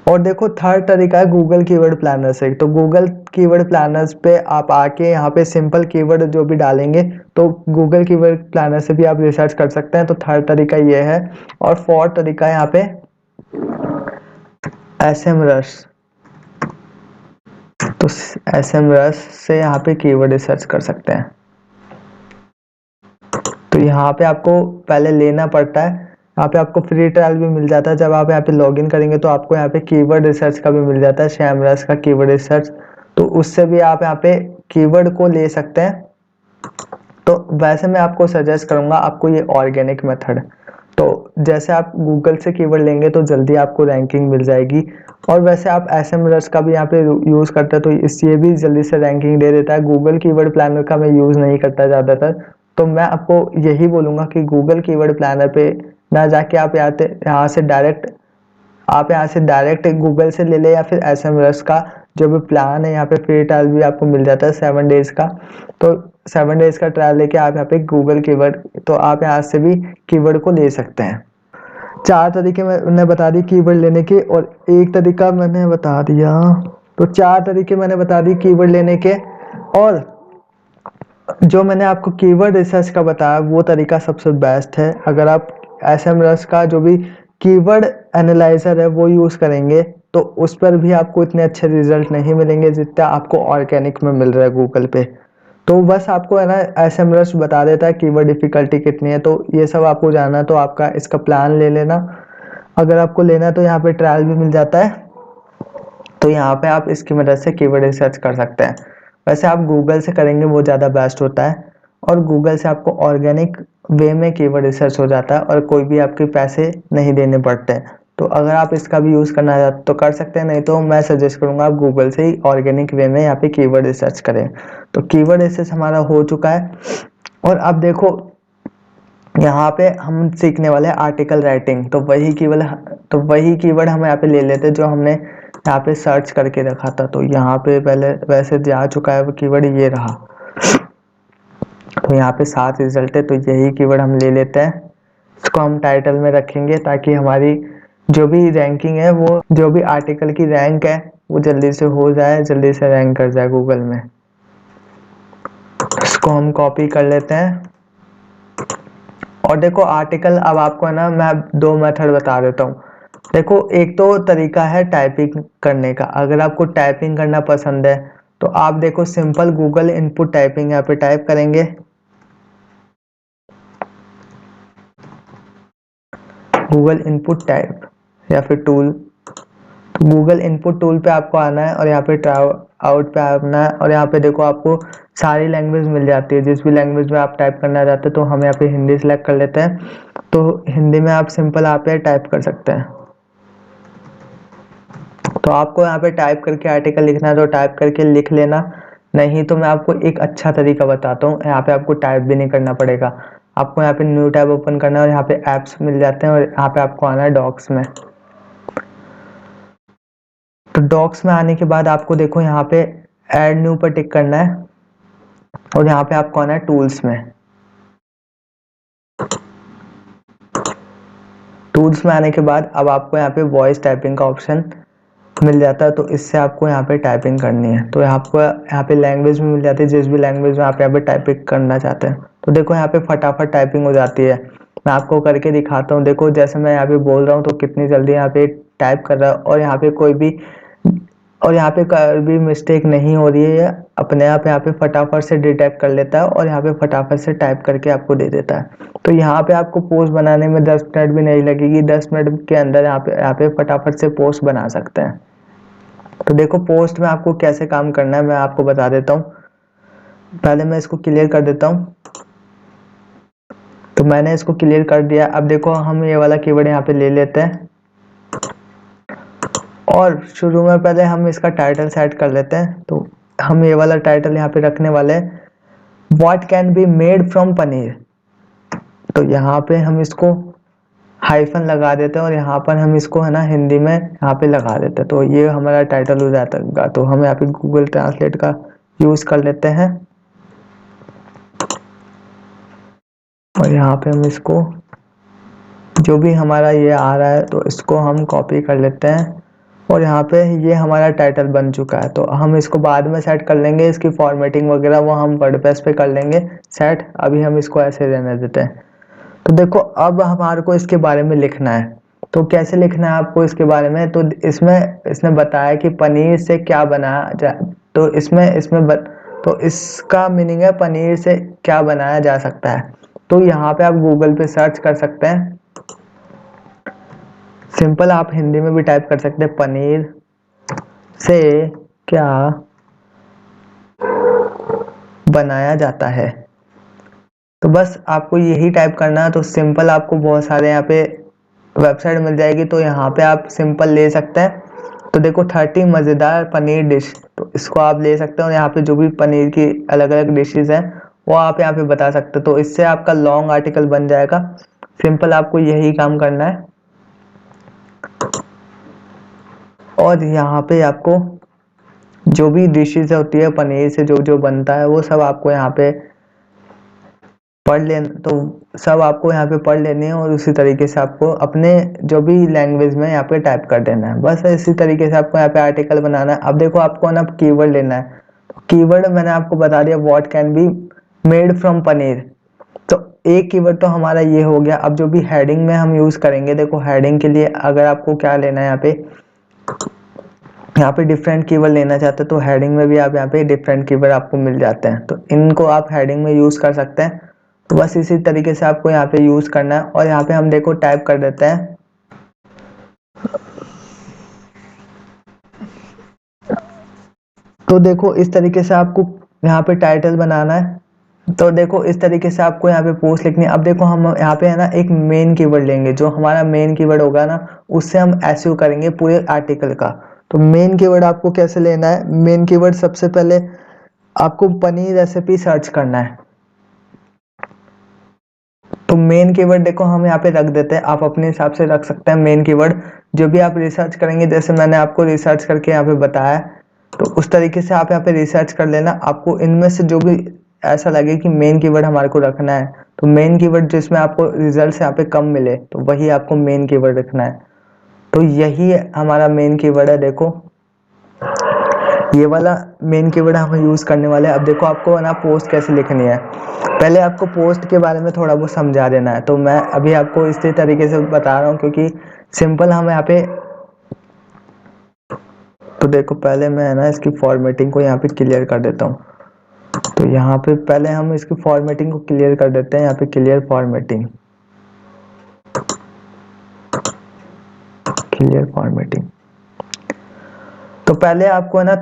और देखो थर्ड तरीका है गूगल कीवर्ड प्लानर से। तो गूगल कीवर्ड प्लानर्स पे आप आके यहाँ पे सिंपल कीवर्ड जो भी डालेंगे तो गूगल कीवर्ड प्लानर से भी आप रिसर्च कर सकते हैं। तो थर्ड तरीका ये है। और फोर्थ तरीका यहाँ पे एसएमरस। तो एसएमरस से यहाँ पे कीवर्ड रिसर्च कर सकते हैं। तो यहाँ पे आपको पहले लेना पड़ता है, यहाँ पे आपको फ्री ट्रायल भी मिल जाता है। जब आप यहाँ पे लॉगिन करेंगे तो आपको यहाँ पे कीवर्ड रिसर्च का भी मिल जाता है, एसएमरस का कीवर्ड रिसर्च। तो उससे भी आप यहाँ पे कीवर्ड को ले सकते हैं। तो वैसे मैं आपको सजेस्ट करूंगा आपको ये ऑर्गेनिक मेथड। तो जैसे आप गूगल से कीवर्ड लेंगे तो जल्दी आपको रैंकिंग मिल जाएगी। और वैसे आप एसएमरस का भी यहाँ पे यूज करते हैं तो इससे भी जल्दी से रैंकिंग दे देता है। गूगल कीवर्ड प्लानर का मैं यूज नहीं करता ज्यादातर। तो मैं आपको यही बोलूंगा कि गूगल कीवर्ड प्लानर पे ना जाके आप यहाँ से डायरेक्ट गूगल से ले ले, या फिर एसएमरस का जो भी प्लान है यहाँ पे फ्री ट्रायल भी आपको मिल जाता है 7 डेज का। तो 7 डेज का ट्रायल लेके आप यहाँ पे गूगल कीवर्ड, तो आप यहाँ से भी कीवर्ड को ले सकते हैं। चार तरीके मैंने बता दिए कीवर्ड लेने के, और एक तरीका मैंने बता दिया। तो चार तरीके मैंने बता दिए कीवर्ड लेने के। और जो मैंने आपको कीवर्ड रिसर्च का बताया वो तरीका सबसे बेस्ट है। अगर आप एसएमरस का जो भी कीवर्ड एनालाइजर है वो यूज करेंगे तो उस पर भी आपको इतने अच्छे रिजल्ट नहीं मिलेंगे जितना आपको ऑर्गेनिक में मिल रहा है गूगल पे। तो बस आपको है ना एसएमरस बता देता है कीवर्ड डिफिकल्टी कितनी है। तो ये सब आपको जानना है तो आपका इसका प्लान ले लेना। अगर आपको लेना है तो यहाँ पे ट्रायल भी मिल जाता है। तो यहाँ पे आप इसकी मदद से कीवर्ड रिसर्च कर सकते हैं। वैसे आप गूगल से करेंगे वो ज़्यादा बेस्ट होता है। और गूगल से आपको ऑर्गेनिक वे में कीवर्ड रिसर्च हो जाता है और कोई भी आपके पैसे नहीं देने पड़ते हैं। तो अगर आप इसका भी यूज़ करना चाहते तो कर सकते हैं, नहीं तो मैं सजेस्ट करूंगा आप गूगल से ही ऑर्गेनिक वे में यहाँ पे कीवर्ड रिसर्च करें। तो कीवर्ड रिसर्च हमारा हो चुका है। और अब देखो यहाँ पे हम सीखने वाले हैं आर्टिकल राइटिंग। तो वही कीवर्ड हम यहाँ पे ले लेते हैं जो हमने यहाँ पे सर्च करके रखा था। तो यहाँ पे पहले वैसे जा चुका है वो कीवर्ड, ये रहा। तो यहाँ पे 7 रिजल्ट है तो यही कीवर्ड हम ले लेते हैं। इसको हम टाइटल में रखेंगे ताकि हमारी जो भी रैंकिंग है, वो जो भी आर्टिकल की रैंक है वो जल्दी से हो जाए, जल्दी से रैंक कर जाए गूगल में। इसको हम कॉपी कर लेते हैं। और देखो आर्टिकल, अब आपको है ना मैं दो मेथड बता देता हूँ। देखो एक तो तरीका है टाइपिंग करने का। अगर आपको टाइपिंग करना पसंद है तो आप देखो सिंपल गूगल इनपुट टाइपिंग यहाँ पे टाइप करेंगे। गूगल इनपुट टाइप या फिर टूल। तो गूगल इनपुट टूल पे आपको आना है और यहाँ पे ट्राई आउट पे आना है। और यहाँ पे देखो आपको सारी लैंग्वेज मिल जाती है, जिस भी लैंग्वेज में आप टाइप करना चाहते हैं। तो हम यहाँ पे हिंदी सेलेक्ट कर लेते हैं। तो हिंदी में आप सिंपल यहाँ पे टाइप कर सकते हैं। तो आपको यहाँ पे टाइप करके आर्टिकल लिखना है तो टाइप करके लिख लेना। नहीं तो मैं आपको एक अच्छा तरीका बताता हूँ, यहाँ पे आपको टाइप भी नहीं करना पड़ेगा। आपको यहाँ पे न्यू टैब ओपन करना है और यहाँ पे एप्स मिल जाते हैं और यहाँ पे आपको आना है डॉक्स में। तो डॉक्स में आने के बाद आपको देखो यहाँ पे ऐड न्यू पर टिक करना है और यहाँ पे आपको आना है टूल्स में। टूल्स में आने के बाद अब आपको यहाँ पे वॉइस टाइपिंग का ऑप्शन मिल जाता है। तो इससे आपको यहाँ पे टाइपिंग करनी है। तो आपको यहाँ पे लैंग्वेज भी मिल जाती है, जिस भी लैंग्वेज में आप यहाँ पे टाइपिंग करना चाहते हैं। तो देखो यहाँ पे फटाफट टाइपिंग हो जाती है। मैं आपको करके दिखाता हूँ। देखो जैसे मैं यहाँ पे बोल रहा हूँ तो कितनी जल्दी यहाँ पे टाइप कर रहा है और यहाँ पे कोई भी मिस्टेक नहीं हो रही है। अपने आप यहाँ पे फटाफट से डिटेक्ट कर लेता है और यहाँ पे फटाफट से टाइप करके आपको दे देता है। तो यहाँ पे आपको पोस्ट बनाने में 10 मिनट भी नहीं लगेगी। 10 मिनट के अंदर यहाँ पे फटाफट से पोस्ट बना सकते हैं। तो देखो पोस्ट में आपको कैसे काम करना है मैं आपको बता देता हूँ। पहले मैं इसको क्लियर कर देता हूँ। तो मैंने इसको क्लियर कर दिया। अब देखो हम ये वाला कीवर्ड यहाँ पे ले लेते हैं और शुरू में पहले हम इसका टाइटल सेट कर लेते हैं। तो हम ये वाला टाइटल यहाँ पे रखने वाले हैं, what can be made from paneer. तो यहाँ पे हम इसको हाइफन लगा देते हैं और यहाँ पर हम इसको है ना हिंदी में यहाँ पे लगा देते हैं, तो ये हमारा टाइटल हो जाता है। तो हम यहाँ पे गूगल ट्रांसलेट का यूज कर लेते हैं और यहाँ पे हम इसको जो भी हमारा ये आ रहा है तो इसको हम कॉपी कर लेते हैं और यहाँ पे ये हमारा टाइटल बन चुका है। तो हम इसको बाद में सेट कर लेंगे, इसकी फॉर्मेटिंग वगैरह वो हम वर्डप्रेस पे कर लेंगे सेट। अभी हम इसको ऐसे रहने देते हैं। तो देखो अब हमारे को इसके बारे में लिखना है, तो कैसे लिखना है आपको इसके बारे में। तो इसमें इसने बताया कि पनीर से क्या बनाया जाए, तो तो इसका मीनिंग है पनीर से क्या बनाया जा सकता है। तो यहाँ पे आप गूगल पे सर्च कर सकते हैं, सिंपल आप हिंदी में भी टाइप कर सकते हैं, पनीर से क्या बनाया जाता है। तो बस आपको यही टाइप करना है। तो सिंपल आपको बहुत सारे यहाँ पे वेबसाइट मिल जाएगी, तो यहाँ पे आप सिंपल ले सकते हैं। तो देखो 30 मज़ेदार पनीर डिश, तो इसको आप ले सकते हो। यहाँ पे जो भी पनीर की अलग अलग डिशेज हैं वो आप यहाँ पे बता सकते हो, तो इससे आपका लॉन्ग आर्टिकल बन जाएगा। सिंपल आपको यही काम करना है और यहाँ पे आपको जो भी डिशेज होती है पनीर से जो जो बनता है वो सब आपको यहाँ पे पढ़ लेना, तो सब आपको यहाँ पे पढ़ लेनी है और उसी तरीके से आपको अपने जो भी लैंग्वेज में यहाँ पे टाइप कर देना है। बस इसी तरीके से आपको यहाँ पे आर्टिकल बनाना है। अब देखो आपको ना कीवर्ड लेना है, तो कीवर्ड मैंने आपको बता दिया, what can be made from paneer. तो एक कीवर्ड तो हमारा ये हो गया। अब जो भी हेडिंग में हम यूज करेंगे, देखो हेडिंग के लिए अगर आपको क्या लेना है, यहाँ पे डिफरेंट कीवर्ड लेना चाहते हो तो हेडिंग में भी आप यहाँ पे डिफरेंट कीवर्ड आपको मिल जाते हैं, तो इनको आप हेडिंग में यूज कर सकते हैं। तो बस इसी तरीके से आपको यहाँ पे यूज करना है और यहाँ पे हम देखो टाइप कर देते हैं, तो देखो इस तरीके से आपको यहाँ पे टाइटल बनाना है। तो देखो इस तरीके से आपको यहाँ पे पोस्ट लिखनी है। अब देखो हम यहाँ पे है ना एक मेन कीवर्ड लेंगे, जो हमारा मेन कीवर्ड होगा ना उससे हम एसईओ करेंगे पूरे आर्टिकल का। तो मेन कीवर्ड आपको कैसे लेना है, मेन कीवर्ड सबसे पहले आपको पनीर रेसिपी सर्च करना है। तो मेन कीवर्ड देखो हम यहाँ पे रख देते हैं, आप अपने हिसाब से रख सकते हैं मेन कीवर्ड जो भी आप रिसर्च करेंगे, जैसे मैंने आपको रिसर्च करके यहाँ पे बताया, तो उस तरीके से आप यहाँ पे रिसर्च कर लेना। आपको इनमें से जो भी ऐसा लगे कि मेन कीवर्ड हमारे को रखना है, तो मेन कीवर्ड जिसमें आपको रिजल्ट यहाँ पे कम मिले तो वही आपको मेन कीवर्ड रखना है। तो यही हमारा मेन कीवर्ड है। देखो ये वाला मेन कीवर्ड हम यूज करने वाले हैं। अब देखो आपको है ना पोस्ट कैसे लिखनी है, पहले आपको पोस्ट के बारे में थोड़ा बहुत समझा देना है। तो मैं अभी आपको इसी तरीके से बता रहा हूँ क्योंकि सिंपल हम यहाँ पे, तो देखो पहले मैं है ना इसकी फॉर्मेटिंग को यहाँ पे क्लियर कर देता हूँ। तो यहाँ पे पहले हम इसकी फॉर्मेटिंग को क्लियर कर देते हैं, यहाँ पे क्लियर फॉर्मेटिंग, क्लियर फॉर्मेटिंग। तो पहले आपको है ना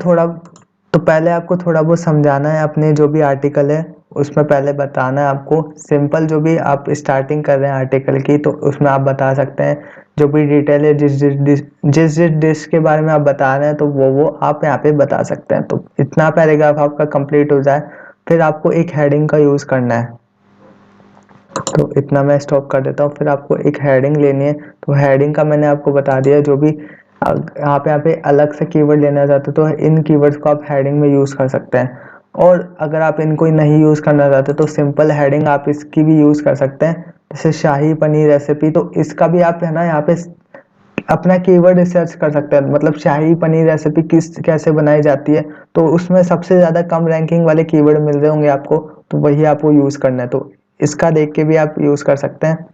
पहले आपको थोड़ा बहुत समझाना है अपने जो भी आर्टिकल है उसमें, पहले बताना है आपको सिंपल जो भी आप स्टार्टिंग कर रहे हैं आर्टिकल की, तो उसमें आप बता सकते हैं जो भी डिटेल है, जिस डिश के बारे में आप बता रहे हैं तो वो आप यहाँ पे बता सकते हैं। तो इतना पैराग्राफ आपका कंप्लीट हो जाए फिर आपको एक हेडिंग का यूज करना है। तो इतना मैं स्टॉप कर देता हूँ, फिर आपको एक हेडिंग लेनी है। तो हेडिंग का मैंने आपको बता दिया, जो भी यहाँ पे अलग से कीवर्ड लेना चाहते हो तो इन कीवर्ड्स को आप हेडिंग में यूज कर सकते हैं। और अगर आप इनको नहीं यूज करना चाहते तो सिंपल हेडिंग आप इसकी भी यूज कर सकते हैं, जैसे शाही पनीर रेसिपी। तो इसका भी आप है ना यहाँ पे अपना कीवर्ड रिसर्च कर सकते हैं, मतलब शाही पनीर रेसिपी कैसे बनाई जाती है, तो उसमें सबसे ज्यादा कम रैंकिंग वाले कीवर्ड मिल रहे होंगे आपको, तो वही आपको यूज करना है। तो इसका देख के भी आप यूज कर सकते हैं।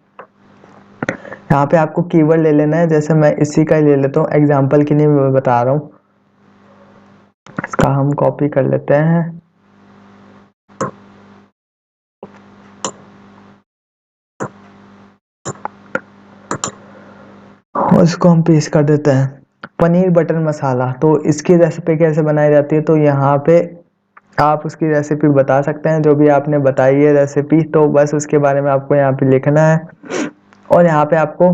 यहाँ पे आपको कीवर्ड ले लेना है, जैसे मैं इसी का ही ले लेता हूँ एग्जाम्पल के लिए मैं बता रहा हूँ। इसका हम कॉपी कर लेते हैं और इसको हम पेस्ट कर देते हैं, पनीर बटर मसाला। तो इसकी रेसिपी कैसे बनाई जाती है, तो यहाँ पे आप उसकी रेसिपी बता सकते हैं, जो भी आपने बताई है रेसिपी, तो बस उसके बारे में आपको यहाँ पे लिखना है और यहाँ पे आपको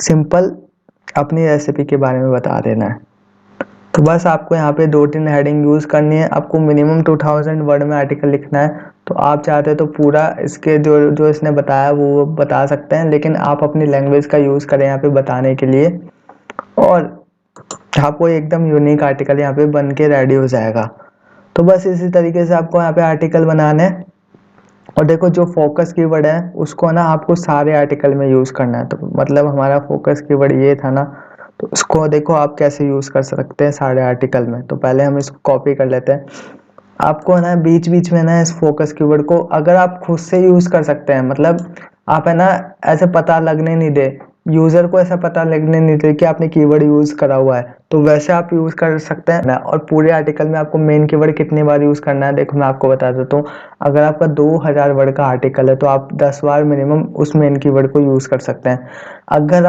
सिंपल अपनी रेसिपी के बारे में बता देना है। तो बस आपको यहाँ पे 2-3 हेडिंग यूज करनी है। आपको मिनिमम 2000 वर्ड में आर्टिकल लिखना है। तो आप चाहते तो पूरा इसके जो जो इसने बताया वो बता सकते हैं, लेकिन आप अपनी लैंग्वेज का यूज़ करें यहाँ पे बताने के लिए, और आपको एकदम यूनिक आर्टिकल यहाँ पे बन के रेडी हो जाएगा। तो बस इसी तरीके से आपको यहाँ पे आर्टिकल बनाना है। और देखो जो फोकस कीवर्ड है उसको ना आपको सारे आर्टिकल में यूज़ करना है। तो मतलब हमारा फोकस कीवर्ड ये था ना, तो इसको देखो आप कैसे यूज़ कर सकते हैं सारे आर्टिकल में। तो पहले हम इसको कॉपी कर लेते हैं। आपको ना बीच बीच में ना इस फोकस कीवर्ड को अगर आप खुद से यूज़ कर सकते हैं, मतलब आप है ना ऐसे पता लगने नहीं दे, यूज़र को ऐसा पता लगने नहीं दे कि आपने कीवर्ड यूज़ करा हुआ है, तो वैसे आप यूज़ कर सकते हैं ना। और पूरे आर्टिकल में आपको मेन कीवर्ड कितनी बार यूज़ करना है, देखो मैं आपको बता देता हूँ। अगर आपका 2000 वर्ड का आर्टिकल है तो आप 10 बार मिनिमम उस मेन कीवर्ड को यूज़ कर सकते हैं। अगर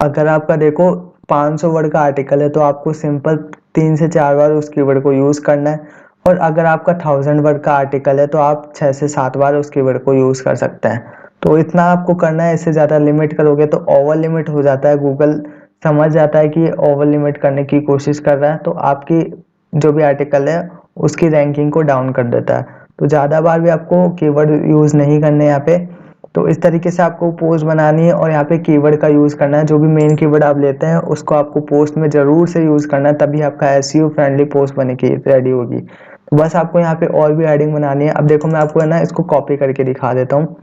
आपका देखो 500 वर्ड का आर्टिकल है तो आपको सिंपल 3 से 4 बार उस कीवर्ड को यूज़ करना है। और अगर आपका 1000 वर्ड का आर्टिकल है तो आप 6 से 7 बार उस कीवर्ड को यूज़ कर सकते हैं। तो इतना आपको करना है, इससे ज़्यादा लिमिट करोगे तो ओवर लिमिट हो जाता है। गूगल समझ जाता है कि ओवर लिमिट करने की कोशिश कर रहा है, तो आपकी जो भी आर्टिकल है उसकी रैंकिंग को डाउन कर देता है। तो ज़्यादा बार भी आपको कीवर्ड यूज़ नहीं करने यहाँ पे। तो इस तरीके से आपको पोस्ट बनानी है और यहाँ पे कीवर्ड का यूज़ करना है। जो भी मेन कीवर्ड आप लेते हैं उसको आपको पोस्ट में ज़रूर से यूज़ करना है, तभी आपका एसईओ फ्रेंडली पोस्ट बनेगी, रेडी होगी। तो बस आपको यहाँ पे और भी हेडिंग बनानी है। अब देखो मैं आपको है ना इसको कॉपी करके दिखा देता हूँ।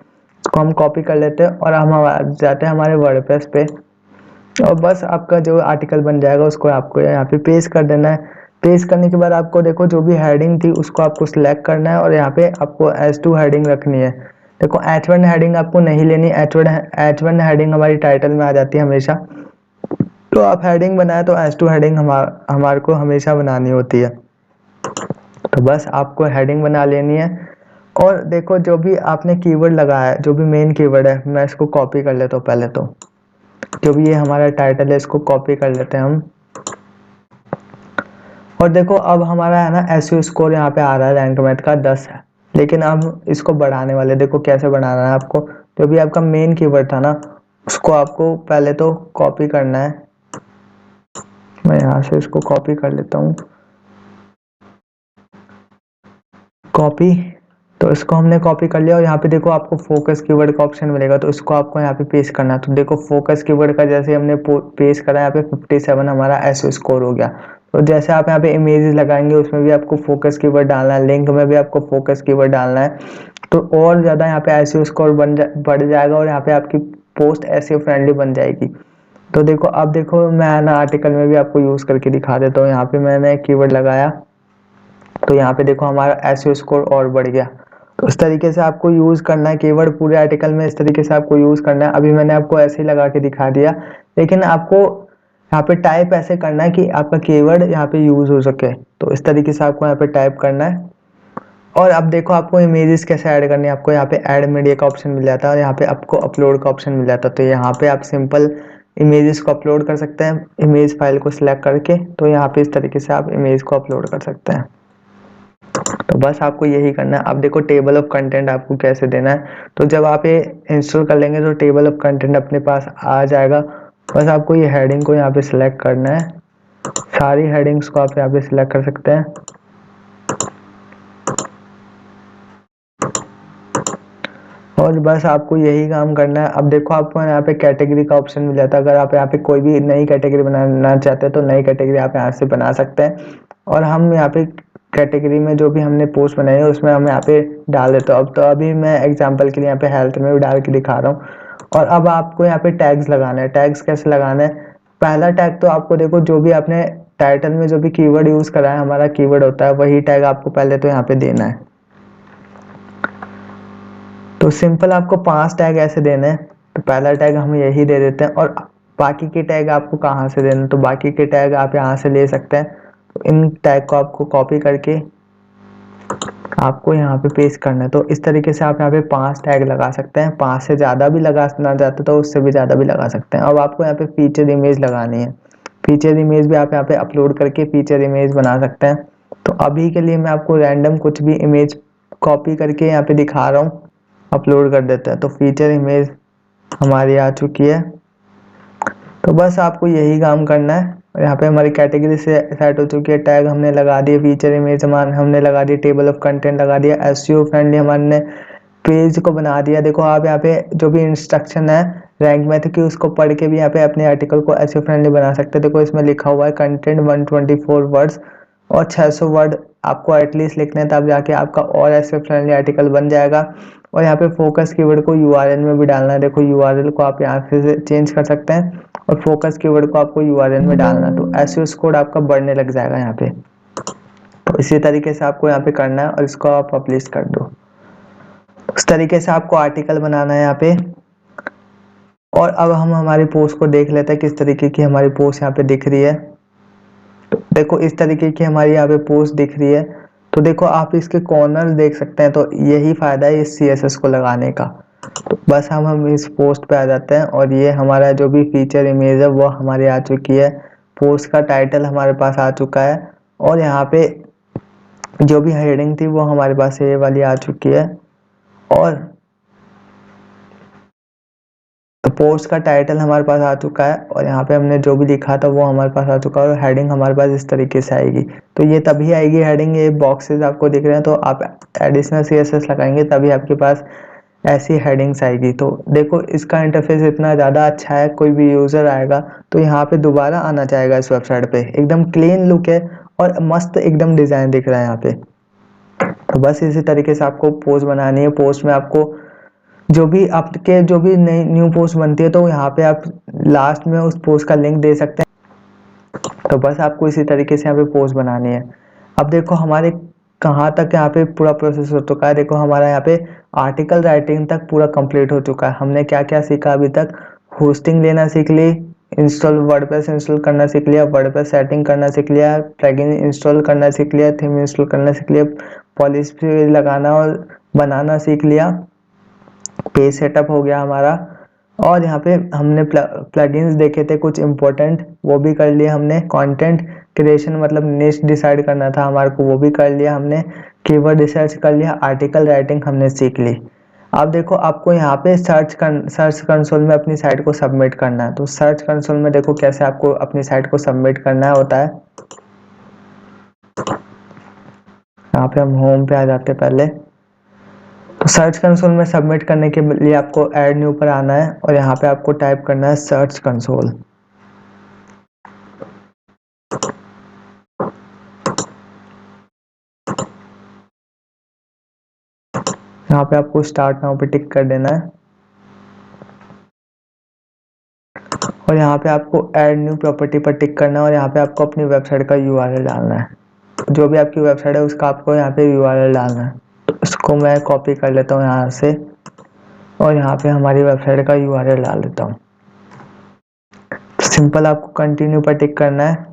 इसको हम कॉपी कर लेते हैं और हम जाते हैं हमारे वर्डप्रेस पे, और बस आपका जो आर्टिकल बन जाएगा उसको आपको यहाँ पे पेस्ट कर देना है। पेस्ट करने के बाद आपको देखो जो भी हेडिंग थी उसको आपको सिलेक्ट करना है और यहाँ पे आपको H2 हेडिंग रखनी है। देखो H1 हेडिंग आपको नहीं लेनी, H1 हेडिंग हमारी टाइटल में आ जाती है हमेशा। तो आप हेडिंग बनाए तो H2 हेडिंग हमारे को हमेशा बनानी होती है। तो बस आपको हेडिंग बना लेनी है। और देखो जो भी आपने कीवर्ड लगाया है, जो भी मेन कीवर्ड है, मैं इसको कॉपी कर लेता हूँ पहले तो। जो भी ये हमारा टाइटल है इसको कॉपी कर लेते हैं हम। और देखो अब हमारा है ना एसईओ स्कोर यहाँ पे आ रहा है रैंक मैथ का 10 है, लेकिन अब इसको बढ़ाने वाले, देखो कैसे बढ़ाना है आपको। जो भी आपका मेन कीवर्ड था ना उसको आपको पहले तो कॉपी करना है। मैं यहाँ से इसको कॉपी कर लेता हूँ, कॉपी। तो इसको हमने कॉपी कर लिया और यहाँ पे देखो आपको फोकस कीवर्ड का ऑप्शन मिलेगा, तो इसको आपको यहाँ पे पेस्ट करना है। तो देखो फोकस कीवर्ड का जैसे हमने पेस्ट करा, यहाँ पे 57 हमारा एसईओ स्कोर हो गया। तो जैसे आप यहाँ पे इमेजेस लगाएंगे उसमें भी आपको फोकस कीवर्ड डालना है, लिंक में भी आपको फोकस कीवर्ड डालना है। तो और ज़्यादा यहाँ पे एसईओ स्कोर बढ़ जाएगा और यहाँ पे आपकी पोस्ट एसईओ फ्रेंडली बन जाएगी। तो देखो अब देखो मैं ना आर्टिकल में भी आपको यूज़ करके दिखा देता हूँ। यहाँ पे मैंने कीवर्ड लगाया तो यहाँ पे देखो हमारा एसईओ स्कोर और बढ़ गया। तो इस तरीके से आपको यूज़ करना है कीवर्ड पूरे आर्टिकल में, इस तरीके से आपको यूज़ करना है। अभी मैंने आपको ऐसे ही लगा के दिखा दिया, लेकिन आपको यहाँ पे टाइप ऐसे करना है कि आपका कीवर्ड यहाँ पे यूज़ हो सके। तो इस तरीके से आपको यहाँ पे टाइप करना है। और अब देखो आपको इमेजेस कैसे ऐड करनी है, आपको यहाँ पे ऐड मीडिया का ऑप्शन मिल जाता है और यहाँ पे आपको अपलोड का ऑप्शन मिल जाता है। तो यहाँ पे आप सिंपल इमेजेस को अपलोड कर सकते हैं, इमेज फाइल को सिलेक्ट करके। तो यहाँ पे इस तरीके से आप इमेज को अपलोड कर सकते हैं। तो बस आपको यही करना है। अब देखो टेबल ऑफ कंटेंट आपको कैसे देना है। तो जब आप ये इंस्टॉल कर लेंगे तो टेबल ऑफ कंटेंट अपने पास आ जाएगा। बस आपको ये हेडिंग को यहाँ पे सिलेक्ट करना है, सारी हेडिंग्स को आप यहाँ पे सिलेक्ट कर सकते हैं। और बस आपको यही काम करना है। अब देखो आपको यहाँ पे कैटेगरी का ऑप्शन मिल जाता है। अगर आप यहाँ पे कोई भी नई कैटेगरी बनाना चाहते हैं तो नई कैटेगरी आप यहाँ से बना सकते हैं। और हम यहाँ पे कैटेगरी में जो भी हमने पोस्ट बनाई है उसमें हम यहाँ पे डाल देते हैं। अब तो अभी मैं एग्जांपल के लिए यहाँ पे हेल्थ में भी डाल के दिखा रहा हूँ। और अब आपको यहाँ पे टैग्स लगाना है। टैग्स कैसे लगाना है, पहला टैग तो आपको देखो जो भी आपने टाइटल में जो भी कीवर्ड यूज करा है, हमारा कीवर्ड होता है, वही टैग आपको पहले तो यहाँ पे देना है। तो सिंपल आपको 5 टैग ऐसे देने हैं। तो पहला टैग हम यही दे देते हैं। और बाकी के टैग आपको कहाँ से देना, तो बाकी के टैग आप यहाँ से ले सकते हैं। तो इन टैग को आपको कॉपी करके आपको यहाँ पे पेस्ट करना है। तो इस तरीके से आप यहाँ पे 5 टैग लगा सकते हैं। 5 से ज़्यादा भी लगाना चाहते तो उससे भी ज़्यादा भी लगा सकते हैं। अब आपको यहाँ पे फीचर इमेज लगानी है। फीचर इमेज भी आप यहाँ पे अपलोड करके फीचर इमेज बना सकते हैं। तो अभी के लिए मैं आपको रैंडम कुछ भी इमेज कॉपी करके यहाँ पे दिखा रहा हूँ, अपलोड कर देते हैं। तो फीचर इमेज हमारी आ चुकी है। तो बस आपको यही काम करना है। और यहाँ पे हमारी कैटेगरी से सेट हो चुकी है, टैग हमने लगा दिए, फीचर इमेज हमने लगा दिया, टेबल ऑफ कंटेंट लगा दिया, एसईओ फ्रेंडली हमने पेज को बना दिया। देखो आप यहाँ पे जो भी इंस्ट्रक्शन है रैंक मेथड की उसको पढ़ के भी यहाँ पे अपने आर्टिकल को एसईओ फ्रेंडली बना सकते हैं। देखो इसमें लिखा हुआ है कंटेंट 124 वर्ड्स और 600 वर्ड आपको एटलीस्ट लिखने हैं, तब जाके आपका और एसईओ फ्रेंडली आर्टिकल बन जाएगा। और यहाँ पे फोकस कीवर्ड को यूआरएल में भी डालना है। देखो यूआरएल को आप यहाँ से चेंज कर सकते हैं और फोकस कीवर्ड को आपको यूआरएल में डालना है, तो एसईओ स्कोर आपका बढ़ने लग जाएगा यहाँ पे। तो इसी तरीके से आपको यहाँ पे करना है और इसको आप पब्लिश कर दो। उस तरीके से आपको आर्टिकल बनाना है यहाँ पे। और अब हम हमारी पोस्ट को देख लेते हैं किस तरीके की हमारी पोस्ट यहाँ पे दिख रही है। तो देखो इस तरीके की हमारी यहाँ पे पोस्ट दिख रही है। तो देखो आप इसके कॉर्नर देख सकते हैं, तो यही फायदा है इस सीएसएस को लगाने का। तो बस हम इस पोस्ट पे आ जाते हैं और ये हमारा जो भी फीचर इमेज है वो हमारी आ चुकी है। पोस्ट का टाइटल हमारे पास आ चुका है और यहाँ पे जो भी हेडिंग थी वो हमारे पास ये वाली आ चुकी है। और तो पोस्ट का टाइटल हमारे पास आ चुका है और यहाँ पे हमने जो भी लिखा था वो हमारे पास आ चुका है और हेडिंग हमारे पास इस तरीके से आएगी। तो ये तभी आएगी हेडिंग, ये बॉक्सेस आपको दिख रहे हैं, तो आप एडिशनल सीएसएस लगाएंगे तभी आपके पास ऐसी हेडिंग्स आएगी। तो देखो इसका इंटरफेस इतना ज़्यादा अच्छा है, कोई भी यूज़र आएगा तो यहाँ पे दोबारा आना चाहेगा इस वेबसाइट पे। एकदम क्लीन लुक है और मस्त एकदम डिज़ाइन दिख रहा है यहाँ पे। तो बस इसी तरीके से आपको पोस्ट बनानी है। पोस्ट में आपको जो भी आपके जो भी नई न्यू पोस्ट बनती है तो यहाँ पे आप लास्ट में उस पोस्ट का लिंक दे सकते हैं। तो बस आपको इसी तरीके से यहाँ पे पोस्ट बनानी है। अब देखो हमारे कहाँ तक यहाँ पे पूरा प्रोसेस हो चुका है। देखो हमारा यहाँ पे आर्टिकल राइटिंग तक पूरा कंप्लीट हो चुका है। हमने क्या क्या सीखा अभी तक, होस्टिंग लेना सीख ली, इंस्टॉल वर्डप्रेस इंस्टॉल करना सीख लिया, वर्डप्रेस सेटिंग करना सीख लिया, प्लगइन इंस्टॉल करना सीख लिया, थीम इंस्टॉल करना सीख लिया, पॉलिसी लगाना और बनाना सीख लिया, पेज सेटअप हो गया हमारा। और यहाँ पे हमने प्लगइन्स देखे थे कुछ इंपॉर्टेंट, वो भी कर लिए हमने। कंटेंट क्रिएशन मतलब निश डिसाइड करना था हमारे को, वो भी कर लिया हमने। कीवर्ड रिसर्च कर लिया, आर्टिकल राइटिंग हमने सीख ली। अब देखो आपको यहाँ पे सर्च कंसोल में अपनी साइट को सबमिट करना है। तो सर्च कंसोल में देखो कैसे आपको अपनी साइट को सबमिट करना होता है। यहाँ पे हम होम पे आ जाते हैं पहले। तो सर्च कंसोल में सबमिट करने के लिए आपको ऐड न्यू पर आना है और यहाँ पे आपको टाइप करना है सर्च कंसोल। यहाँ पे आपको स्टार्ट नाउ पे टिक कर देना है और यहाँ पे आपको ऐड न्यू प्रॉपर्टी पर टिक करना है और यहाँ पे आपको अपनी वेबसाइट का यूआरएल डालना है। जो भी आपकी वेबसाइट है उसका आपको यहाँ पे यूआरएल डालना है। तो इसको मैं कॉपी कर लेता हूँ यहाँ से और यहाँ पे हमारी वेबसाइट का यूआरएल डाल देता हूँ। सिंपल आपको कंटिन्यू पर टिक करना है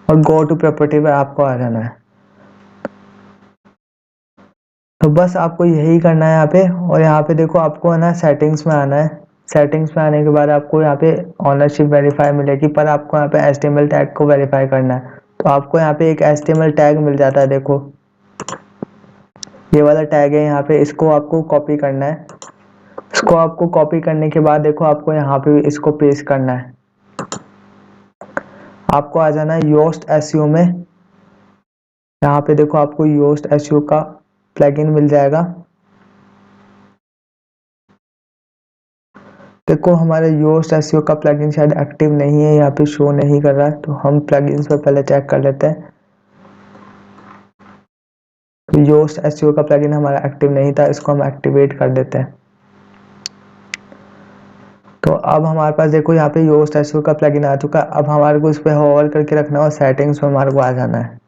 और गो टू प्रॉपर्टी पर आपको आ जाना है। तो बस आपको यही करना है यहाँ पे। और यहाँ पे देखो आपको है ना सेटिंग्स में आना है। सेटिंग्स में आने के बाद आपको यहाँ पे ऑनरशिप वेरीफाई मिलेगी, पर आपको यहाँ पे HTML टैग को वेरीफाई करना है। तो आपको यहाँ पे एक HTML टैग मिल जाता है, देखो ये वाला टैग है यहाँ पे, इसको आपको कॉपी करना है। इसको आपको कॉपी करने के बाद देखो आपको यहाँ पे इसको पेस्ट करना है। आपको आ जाना है योस्ट एसईओ में। यहाँ पे देखो आपको योस्ट एसईओ का प्लगइन मिल जाएगा। देखो हमारे योस्ट एसईओ का प्लगइन शायद एक्टिव नहीं है, यहाँ पे शो नहीं कर रहा है, तो हम प्लगइन्स पर पहले चेक कर लेते हैं। तो योस्ट एसईओ का प्लगइन हमारा एक्टिव नहीं था, इसको हम एक्टिवेट कर देते हैं। तो अब हमारे पास देखो यहाँ पे योस्ट एसईओ का प्लगइन आ चुका है। अब हमारे को इस पर होवर करके रखना है और सेटिंग्स में हमारे को आ जाना है।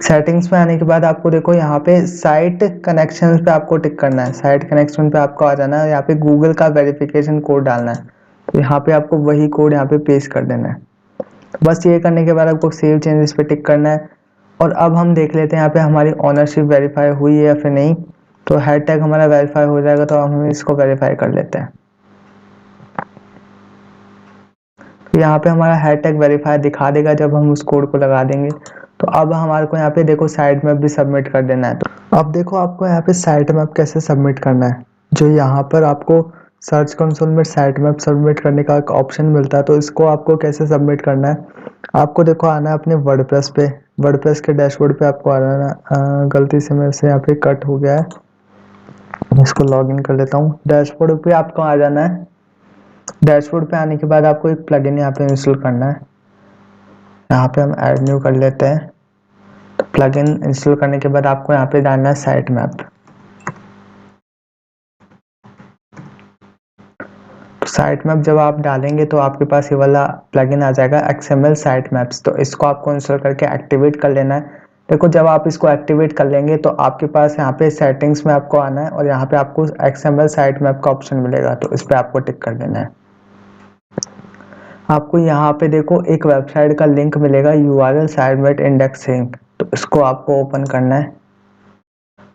सेटिंग्स में आने के बाद आपको देखो यहाँ पे साइट कनेक्शन पे आपको टिक करना है। साइट कनेक्शन पे आपको आ जाना है, यहाँ पे गूगल का वेरिफिकेशन कोड डालना है। तो यहाँ पे आपको वही कोड यहाँ पे पेस्ट कर देना है। बस ये करने के बाद आपको सेव चेंजेस पे टिक करना है। और अब हम देख लेते हैं यहाँ पे हमारी ऑनरशिप वेरीफाई हुई है या फिर नहीं। तो हैश टैग हमारा वेरीफाई हो जाएगा, तो हम इसको वेरीफाई कर लेते हैं। तो यहाँ पे हमारा हैश टैग वेरीफाई दिखा देगा जब हम उस कोड को लगा देंगे। तो अब हमारे को यहाँ पे देखो साइट मैप भी सबमिट कर देना है। तो अब देखो आपको यहाँ पे साइट मैप कैसे सबमिट करना है। जो यहाँ पर आपको सर्च कंसोल में साइट मैप सबमिट करने का एक ऑप्शन मिलता है, तो इसको आपको कैसे सबमिट करना है, आपको देखो आना है अपने वर्डप्रेस पे। वर्डप्रेस के डैशबोर्ड पे आपको आना है। गलती से मेरे से यहाँ पे कट हो गया है, इसको लॉगिन कर लेता हूँ। डैशबोर्ड पे आपको आ जाना है। डैशबोर्ड पे आने के बाद आपको एक प्लगइन यहाँ पे इंस्टॉल करना है। यहाँ पे हम ऐड न्यू कर लेते हैं। तो प्लगइन इंस्टॉल करने के बाद आपको यहाँ पे डालना है साइट मैप। साइट मैप जब आप डालेंगे तो आपके पास ये वाला प्लगइन आ जाएगा XML साइट मैप्स। तो इसको आपको इंस्टॉल करके एक्टिवेट कर लेना है। देखो जब आप इसको एक्टिवेट कर लेंगे तो आपके पास यहाँ पे सेटिंग्स में आपको आना है और यहाँ पे आपको XML साइट मैप का ऑप्शन मिलेगा, तो इस पर आपको टिक कर देना है। आपको यहाँ पे देखो एक वेबसाइट का लिंक मिलेगा URL साइट मैप इंडेक्सिंग, तो इसको आपको ओपन करना है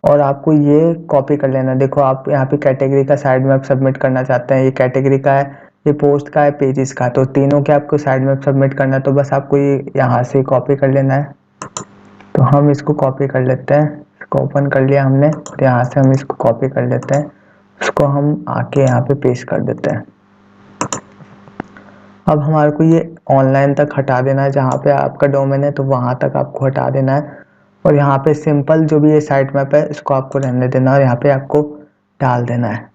और आपको ये कॉपी कर लेना। देखो आप यहाँ पे कैटेगरी का साइड मैप सबमिट करना चाहते हैं, ये कैटेगरी का है, ये पोस्ट का है, पेजेस का, तो तीनों के आपको साइड मैप सबमिट करना है। तो बस आपको ये यहाँ से कॉपी कर लेना है। तो हम इसको कॉपी कर लेते हैं, इसको ओपन कर लिया हमने और यहाँ से हम इसको कॉपी कर लेते हैं, इसको हम आके यहाँ पे पेस्ट कर देते हैं। अब हमारे को ये ऑनलाइन तक हटा देना है, जहाँ पे आपका डोमेन है तो वहाँ तक आपको हटा देना है और यहाँ पे सिंपल जो भी ये साइट मैप है इसको आपको रहने देना है और यहाँ पे आपको डाल देना है।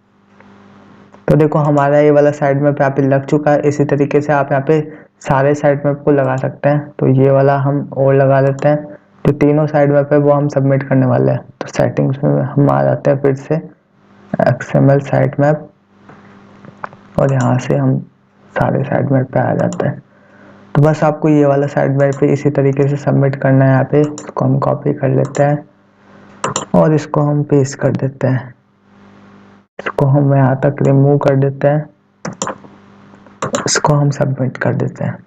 तो देखो हमारा ये वाला साइट मैप यहाँ पे लग चुका है। इसी तरीके से आप यहाँ पे सारे साइट मैप को लगा सकते हैं। तो ये वाला हम और लगा लेते हैं, जो तीनों साइट मैप है वो हम सबमिट करने वाले हैं। तो सेटिंग्स में हम आ जाते हैं फिर से XML साइट मैप और यहाँ से हम सारे साइट मैप पे आ जाते हैं। तो बस आपको ये वाला साइड मैप पे इसी तरीके से सबमिट करना है। यहाँ पे इसको हम कॉपी कर लेते हैं और इसको हम पेस्ट कर देते हैं, इसको हम यहाँ तक रिमूव कर देते हैं, इसको हम सबमिट कर देते हैं।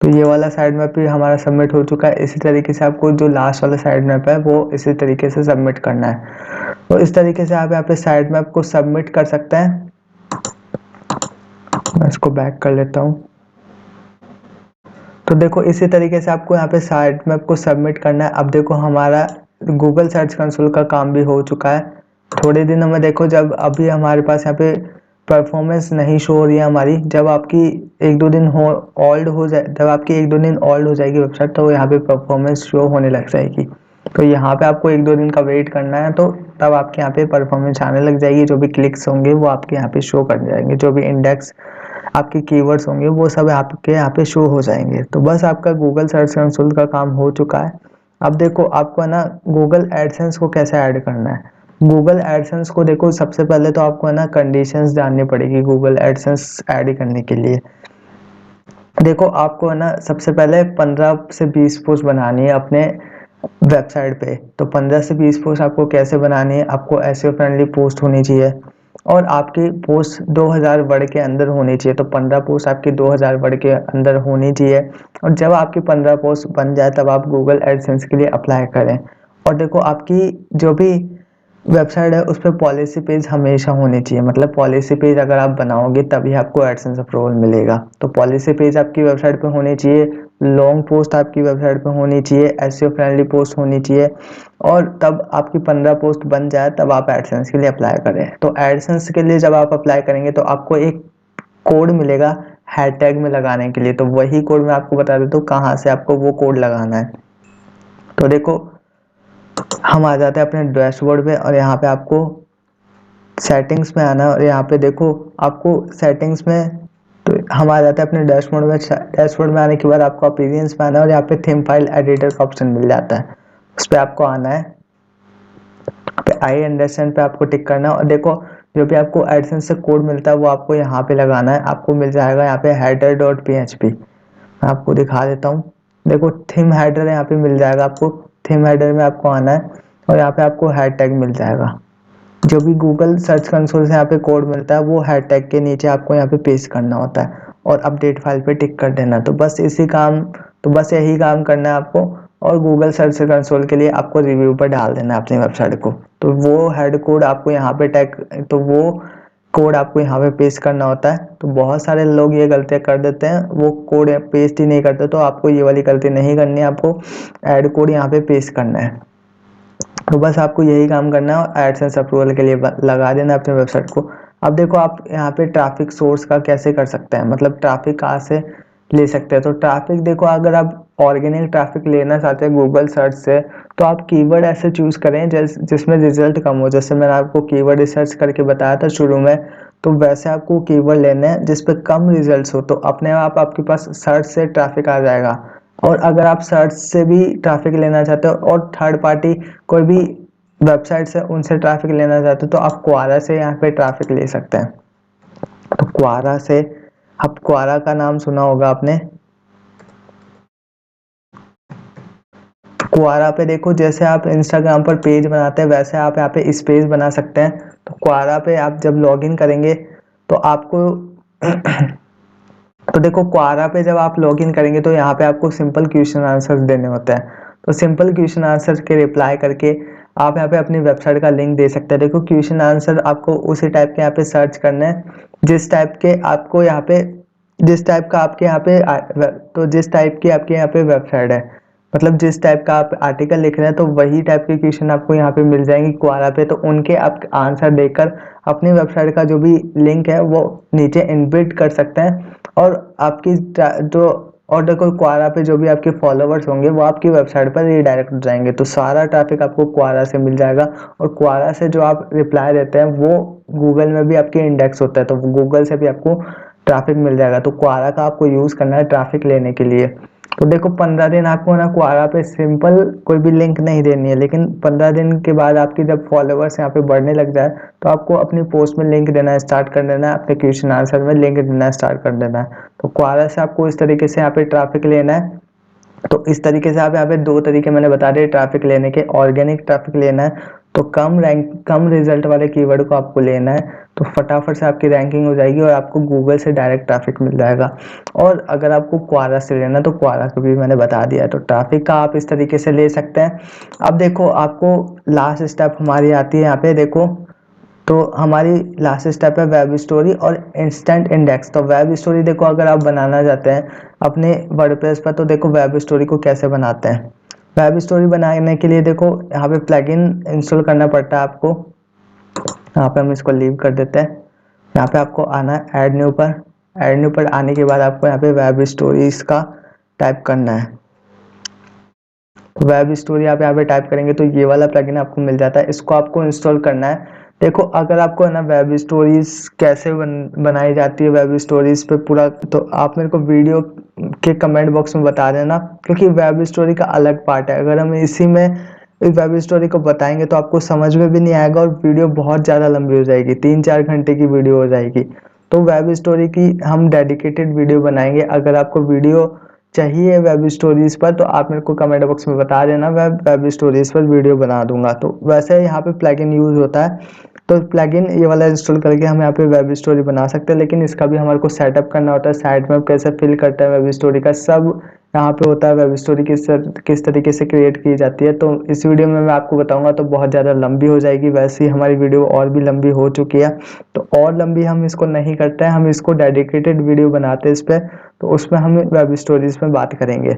तो ये वाला साइड मैप भी हमारा सबमिट हो चुका है। इसी तरीके से आपको जो लास्ट वाला साइड मैप है वो इसी तरीके से सबमिट करना है। तो इस तरीके से आप यहाँ पे साइड मैप को सबमिट कर सकते हैं। मैं इसको बैक कर लेता हूँ। तो देखो इसी तरीके से आपको यहाँ पे साइट मैप को सबमिट करना है। अब देखो हमारा गूगल सर्च कंसोल का काम भी हो चुका है। थोड़े दिनों में देखो जब अभी हमारे पास यहाँ पे परफॉर्मेंस नहीं शो हो रही है हमारी, जब आपकी एक दो दिन ओल्ड हो जाए, जब आपकी एक दो दिन ओल्ड हो जाएगी वेबसाइट, तो यहाँ पे परफॉर्मेंस शो होने लग जाएगी। तो यहाँ पे आपको एक दो दिन का वेट करना है, तो तब आपके यहाँ पे परफॉर्मेंस आने लग जाएगी। जो भी क्लिक्स होंगे वो आपके यहाँ पे शो कर जाएंगे, जो भी इंडेक्स आपके कीवर्ड्स होंगे वो सब आपके यहाँ पे शो हो जाएंगे। तो बस आपका गूगल सर्च कंसोल का काम हो चुका है। अब देखो आपको है ना गूगल एडसेंस को कैसे ऐड करना है। गूगल एडसेंस को देखो सबसे पहले तो आपको है ना कंडीशंस जाननी पड़ेगी गूगल एडसेंस ऐड करने के लिए। देखो आपको है ना सबसे पहले 15 से 20 पोस्ट बनानी है अपने वेबसाइट पे। तो 15 से 20 पोस्ट आपको कैसे बनानी है, आपको एसईओ फ्रेंडली पोस्ट होनी चाहिए और आपकी पोस्ट 2000 वर्ड के अंदर होनी चाहिए। तो 15 पोस्ट आपकी 2000 वर्ड के अंदर होनी चाहिए और जब आपकी 15 पोस्ट बन जाए तब आप गूगल एडसेंस के लिए अप्लाई करें। और देखो आपकी जो भी वेबसाइट है उस पर पॉलिसी पेज हमेशा होनी चाहिए, मतलब पॉलिसी पेज अगर आप बनाओगे तभी आपको एडसेंस अप्रूवल मिलेगा। तो पॉलिसी पेज आपकी वेबसाइट पे होनी चाहिए, लॉन्ग पोस्ट आपकी वेबसाइट पे होनी चाहिए, एसईओ फ्रेंडली पोस्ट होनी चाहिए और तब आपकी 15 पोस्ट बन जाए तब आप एडसेंस के लिए अप्लाई करें। तो एडसेंस के लिए जब आप अप्लाई करेंगे तो आपको एक कोड मिलेगा हैशटैग में लगाने के लिए। तो वही कोड मैं आपको बता देता हूँ कहाँ से आपको वो कोड लगाना है। तो देखो हम आ जाते हैं अपने डैशबोर्ड पे और यहाँ पे आपको सेटिंग्स में आना है और यहाँ पे देखो आपको सेटिंग्स में, तो हम आ जाते हैं अपने डैशबोर्ड में। डैशबोर्ड में आने के बाद आपको अपीयरेंस में आना है और यहाँ पे थीम फाइल एडिटर का ऑप्शन मिल जाता है, उस पर आपको आना है। पे आई अंडरस्टैंड पे आपको टिक करना है और देखो जो भी आपको एडसेंस से कोड मिलता है वो आपको यहाँ पे लगाना है। आपको मिल जाएगा यहाँ पे header.php, मैं आपको दिखा देता हूँ। देखो थीम हेडर यहाँ पे मिल जाएगा आपको, थीम हेडर में आपको आना है और यहाँ पे आपको हैशटैग मिल जाएगा। जो भी गूगल सर्च कंसोल से यहाँ पे कोड मिलता है वो हैशटैग के नीचे आपको यहाँ पे पेस्ट करना होता है और अपडेट फाइल पे टिक कर देना। तो बस बस यही काम करना है आपको और गूगल सर्च कंसोल के लिए आपको रिव्यू पर डाल देना है अपनी वेबसाइट को। तो वो हेड कोड आपको यहाँ पे तो वो कोड आपको यहाँ पे पेस्ट करना होता है। तो बहुत सारे लोग ये गलतियाँ कर देते हैं, वो कोड पेस्ट ही नहीं करते। तो आपको ये वाली गलती नहीं करनी है, आपको ऐड कोड यहाँ पे पेस्ट करना है। तो बस आपको यही काम करना है और एडसेंस अप्रूवल के लिए लगा देना अपने वेबसाइट को। अब देखो आप यहाँ पे ट्रैफिक सोर्स का कैसे कर सकते हैं, मतलब ट्रैफिक कहाँ से ले सकते हैं। तो ट्रैफिक देखो, अगर आप ऑर्गेनिक ट्रैफिक लेना चाहते हैं गूगल सर्च से, तो आप कीवर्ड ऐसे चूज करें जिसमें रिजल्ट कम हो। जैसे मैंने आपको कीवर्ड रिसर्च करके बताया था शुरू में, तो वैसे आपको कीवर्ड लेने हैं जिस पे कम रिजल्ट्स हो, तो अपने आप आपके पास सर्च से ट्रैफिक आ जाएगा। और अगर आप सर्च से भी ट्रैफिक लेना चाहते हो और थर्ड पार्टी कोई भी वेबसाइट से उनसे ट्रैफिक लेना चाहते हो, तो आप क्वारा से यहाँ पे ट्रैफिक ले सकते हैं। तो क्वारा से, आप क्वारा का नाम सुना होगा आपने। क्वारा पे देखो, जैसे आप इंस्टाग्राम पर पेज बनाते हैं वैसे आप यहाँ पे इस पेज बना सकते हैं। तो क्वारा पे आप जब लॉगिन करेंगे तो आपको तो देखो क्वारा पे जब आप लॉगिन करेंगे तो यहाँ पे आपको सिंपल क्वेश्चन आंसर्स देने होते हैं। तो सिंपल क्वेश्चन आंसर के रिप्लाई करके आप यहाँ पे अपनी वेबसाइट का लिंक दे सकते हैं। देखो क्वेश्चन आंसर आपको उसी टाइप के यहाँ पे सर्च करना है जिस टाइप के आपको यहाँ पे, जिस टाइप का आपके यहाँ पे तो जिस टाइप की आपके यहाँ पे वेबसाइट है, मतलब जिस टाइप का आप आर्टिकल लिख रहे हैं तो वही टाइप के क्वेश्चन आपको यहाँ पे मिल जाएंगे क्वारा पे। तो उनके आप आंसर देकर अपनी वेबसाइट का जो भी लिंक है वो नीचे इनबिल्ट कर सकते हैं। और आपकी जो, और देखो क्वारा पे जो भी आपके फॉलोवर्स होंगे वो आपकी वेबसाइट पर रीडायरेक्ट हो जाएंगे। तो सारा ट्रैफिक आपको क्वारा से मिल जाएगा। और क्वारा से जो आप रिप्लाई देते हैं वो गूगल में भी आपके इंडेक्स होता है, तो गूगल से भी आपको ट्रैफिक मिल जाएगा। तो क्वारा का आपको यूज करना है ट्रैफिक लेने के लिए। तो देखो 15 दिन आपको ना क्वारा पे सिंपल कोई भी लिंक नहीं देनी है, लेकिन 15 दिन के बाद आपकी जब फॉलोवर्स यहाँ पे बढ़ने लग जाए तो आपको अपनी पोस्ट में लिंक देना स्टार्ट कर देना है, अपने क्वेश्चन आंसर में लिंक देना स्टार्ट कर देना है। तो क्वारा से आपको इस तरीके से यहाँ पे ट्रैफिक लेना है। तो इस तरीके से आप यहाँ पे दो तरीके मैंने बता दिए ट्रैफिक लेने के। ऑर्गेनिक ट्रैफिक लेना है तो कम रैंक, कम रिजल्ट वाले कीवर्ड को आपको लेना है, तो फटाफट से आपकी रैंकिंग हो जाएगी और आपको गूगल से डायरेक्ट ट्रैफिक मिल जाएगा। और अगर आपको क्वारा से लेना तो क्वारा को भी मैंने बता दिया है। तो ट्रैफिक का आप इस तरीके से ले सकते हैं। अब देखो आपको लास्ट स्टेप हमारी आती है यहाँ पे। देखो तो हमारी लास्ट स्टेप है वेब स्टोरी और इंस्टेंट इंडेक्स। तो वेब स्टोरी देखो, अगर आप बनाना चाहते हैं अपने वर्डप्रेस पर, तो देखो वेब स्टोरी को कैसे बनाते हैं। वेब स्टोरी बनाने के लिए देखो यहाँ पे प्लगइन इंस्टॉल करना पड़ता है आपको। यहाँ पे हम इसको लीव कर देते हैं। यहाँ पे आपको आना है ऐड न्यू पर। ऐड न्यू पर आने के बाद आपको यहाँ पे वेब स्टोरीज का टाइप करना है। वेब स्टोरी आप यहाँ पे टाइप करेंगे तो ये वाला प्लगइन आपको मिल जाता है, इसको आपको इंस्टॉल करना है। देखो अगर आपको है ना वेब स्टोरीज कैसे बनाई जाती है वेब स्टोरीज पे पूरा, तो आप मेरे को वीडियो के कमेंट बॉक्स में बता देना, क्योंकि वेब स्टोरी का अलग पार्ट है। अगर हम इसी में इस वेब स्टोरी को बताएंगे तो आपको समझ में भी नहीं आएगा और वीडियो बहुत ज़्यादा लंबी हो जाएगी, 3-4 घंटे की वीडियो हो जाएगी। तो वेब स्टोरी की हम डेडिकेटेड वीडियो बनाएंगे। अगर आपको वीडियो चाहिए वेब स्टोरीज पर तो आप मेरे को कमेंट बॉक्स में बता देना, मैं वेब स्टोरीज पर वीडियो बना दूंगा। तो वैसे यहाँ पे प्लगइन यूज होता है, तो प्लगइन ये वाला इंस्टॉल करके हम यहाँ पे वेब स्टोरी बना सकते हैं, लेकिन इसका भी हमारे को सेटअप करना होता है। साइट में कैसे फिल करता है वेब स्टोरी का सब यहाँ पे होता है। वेब स्टोरी किस तरीके से क्रिएट की जाती है तो इस वीडियो में मैं आपको बताऊंगा, तो बहुत ज़्यादा लंबी हो जाएगी। वैसे ही हमारी वीडियो और भी लंबी हो चुकी है, तो और लंबी हम इसको नहीं करते हैं, हम इसको डेडिकेटेड वीडियो बनाते हैं इस पर। तो उसमें हम वेब स्टोरीज में बात करेंगे।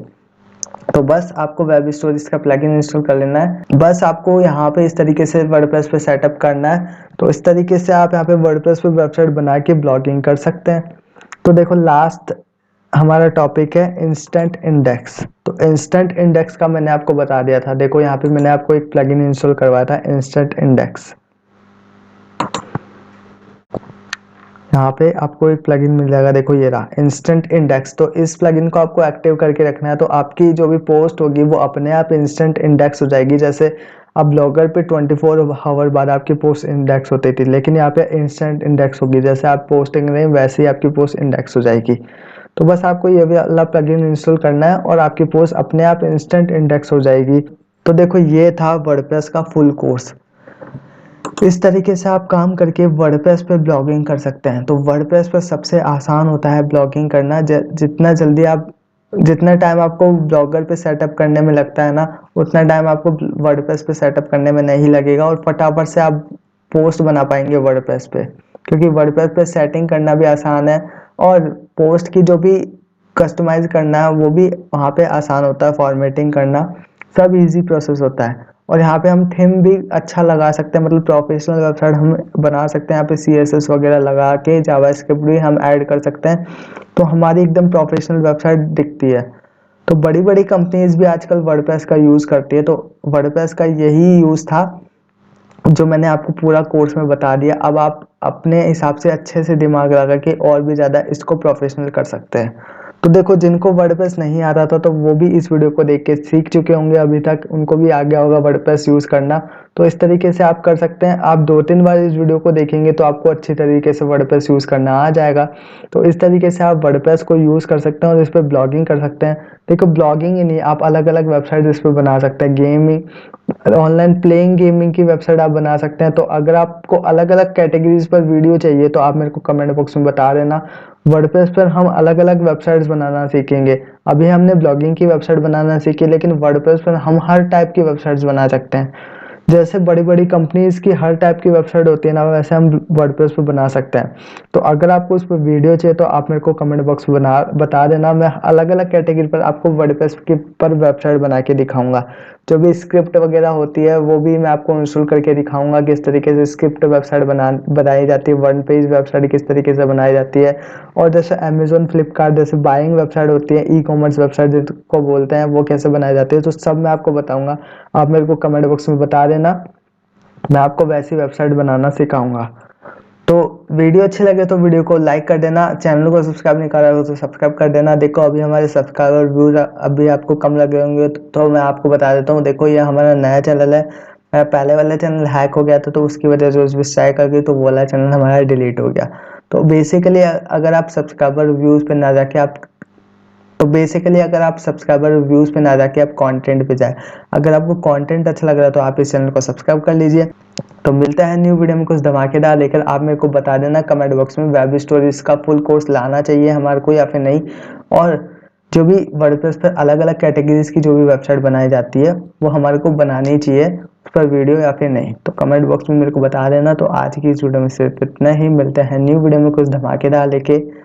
तो बस आपको वेब स्टोरीज का प्लगइन इंस्टॉल कर लेना है। बस आपको यहाँ पे इस तरीके से वर्डप्रेस पे सेटअप करना है। तो इस तरीके से आप यहाँ पे वर्डप्रेस पे वेबसाइट बना के ब्लॉगिंग कर सकते हैं। तो देखो लास्ट हमारा टॉपिक है इंस्टेंट इंडेक्स। तो इंस्टेंट इंडेक्स का मैंने आपको बता दिया था। देखो यहाँ पे मैंने आपको एक प्लगइन इंस्टॉल करवाया था इंस्टेंट इंडेक्स। यहाँ पे आपको एक प्लगइन मिल जाएगा, देखो ये रहा इंस्टेंट इंडेक्स। तो इस प्लगइन को आपको एक्टिव करके रखना है, तो आपकी जो भी पोस्ट होगी वो अपने आप इंस्टेंट इंडेक्स हो जाएगी। जैसे अब ब्लॉगर पे 24 आवर बाद आपकी पोस्ट इंडेक्स होती थी, लेकिन यहाँ पे इंस्टेंट इंडेक्स होगी। जैसे आप पोस्टिंग रहे वैसे ही आपकी पोस्ट इंडेक्स हो जाएगी। तो बस आपको ये वाला प्लगइन इंस्टॉल करना है और आपकी पोस्ट अपने आप इंस्टेंट इंडेक्स हो जाएगी। तो देखो ये था वर्डप्रेस का फुल कोर्स। इस तरीके से आप काम करके वर्डप्रेस पे ब्लॉगिंग कर सकते हैं। तो वर्डप्रेस पर सबसे आसान होता है ब्लॉगिंग करना। जितना जल्दी आप, जितना टाइम आपको ब्लॉगर पे सेटअप करने में लगता है ना, उतना टाइम आपको वर्डप्रेस पे सेटअप करने में नहीं लगेगा और फटाफट से आप पोस्ट बना पाएंगे वर्डप्रेस पे, क्योंकि वर्डप्रेस पे सेटिंग करना भी आसान है और पोस्ट की जो भी कस्टमाइज करना है वो भी वहाँ पे आसान होता है। फॉर्मेटिंग करना सब इजी प्रोसेस होता है। और यहाँ पे हम थीम भी अच्छा लगा सकते हैं, मतलब प्रोफेशनल वेबसाइट हम बना सकते हैं। यहाँ पे CSS वगैरह लगा के जावास्क्रिप्ट भी हम ऐड कर सकते हैं, तो हमारी एकदम प्रोफेशनल वेबसाइट दिखती है। तो बड़ी-बड़ी कंपनीज भी आजकल वर्डप्रेस का यूज़ करती है, तो वर्डप्रेस का यही यूज़ था जो मैंने आपको पूरा कोर्स में बता दिया। अब आप अपने हिसाब से अच्छे से दिमाग लगा के और भी ज़्यादा इसको प्रोफेशनल कर सकते हैं। तो देखो, जिनको वर्डप्रेस नहीं आता था तो वो भी इस वीडियो को देख के सीख चुके होंगे अभी तक, उनको भी आ गया होगा वर्डप्रेस यूज़ करना। तो इस तरीके से आप कर सकते हैं। आप 2-3 बार इस वीडियो को देखेंगे तो आपको अच्छी तरीके से वर्डप्रेस यूज़ करना आ जाएगा। तो इस तरीके से आप वर्डप्रेस को यूज़ कर सकते हैं और इस पे ब्लॉगिंग कर सकते हैं। देखो, ब्लॉगिंग ही नहीं, आप अलग-अलग वेबसाइट इस पे बना सकते हैं। गेमिंग, ऑनलाइन प्लेइंग गेमिंग की वेबसाइट आप बना सकते हैं। तो अगर आपको अलग-अलग कैटेगरीज़ पर वीडियो चाहिए तो आप मेरे को कमेंट बॉक्स में बता देना। वर्डप्रेस पर हम अलग-अलग वेबसाइट्स बनाना सीखेंगे। अभी हमने ब्लॉगिंग की वेबसाइट बनाना सीखी, लेकिन वर्डप्रेस पर हम हर टाइप की वेबसाइट्स बना सकते हैं। जैसे बड़ी-बड़ी कंपनीज़ की हर टाइप की वेबसाइट होती है ना, वैसे हम वर्डप्रेस पे बना सकते हैं। तो अगर आपको उस पे वीडियो चाहिए तो आप मेरे को कमेंट बॉक्स में बता देना। मैं अलग-अलग कैटेगरी पर आपको वर्डप्रेस के पर वेबसाइट बना के दिखाऊँगा। जो भी स्क्रिप्ट वगैरह होती है वो भी मैं आपको इंस्टॉल करके दिखाऊँगा, किस तरीके से स्क्रिप्ट वेबसाइट बनाई जाती है, वन पेज वेबसाइट किस तरीके से बनाई जाती है। और जैसे अमेज़न, फ्लिपकार्ट जैसे बाइंग वेबसाइट होती है, ई-कॉमर्स वेबसाइट जिसको बोलते हैं, वो कैसे बनाई जाती है, तो सब मैं आपको बताऊँगा। आप मेरे को कमेंट बॉक्स में बता देना, मैं आपको वैसी वेबसाइट बनाना सिखाऊँगा। तो वीडियो अच्छी लगे तो वीडियो को लाइक कर देना, चैनल को सब्सक्राइब नहीं करा हो तो सब्सक्राइब कर देना। देखो, अभी हमारे सब्सक्राइबर व्यूज अभी आपको कम लगे होंगे, तो मैं आपको बता देता हूँ। देखो, ये हमारा नया चैनल है। पहले वाला चैनल हैक हो गया था तो उसकी वजह से उस पर स्ट्राइक आ गई, तो वो वाला चैनल हमारा डिलीट हो गया। तो बेसिकली अगर आप सब्सक्राइबर व्यूज पे ना जाके आप तो बेसिकली अगर आप सब्सक्राइबर व्यूज पे ना जाके आप कंटेंट पे जाए। अगर आपको कंटेंट अच्छा लग रहा है तो आप इस चैनल को सब्सक्राइब कर लीजिए। तो मिलता है न्यू वीडियो में कुछ धमाकेदार लेकर। आप मेरे को बता देना कमेंट बॉक्स में, वेब स्टोरीज का फुल कोर्स लाना चाहिए हमारे को या फिर नहीं। और जो भी वर्डप्रेस पर अलग-अलग कैटेगरीज की जो भी वेबसाइट बनाई जाती है वो हमारे को बनानी चाहिए, उस पर वीडियो या फिर नहीं। तो कमेंट बॉक्स में मेरे को बता देना। तो आज की इस वीडियो में सिर्फ इतना ही। मिलते हैं न्यू वीडियो में कुछ धमाकेदार लेके।